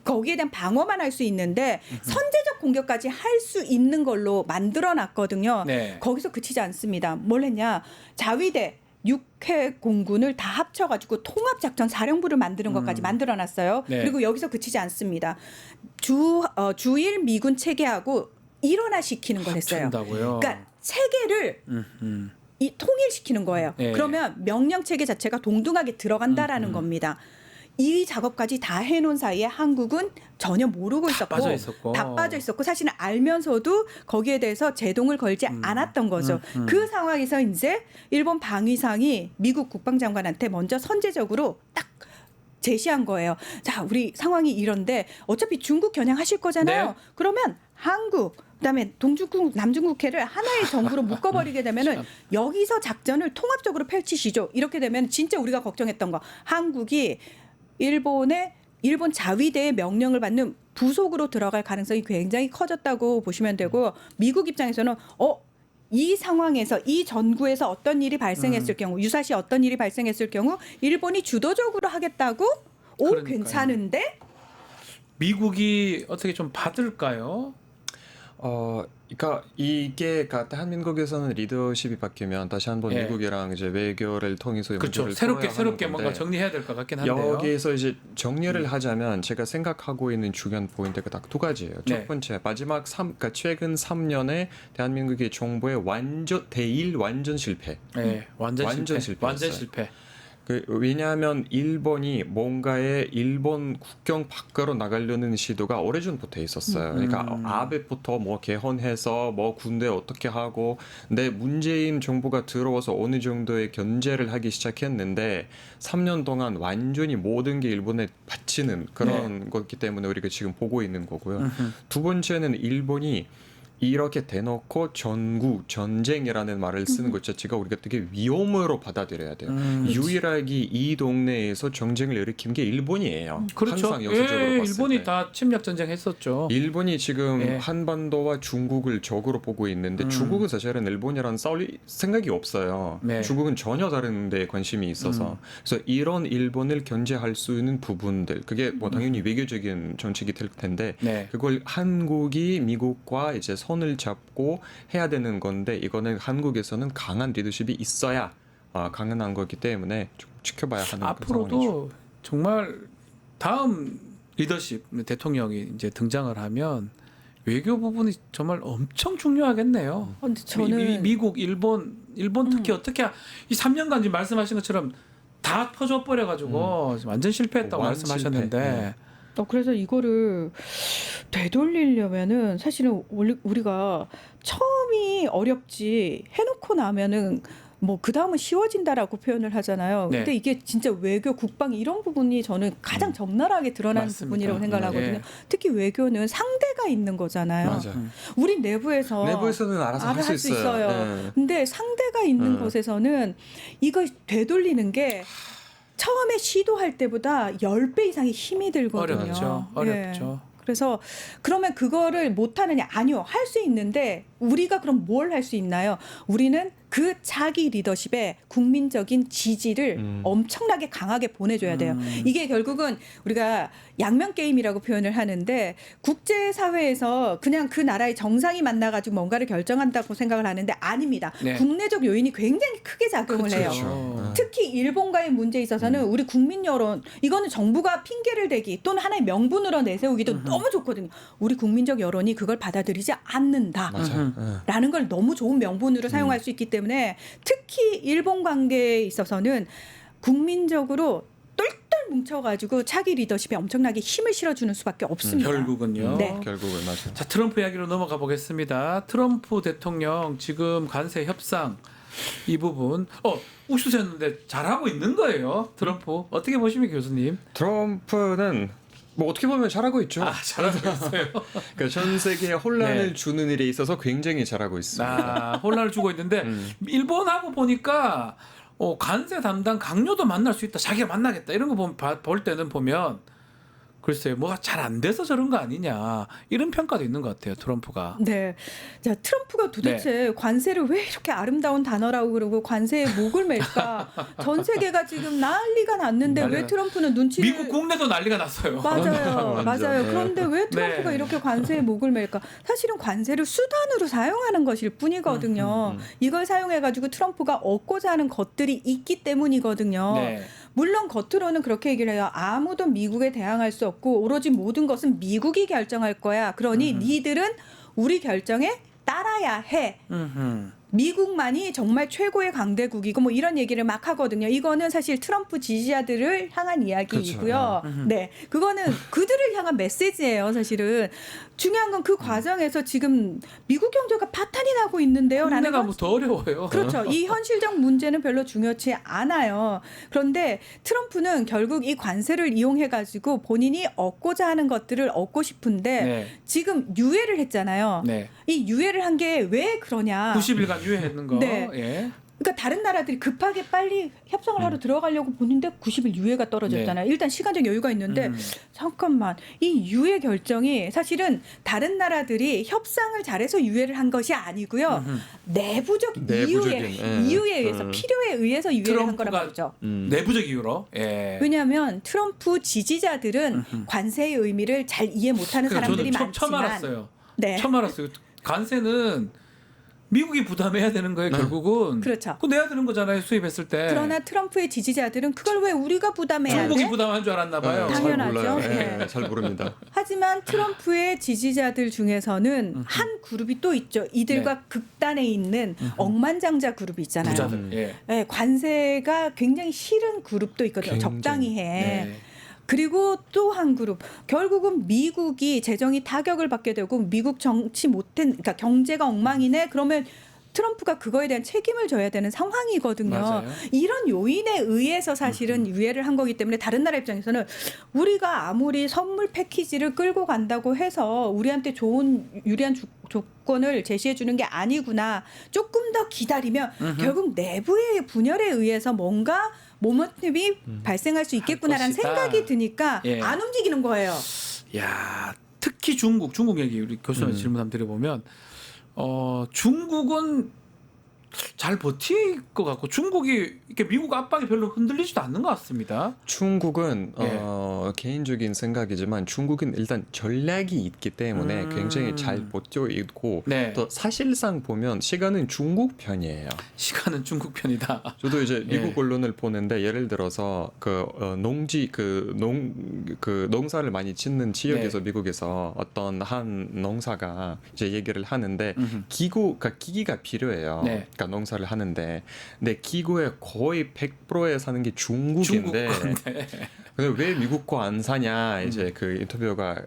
거기에 대한 방어만 할 수 있는데 선제적 공격까지 할 수 있는 걸로 만들어놨거든요. 네. 거기서 그치지 않습니다. 뭘 했냐? 자위대 6회 공군을 다 합쳐가지고 통합작전 사령부를 만드는 것까지 만들어놨어요. 네. 그리고 여기서 그치지 않습니다. 주일 미군 체계하고 일원화시키는 걸 했어요. 합친다고요? 그러니까 체계를 이 통일시키는 거예요. 네. 그러면 명령 체계 자체가 동등하게 들어간다라는 겁니다. 이 작업까지 다 해놓은 사이에 한국은 전혀 모르고 있었고 빠져 있었고. 다 빠져 있었고 사실은 알면서도 거기에 대해서 제동을 걸지 않았던 거죠. 그 상황에서 이제 일본 방위상이 미국 국방장관한테 먼저 선제적으로 딱 제시한 거예요. 자, 우리 상황이 이런데 어차피 중국 겨냥하실 거잖아요. 네. 그러면 한국 그다음에 동중국 남중국해를 하나의 정부로 묶어버리게 되면은 여기서 작전을 통합적으로 펼치시죠. 이렇게 되면 진짜 우리가 걱정했던 거 한국이 일본 자위대의 명령을 받는 부속으로 들어갈 가능성이 굉장히 커졌다고 보시면 되고 미국 입장에서는 이 상황에서 이 전구에서 어떤 일이 발생했을 경우 유사시 어떤 일이 발생했을 경우 일본이 주도적으로 하겠다고 그러니까요. 괜찮은데 미국이 어떻게 좀 받을까요? 그러니까 이게 대한민국에서는 리더십이 바뀌면 다시 한번 예. 미국이랑 이제 외교를 통해서 그렇죠. 문제를 새롭게 풀어야 하는 뭔가 건데 정리해야 될 것 같긴 한데요. 여기에서 이제 정리를 하자면 제가 생각하고 있는 중요한 포인트가 딱 두 가지예요. 네. 첫 번째 마지막 그러니까 최근 3년에 대한민국의 정부의 대일 완전 실패. 네, 완전 실패. 완전 실패였어요. 실패. 왜냐하면 일본이 뭔가에 일본 국경 밖으로 나가려는 시도가 오래전부터 있었어요. 그러니까 아베부터 뭐 개헌해서 뭐 군대 어떻게 하고, 근데 문재인 정부가 들어와서 어느 정도의 견제를 하기 시작했는데 3년 동안 완전히 모든 게 일본에 바치는 그런 거기 때문에 우리가 지금 보고 있는 거고요. 두 번째는 일본이 이렇게 대놓고 전쟁이라는 말을 쓰는 것 자체가 우리가 되게 위험으로 받아들여야 돼요. 유일하게 이 동네에서 전쟁을 일으킨 게 일본이에요. 그렇죠. 항상 역사적으로 봤을 일본이 때. 다 침략 전쟁 했었죠. 일본이 지금 예. 한반도와 중국을 적으로 보고 있는데 중국은 사실은 일본이랑 싸울 생각이 없어요. 네. 중국은 전혀 다른 데 관심이 있어서 그래서 이런 일본을 견제할 수 있는 부분들 그게 뭐 당연히 외교적인 정책이 될 텐데 네. 그걸 한국이 미국과 이제 손을 잡고 해야 되는 건데 이거는 한국에서는 강한 리더십이 있어야 가능한 거기 때문에 좀 지켜봐야 하는 그 상황이죠. 앞으로도 정말 다음 리더십 대통령이 이제 등장을 하면 외교 부분이 정말 엄청 중요하겠네요. 근데 저는 미국, 일본 특히 어떻게 이 3년간 지금 말씀하신 것처럼 다 터져 버려 가지고 완전 실패했다고 말씀하셨는데 그래서 이거를 되돌리려면은 사실은 우리가 처음이 어렵지 해놓고 나면은 뭐 그 다음은 쉬워진다라고 표현을 하잖아요. 네. 근데 이게 진짜 외교, 국방 이런 부분이 저는 가장 적나라하게 드러나는 맞습니다. 부분이라고 생각을 하거든요. 네. 특히 외교는 상대가 있는 거잖아요. 맞아요. 우리 내부에서는 알아서 할 할 수 수 있어요. 네. 근데 상대가 있는 곳에서는 이걸 되돌리는 게 처음에 시도할 때보다 10배 이상의 힘이 들거든요. 어렵죠. 어렵죠. 예. 그래서 그러면 그거를 못하느냐? 아니요. 할 수 있는데 우리가 그럼 뭘 할 수 있나요? 우리는 그 자기 리더십에 국민적인 지지를 엄청나게 강하게 보내줘야 돼요. 이게 결국은 우리가 양면 게임이라고 표현을 하는데 국제사회에서 그냥 그 나라의 정상이 만나가지고 뭔가를 결정한다고 생각을 하는데 아닙니다. 네. 국내적 요인이 굉장히 크게 작용을 해요. 그렇죠. 특히 일본과의 문제에 있어서는 우리 국민 여론 이거는 정부가 핑계를 대기 또는 하나의 명분으로 내세우기도 너무 좋거든요. 우리 국민적 여론이 그걸 받아들이지 않는다. 라는 걸 너무 좋은 명분으로 사용할 수 있기 때문에 특히 일본 관계에 있어서는 국민적으로 똘똘 뭉쳐가지고 차기 리더십에 엄청나게 힘을 실어주는 수밖에 없습니다. 결국은요. 네. 결국은 맞아요. 자, 트럼프 이야기로 넘어가 보겠습니다. 트럼프 대통령 지금 관세 협상 이 부분 욱수셨는데 잘하고 있는 거예요. 트럼프 어떻게 보십니까, 교수님? 트럼프는 뭐 어떻게 보면 잘하고 있죠. 잘하고 있어요. 그러니까 전 세계에 혼란을 네. 주는 일에 있어서 굉장히 잘하고 있습니다. 혼란을 주고 있는데 일본하고 보니까 관세 담당 강요도 만날 수 있다. 자기가 만나겠다. 이런 거 볼 때는 보면 글쎄요, 뭐가 잘 안 돼서 저런 거 아니냐 이런 평가도 있는 것 같아요. 트럼프가. 네, 자 트럼프가 도대체 관세를 왜 이렇게 아름다운 단어라고 그러고 관세에 목을 맬까? 전 세계가 지금 난리가 났는데 왜 트럼프는 눈치를 미국 국내도 난리가 났어요. 맞아요. 완전, 네. 그런데 왜 트럼프가 이렇게 관세에 목을 맬까? 사실은 관세를 수단으로 사용하는 것일 뿐이거든요. 이걸 사용해가지고 트럼프가 얻고자 하는 것들이 있기 때문이거든요. 네. 물론 겉으로는 그렇게 얘기를 해요. 아무도 미국에 대항할 수 없고 오로지 모든 것은 미국이 결정할 거야. 그러니 니들은 우리 결정에 따라야 해. 미국만이 정말 최고의 강대국이고 뭐 이런 얘기를 막 하거든요. 이거는 사실 트럼프 지지자들을 향한 이야기이고요. 네, 그거는 그들을 향한 메시지예요. 사실은 중요한 건 그 과정에서 지금 미국 경제가 파탄이 나고 있는데요라는 국내가 뭐 더 어려워요. 그렇죠. 이 현실적 문제는 별로 중요치 않아요. 그런데 트럼프는 결국 이 관세를 이용해 가지고 본인이 얻고자 하는 것들을 얻고 싶은데 네. 지금 유예를 했잖아요. 네. 이 유예를 한 게 왜 그러냐? 90일간 유예했는 거. 네. 예. 그러니까 다른 나라들이 급하게 빨리 협상을 하러 들어가려고 보는데 90일 유예가 떨어졌잖아요. 일단 시간적 여유가 있는데 잠깐만 이 유예 결정이 사실은 다른 나라들이 협상을 잘해서 유예를 한 것이 아니고요. 내부적 이유에 의해서 필요에 의해서 유예를 한 거라고 보죠. 내부적 이유로. 예. 왜냐하면 트럼프 지지자들은 관세의 의미를 잘 이해 못하는 사람들이 저는 많지만 처음 알았어요. 네. 처음 알았어요. 관세는 미국이 부담해야 되는 거예요. 결국은. 그렇죠. 그거 내야 되는 거잖아요. 수입했을 때. 그러나 트럼프의 지지자들은 그걸 왜 우리가 부담해야 돼? 중국이 부담한 줄 알았나 봐요. 당연하죠. 네, 잘 모릅니다. 하지만 트럼프의 지지자들 중에서는 한 그룹이 또 있죠. 이들과 극단에 있는 억만장자 그룹이 있잖아요. 부자들. 예. 네, 관세가 굉장히 싫은 그룹도 있거든요. 적당히 해. 네. 그리고 또 한 그룹 결국은 미국이 재정이 타격을 받게 되고 미국 정치 못한 그러니까 경제가 엉망이네 그러면 트럼프가 그거에 대한 책임을 져야 되는 상황이거든요. 맞아요. 이런 요인에 의해서 사실은 유예를 한 거기 때문에 다른 나라 입장에서는 우리가 아무리 선물 패키지를 끌고 간다고 해서 우리한테 좋은 유리한 조건을 제시해 주는 게 아니구나. 조금 더 기다리면 결국 내부의 분열에 의해서 뭔가 모멘텀이 발생할 수 있겠구나라는 것이다. 생각이 드니까 예. 안 움직이는 거예요. 야, 특히 중국 얘기 우리 교수님 질문 한번 드려보면 중국은 잘 버틸 것 같고 중국이 이렇게 미국 압박이 별로 흔들리지도 않는 것 같습니다. 중국은 개인적인 생각이지만 중국은 일단 전략이 있기 때문에 굉장히 잘 버텨 있고 네. 또 사실상 보면 시간은 중국 편이에요. 시간은 중국 편이다. 저도 이제 미국 예. 언론을 보는데 예를 들어서 농사를 많이 짓는 지역에서 네. 미국에서 어떤 한 농사가 이제 얘기를 하는데 기기가 필요해요. 네. 그러니까 농사를 하는데 근데 기구의 거의 100%에 사는 게 중국인데 근데 왜 미국 거 안 사냐 이제 그 인터뷰가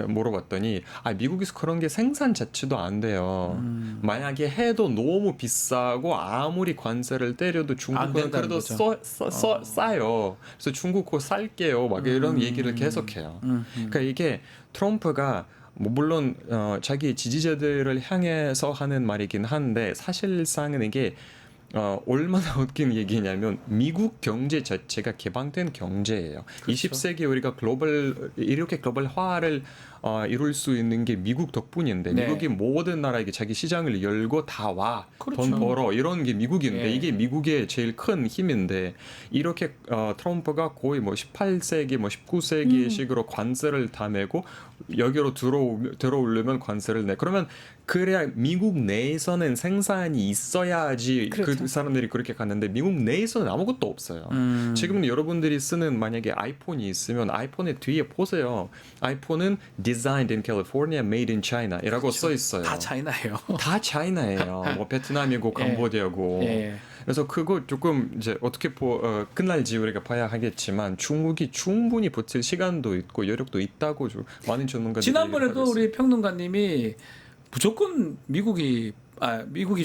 물어봤더니 미국에서 그런 게 생산 자체도 안 돼요. 만약에 해도 너무 비싸고 아무리 관세를 때려도 중국은 그래도 싸요. 그래서 중국 거 살게요. 막 이런 얘기를 계속해요. 그러니까 이게 트럼프가 물론 자기 지지자들을 향해서 하는 말이긴 한데 사실상은 이게 얼마나 웃긴 얘기냐면 미국 경제 자체가 개방된 경제예요. 그렇죠. 20세기 우리가 이렇게 글로벌화를 이룰 수 있는 게 미국 덕분인데 네. 미국이 모든 나라에게 자기 시장을 열고 다 와. 그렇죠. 돈 벌어. 이런 게 미국인데 예. 이게 미국의 제일 큰 힘인데 이렇게 트럼프가 거의 18세기 19세기 식으로 관세를 다 내고 여기로 들어오려면 관세를 내. 그러면 그래야 미국 내에서는 생산이 있어야지 그렇죠. 그 사람들이 그렇게 갔는데 미국 내에서는 아무것도 없어요. 지금 여러분들이 쓰는 만약에 아이폰이 있으면 아이폰의 뒤에 보세요. 아이폰은 Designed in California, Made in China 이라고 써 있어요. 다 차이나예요. 다 차이나예요. 베트남이고 캄보디아고. 예. 그래서 그거 조금 이제 어떻게 끝날지 우리가 봐야 하겠지만 중국이 충분히 버틸 시간도 있고 여력도 있다고 많은 전문가들이 지난번에도 얘기하고 우리 평론가님이 무조건 미국이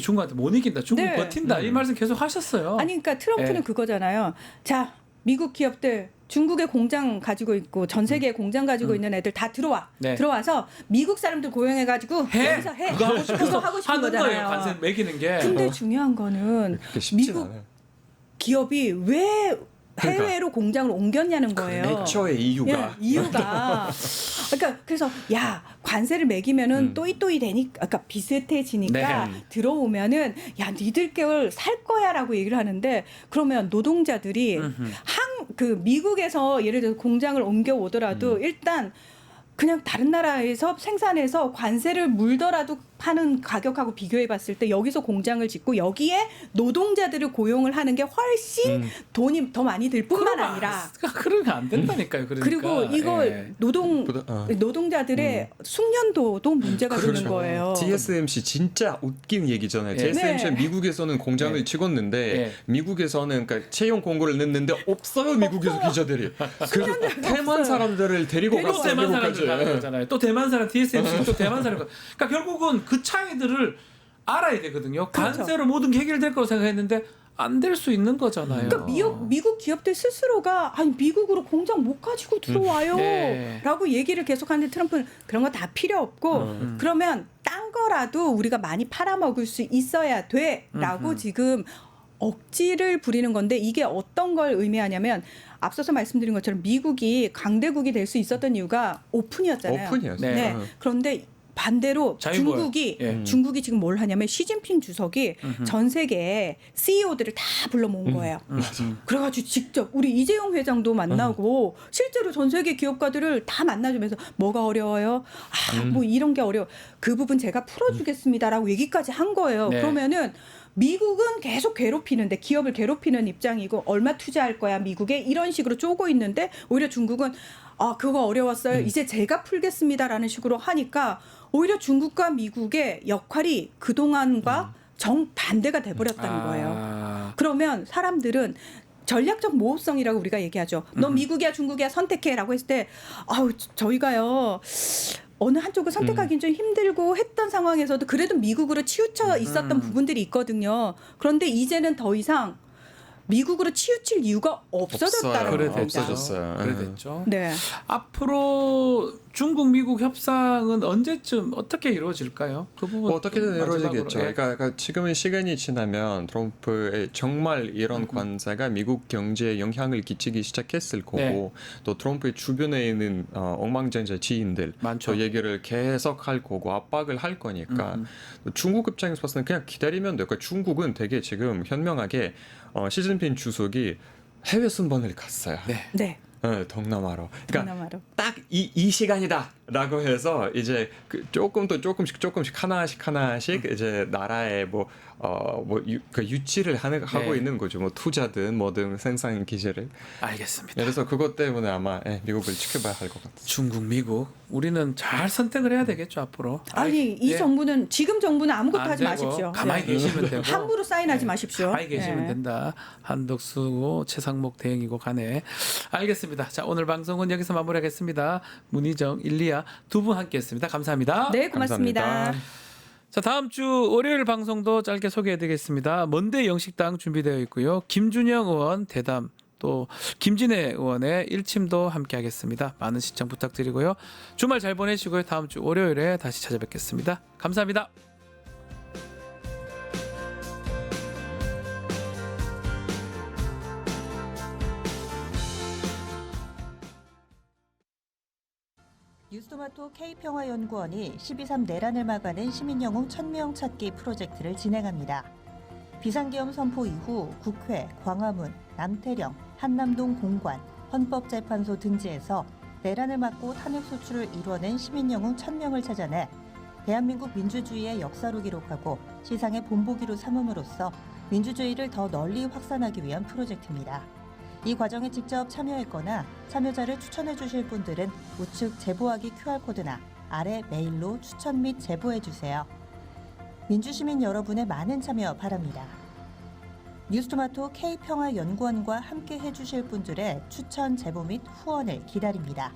중국한테 못 이긴다. 중국이 네. 버틴다. 이 말씀 계속 하셨어요. 아니 그러니까 트럼프는 예. 그거잖아요. 자, 미국 기업들 중국에 공장 가지고 있고 전 세계에 공장 가지고 있는 애들 다 들어와. 네. 들어와서 미국 사람들 고용해가지고 여기서 해. 그거 하고 싶어서 하고 싶은 하는 거잖아요. 거예요. 관세 매기는 게. 근데 중요한 거는 미국 기업이 왜 해외로 공장을 옮겼냐는 거예요. 애초의 이유가. 예, 이유가. 그러니까 그래서 야 관세를 매기면은 또이또이 되니까, 그러니까 비슷해지니까 네. 들어오면은 야 니들 걸 살 거야라고 얘기를 하는데 그러면 노동자들이 미국에서 예를 들어서 공장을 옮겨 오더라도 일단 그냥 다른 나라에서 생산해서 관세를 물더라도 파는 가격하고 비교해 봤을 때 여기서 공장을 짓고 여기에 노동자들을 고용을 하는 게 훨씬 돈이 더 많이 들 뿐만 아니라 그러면 안 된다니까요. 그러니까. 그리고 이거 예. 노동자들의 숙련도도 문제가 되는 거예요. TSMC 진짜 웃긴 얘기잖아요. 예. TSMC 네. 미국에서는 공장을 예. 찍었는데 예. 미국에서는 그러니까 채용 공고를 냈는데 없어요. 미국에서 기자들이. 그래서 대만 사람들을 데리고 또 갔어요. 대만 사람들 미국까지. 가는 거잖아요. 또 대만 사람 TSMC 또 대만 사람. 그러니까 결국은 그 차이들을 알아야 되거든요. 그렇죠. 관세로 모든 게 해결될 거라고 생각했는데 안 될 수 있는 거잖아요. 그러니까 미국 기업들 스스로가 아니 미국으로 공장 못 가지고 들어와요 네. 라고 얘기를 계속하는데 트럼프는 그런 거 다 필요 없고 그러면 딴 거라도 우리가 많이 팔아먹을 수 있어야 돼 라고 지금 억지를 부리는 건데 이게 어떤 걸 의미하냐면 앞서서 말씀드린 것처럼 미국이 강대국이 될 수 있었던 이유가 오픈이었잖아요. 오픈이었어요. 네. 그런데 반대로 자유보여. 중국이 지금 뭘 하냐면 시진핑 주석이 전 세계에 CEO들을 다 불러 모은 거예요. 그래가지고 직접 우리 이재용 회장도 만나고 실제로 전 세계 기업가들을 다 만나주면서 뭐가 어려워요? 뭐 이런 게 어려워. 그 부분 제가 풀어주겠습니다라고 얘기까지 한 거예요. 네. 그러면은 미국은 계속 괴롭히는데 기업을 괴롭히는 입장이고 얼마 투자할 거야 미국에 이런 식으로 쪼고 있는데 오히려 중국은 그거 어려웠어요. 이제 제가 풀겠습니다라는 식으로 하니까 오히려 중국과 미국의 역할이 그동안과 정반대가 돼버렸다는 거예요. 그러면 사람들은 전략적 모호성이라고 우리가 얘기하죠. 너 미국이야 중국이야 선택해라고 했을 때 저희가요 어느 한쪽을 선택하기는 좀 힘들고 했던 상황에서도 그래도 미국으로 치우쳐 있었던 부분들이 있거든요. 그런데 이제는 더 이상 미국으로 치우칠 이유가 없어졌다는 겁니다. 없어졌어요. 그래 됐죠. 네. 앞으로 중국 미국 협상은 언제쯤 어떻게 이루어질까요? 그 부분 어떻게든 이루어지겠죠. 예. 그러니까 지금은 시간이 지나면 트럼프의 정말 이런 관세가 미국 경제에 영향을 끼치기 시작했을 거고 네. 또 트럼프의 주변에 있는 엉망진짜 지인들 많죠. 또 얘기를 계속 할 거고 압박을 할 거니까 중국 입장에서 봤을 때 그냥 기다리면 돼요. 그러니까 중국은 되게 지금 현명하게 시진핑 주석이 해외 순번을 갔어요. 네. 동남아로. 그러니까 동남아로. 딱 이 시간이다라고 해서 이제 조금씩 하나씩 이제 나라에 그 유치를 하고 있는 거죠. 뭐 투자든 뭐든 생산 기지를. 알겠습니다. 그래서 그것 때문에 아마 미국을 지켜봐야 할 것 같아요. 중국 미국 우리는 잘 선택을 해야 되겠죠 앞으로. 아니 이 예. 정부는 지금 정부는 아무것도 안 하지 되고 마십시오. 가만히 계시면 되고 함부로 사인하지 마십시오. 가만히 계시면 예. 된다. 한덕수고 최상목 대행이고 간에 알겠습니다. 자 오늘 방송은 여기서 마무리하겠습니다. 문희정, 일리아 두 분 함께했습니다. 감사합니다. 네, 고맙습니다. 감사합니다. 자 다음 주 월요일 방송도 짧게 소개해드리겠습니다. 먼데이 영식당 준비되어 있고요. 김준영 의원 대담 또 김진애 의원의 일침도 함께하겠습니다. 많은 시청 부탁드리고요. 주말 잘 보내시고요. 다음 주 월요일에 다시 찾아뵙겠습니다. 감사합니다. 뉴스토마토 K평화연구원이 12.3 내란을 막아낸 시민영웅 1000명 찾기 프로젝트를 진행합니다. 비상계엄 선포 이후 국회, 광화문, 남태령, 한남동 공관, 헌법재판소 등지에서 내란을 막고 탄핵소추를 이뤄낸 시민영웅 1000명을 찾아내 대한민국 민주주의의 역사로 기록하고 시상의 본보기로 삼음으로써 민주주의를 더 널리 확산하기 위한 프로젝트입니다. 이 과정에 직접 참여했거나 참여자를 추천해 주실 분들은 우측 제보하기 QR코드나 아래 메일로 추천 및 제보해 주세요. 민주시민 여러분의 많은 참여 바랍니다. 뉴스토마토 K평화연구원과 함께 해주실 분들의 추천 제보 및 후원을 기다립니다.